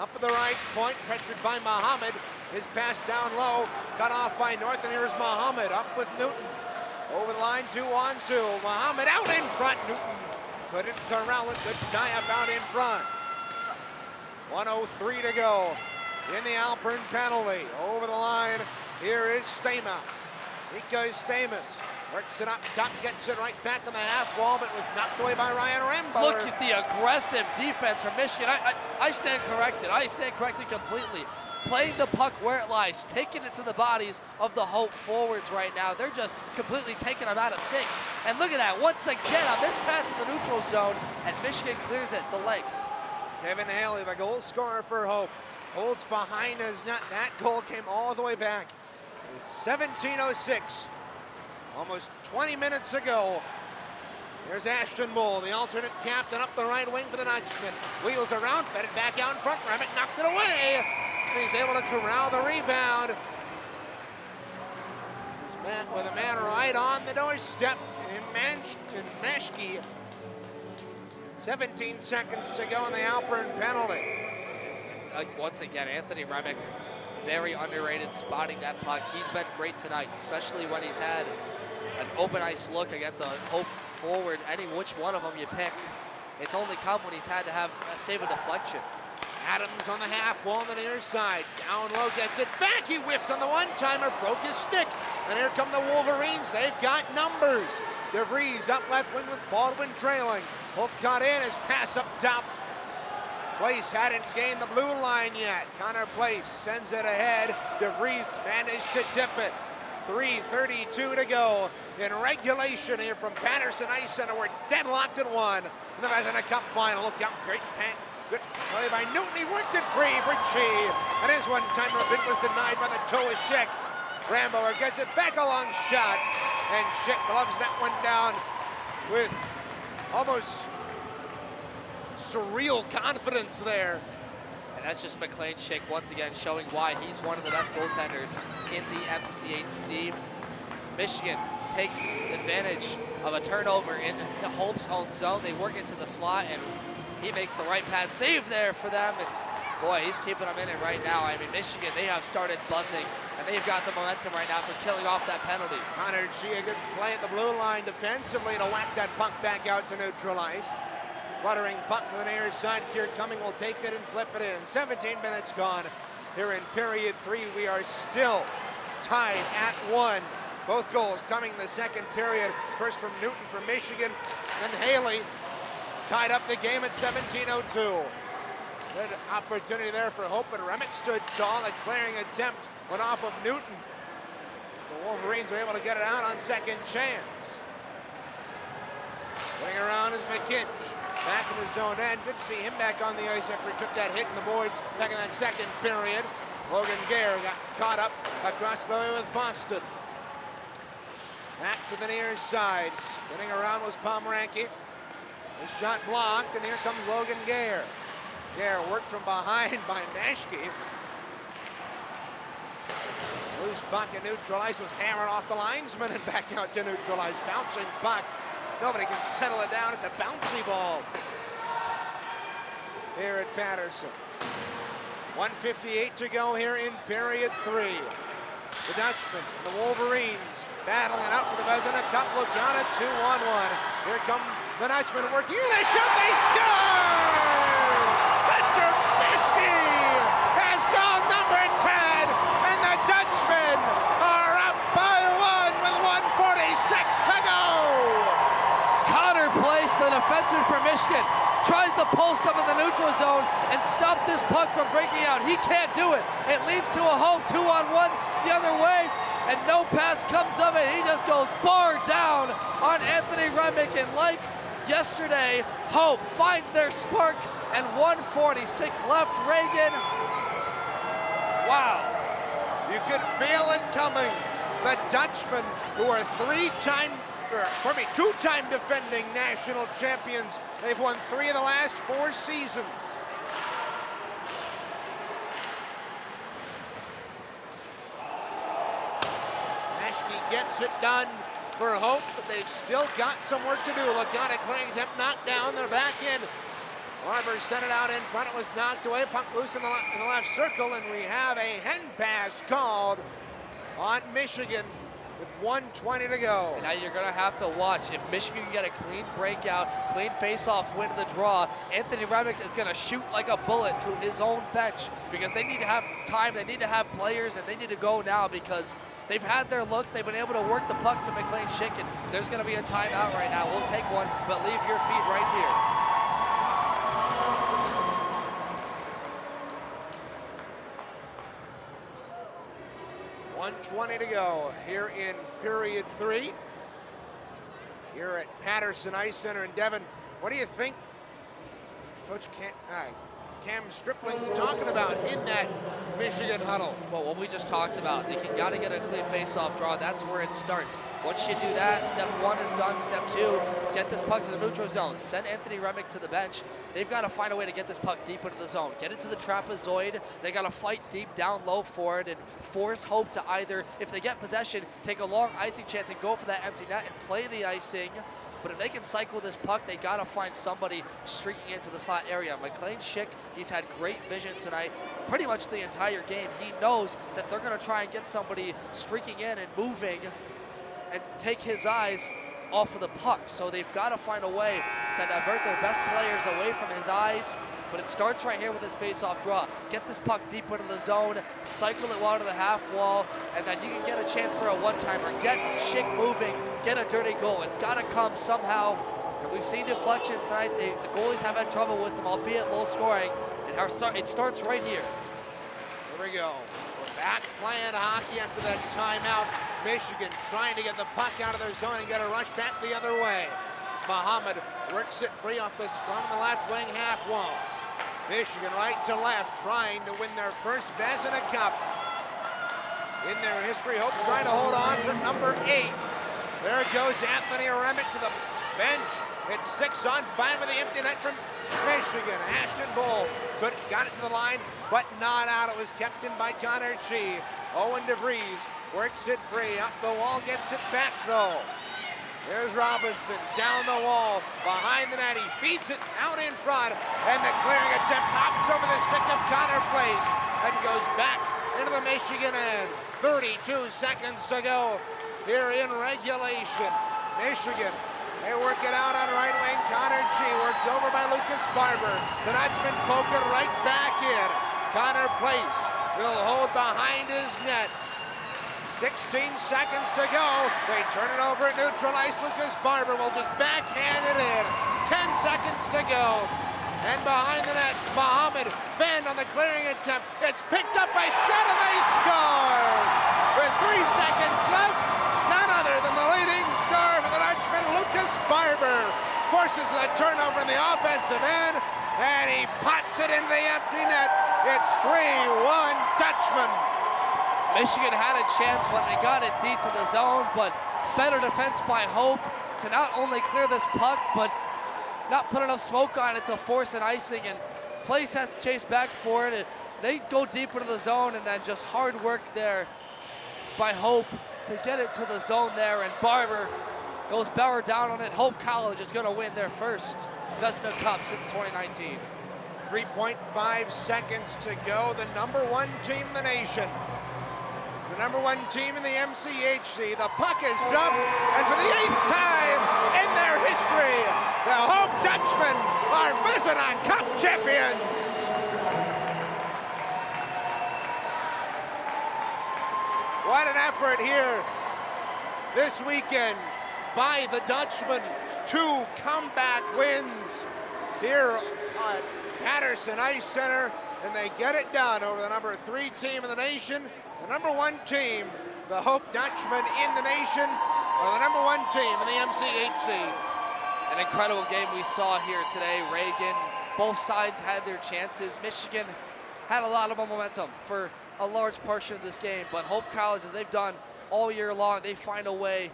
up at the right point, pressured by Muhammad. His pass down low, cut off by North, and here's Muhammad up with Newton. Over the line, 2-on-2. Muhammad out in front. Newton couldn't corral it. Good tie-up out in front. 1:03 to go in the Alpern penalty. Over the line, here is Stamos. Nico Stamos works it up top, gets it right back on the half wall, but it was knocked away by Ryan Rambo. Look at the aggressive defense from Michigan. I stand corrected. I stand corrected completely. Playing the puck where it lies, taking it to the bodies of the Hope forwards right now. They're just completely taking them out of sync. And look at that, once again, a missed pass in the neutral zone, and Michigan clears it the length. Kevin Haley, the goal scorer for Hope, holds behind his net. That goal came all the way back. It's 17:06. Almost 20 minutes ago. There's Ashton Bull, the alternate captain, up the right wing for the Dutchmen. Wheels around, fed it back out in front. Remick knocked it away. And he's able to corral the rebound. He's met with a man right on the doorstep in Mashke. 17 seconds to go in the Alpern penalty. Once again, Anthony Remick, very underrated spotting that puck. He's been great tonight, especially when he's had an open ice look against a Hope forward. Any which one of them you pick, it's only come when he's had to save a deflection. Adams on the half wall on the near side. Down low, gets it back. He whiffed on the one-timer, broke his stick. And here come the Wolverines. They've got numbers. DeVries up left wing with Baldwin trailing. Hope got in, his pass up top. Place hadn't gained the blue line yet. Connor Place sends it ahead. DeVries managed to tip it. 3:32 to go in regulation here from Patterson Ice Center. We're deadlocked at 1 in the Vezina Cup final. Look out, great good play by Newton. He worked it free for Chi. And his one-timer bid was denied by the toe of Schick. Ramboer gets it back, a long shot. And Schick gloves that one down with almost surreal confidence there. And that's just McLean Schick once again showing why he's one of the best goaltenders in the MCHC. Michigan takes advantage of a turnover in Hope's own zone. They work into the slot, and he makes the right pad save there for them. And boy, he's keeping them in it right now. I mean, Michigan, they have started buzzing, and they've got the momentum right now for killing off that penalty. Connor Chi, a good play at the blue line defensively to whack that puck back out to neutralize. Fluttering puck to the near side. Kier Cumming will take it and flip it in. 17 minutes gone here in period 3. We are still tied at 1. Both goals coming in the second period. First from Newton for Michigan, then Haley tied up the game at 17:02. Good opportunity there for Hope, but Remick stood tall. A clearing attempt went off of Newton. The Wolverines were able to get it out on second chance. Swing around is McKinch. Back in the zone end. Good to see him back on the ice after he took that hit in the boards back in that second period. Logan Gare got caught up across the way with Boston. Back to the near side. Spinning around was Pomeranke. His shot blocked, and here comes Logan Gare. Gare worked from behind by Mashke. Loose puck and neutralized, was hammered off the linesman and back out to neutralize. Bouncing puck. Nobody can settle it down. It's a bouncy ball here at Patterson. 1:58 to go here in period 3. The Dutchmen, the Wolverines, battling it out for the Vezina Cup. Look down at 2-on-1. Here come the Dutchmen working in a shot. They score! Hunter Mischke has goal number 10, and the Dutchmen are up by 1 with 1:46 to go. Connor Place, the tries to post up in the neutral zone and stop this puck from breaking out. He can't do it. It leads to a Hope 2-on-1 the other way, and no pass comes of it. He just goes bar down on Anthony Remick, and like yesterday, Hope finds their spark, and 1:46 left. Reagan, wow. You could feel it coming. The Dutchmen, who are two-time defending national champions. They've won 3 of the last 4 seasons. Ashke gets it done for Hope, but they've still got some work to do. Look out, a clearing attempt knocked down. They're back in. Barber sent it out in front. It was knocked away. Puck loose in the left circle, and we have a hand pass called on Michigan with 1:20 to go. Now you're going to have to watch. If Michigan can get a clean breakout, clean face-off win of the draw, Anthony Remick is going to shoot like a bullet to his own bench, because they need to have time, they need to have players, and they need to go now because they've had their looks. They've been able to work the puck to McLean Schick, and there's going to be a timeout right now. We'll take one, but leave your feed right here. 1:20 to go here in period 3. Here at Patterson Ice Center in Devon. What do you think Coach Cam Stripling's talking about in that Michigan huddle? Well, what we just talked about, they got to get a clean face-off draw. That's where it starts. Once you do that, step 1 is done. Step 2 is get this puck to the neutral zone. Send Anthony Remick to the bench. They've got to find a way to get this puck deep into the zone. Get it to the trapezoid. They got to fight deep down low for it and force Hope to either, if they get possession, take a long icing chance and go for that empty net and play the icing. But if they can cycle this puck, they got to find somebody streaking into the slot area. McLean Schick, he's had great vision tonight, pretty much the entire game. He knows that they're going to try and get somebody streaking in and moving and take his eyes off of the puck. So they've got to find a way to divert their best players away from his eyes. But it starts right here with his face-off draw. Get this puck deep into the zone, cycle it well to the half wall, and then you can get a chance for a one-timer. Get Schick moving, get a dirty goal. It's got to come somehow. And we've seen deflections tonight. The goalies have had trouble with them, albeit low scoring. And it starts right here. Here we go. We're back playing hockey after that timeout. Michigan trying to get the puck out of their zone and get a rush back the other way. Muhammad works it free off the scrum on the left wing half wall. Michigan right to left, trying to win their first Vezina Cup in their history. Hope trying to hold on to number 8. There goes Anthony Remick to the bench. It's 6-on-5 with the empty net from Michigan. Ashton Bull got it to the line, but not out. It was kept in by Connor Chi. Owen DeVries works it free. Up the wall, gets it back though. There's Robinson down the wall, behind the net. He feeds it out in front, and the clearing attempt hops over the stick of Connor Place and goes back into the Michigan end. 32 seconds to go here in regulation. Michigan, they work it out on right wing. Connor G worked over by Lucas Barber. The Dutchman poke it right back in. Connor Place will hold behind his net. 16 seconds to go. They turn it over at neutral ice. Lucas Barber will just backhand it in. 10 seconds to go. And behind the net, Muhammad fanned on the clearing attempt. It's picked up by Shed, and they score! With 3 seconds left, none other than the leading scorer for the Dutchman, Lucas Barber, forces a turnover in the offensive end, and he pots it into the empty net. It's 3-1 Dutchman. Michigan had a chance when they got it deep to the zone, but better defense by Hope to not only clear this puck, but not put enough smoke on it to force an icing, and Place has to chase back for it. They go deep into the zone, and then just hard work there by Hope to get it to the zone there, and Barber goes barrel down on it. Hope College is going to win their first Vezina Cup since 2019. 3.5 seconds to go. The number 1 team in the nation. It's the number 1 team in the MCHC. The puck is dropped, and for the 8th time in their history, the Hope Dutchmen are Vezina Cup champions. What an effort here this weekend by the Dutchmen. 2 comeback wins here at Patterson Ice Center, and they get it done over the number 3 team in the nation, the number 1 team, the Hope Dutchmen in the nation, or the number 1 team in the MCHC. An incredible game we saw here today. Reagan, both sides had their chances. Michigan had a lot of momentum for a large portion of this game, but Hope College, as they've done all year long, they find a way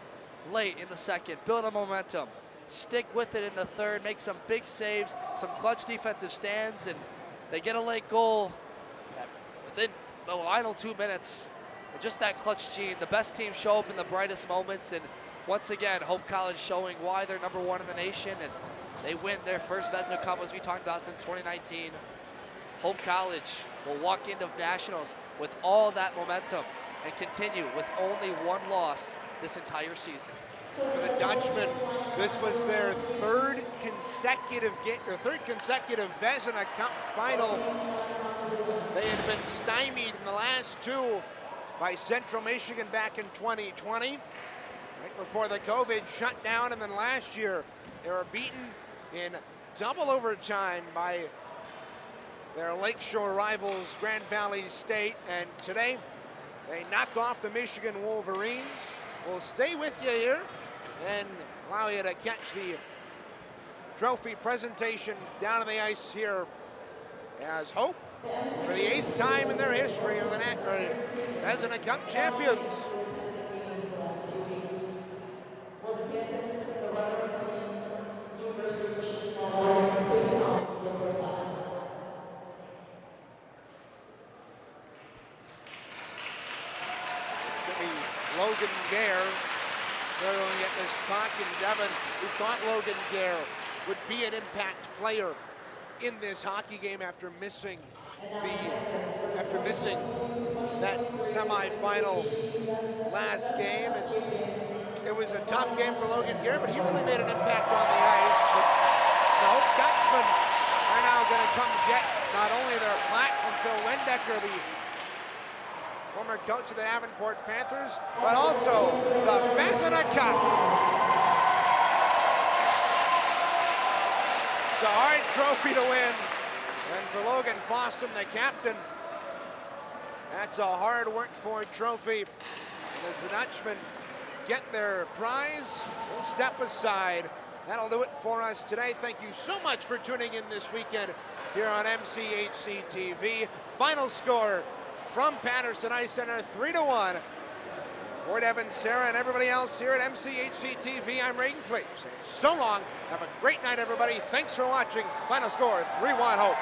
late in the second, build a momentum, stick with it in the third, make some big saves, some clutch defensive stands, and they get a late goal within the final 2 minutes. And just that clutch gene, the best teams show up in the brightest moments, and once again, Hope College showing why they're number 1 in the nation, and they win their first Vezina Cup, as we talked about, since 2019. Hope College will walk into nationals with all that momentum and continue with only 1 loss this entire season. For the Dutchmen, this was their third consecutive Vezina Cup final. They had been stymied in the last 2 by Central Michigan back in 2020, right before the COVID shutdown, and then last year they were beaten in double overtime by their Lakeshore rivals, Grand Valley State, and today they knock off the Michigan Wolverines. We'll stay with you here and allow you to catch the trophy presentation down on the ice here as Hope, for the 8th time in their history, are the Vezina Cup champions. Logan Gare struggling at this puck, and Devin, who thought Logan Gare would be an impact player in this hockey game after missing that semifinal last game. And it was a tough game for Logan Gare, but he really made an impact on the ice. But the Hope Dutchmen are now going to come get not only their plaque from Phil Wendecker, the former coach of the Davenport Panthers, but also the Vezina Cup. It's a hard trophy to win, and for Logan Foston, the captain, that's a hard worked for trophy. And as the Dutchmen get their prize, we'll step aside. That'll do it for us today. Thank you so much for tuning in this weekend here on MCHC TV. Final score from Patterson Ice Center, 3-1. For Devin, Sarah, and everybody else here at MCHC TV, I'm Reagan Cleave saying so long. Have a great night, everybody. Thanks for watching. Final score, 3-1 Hope.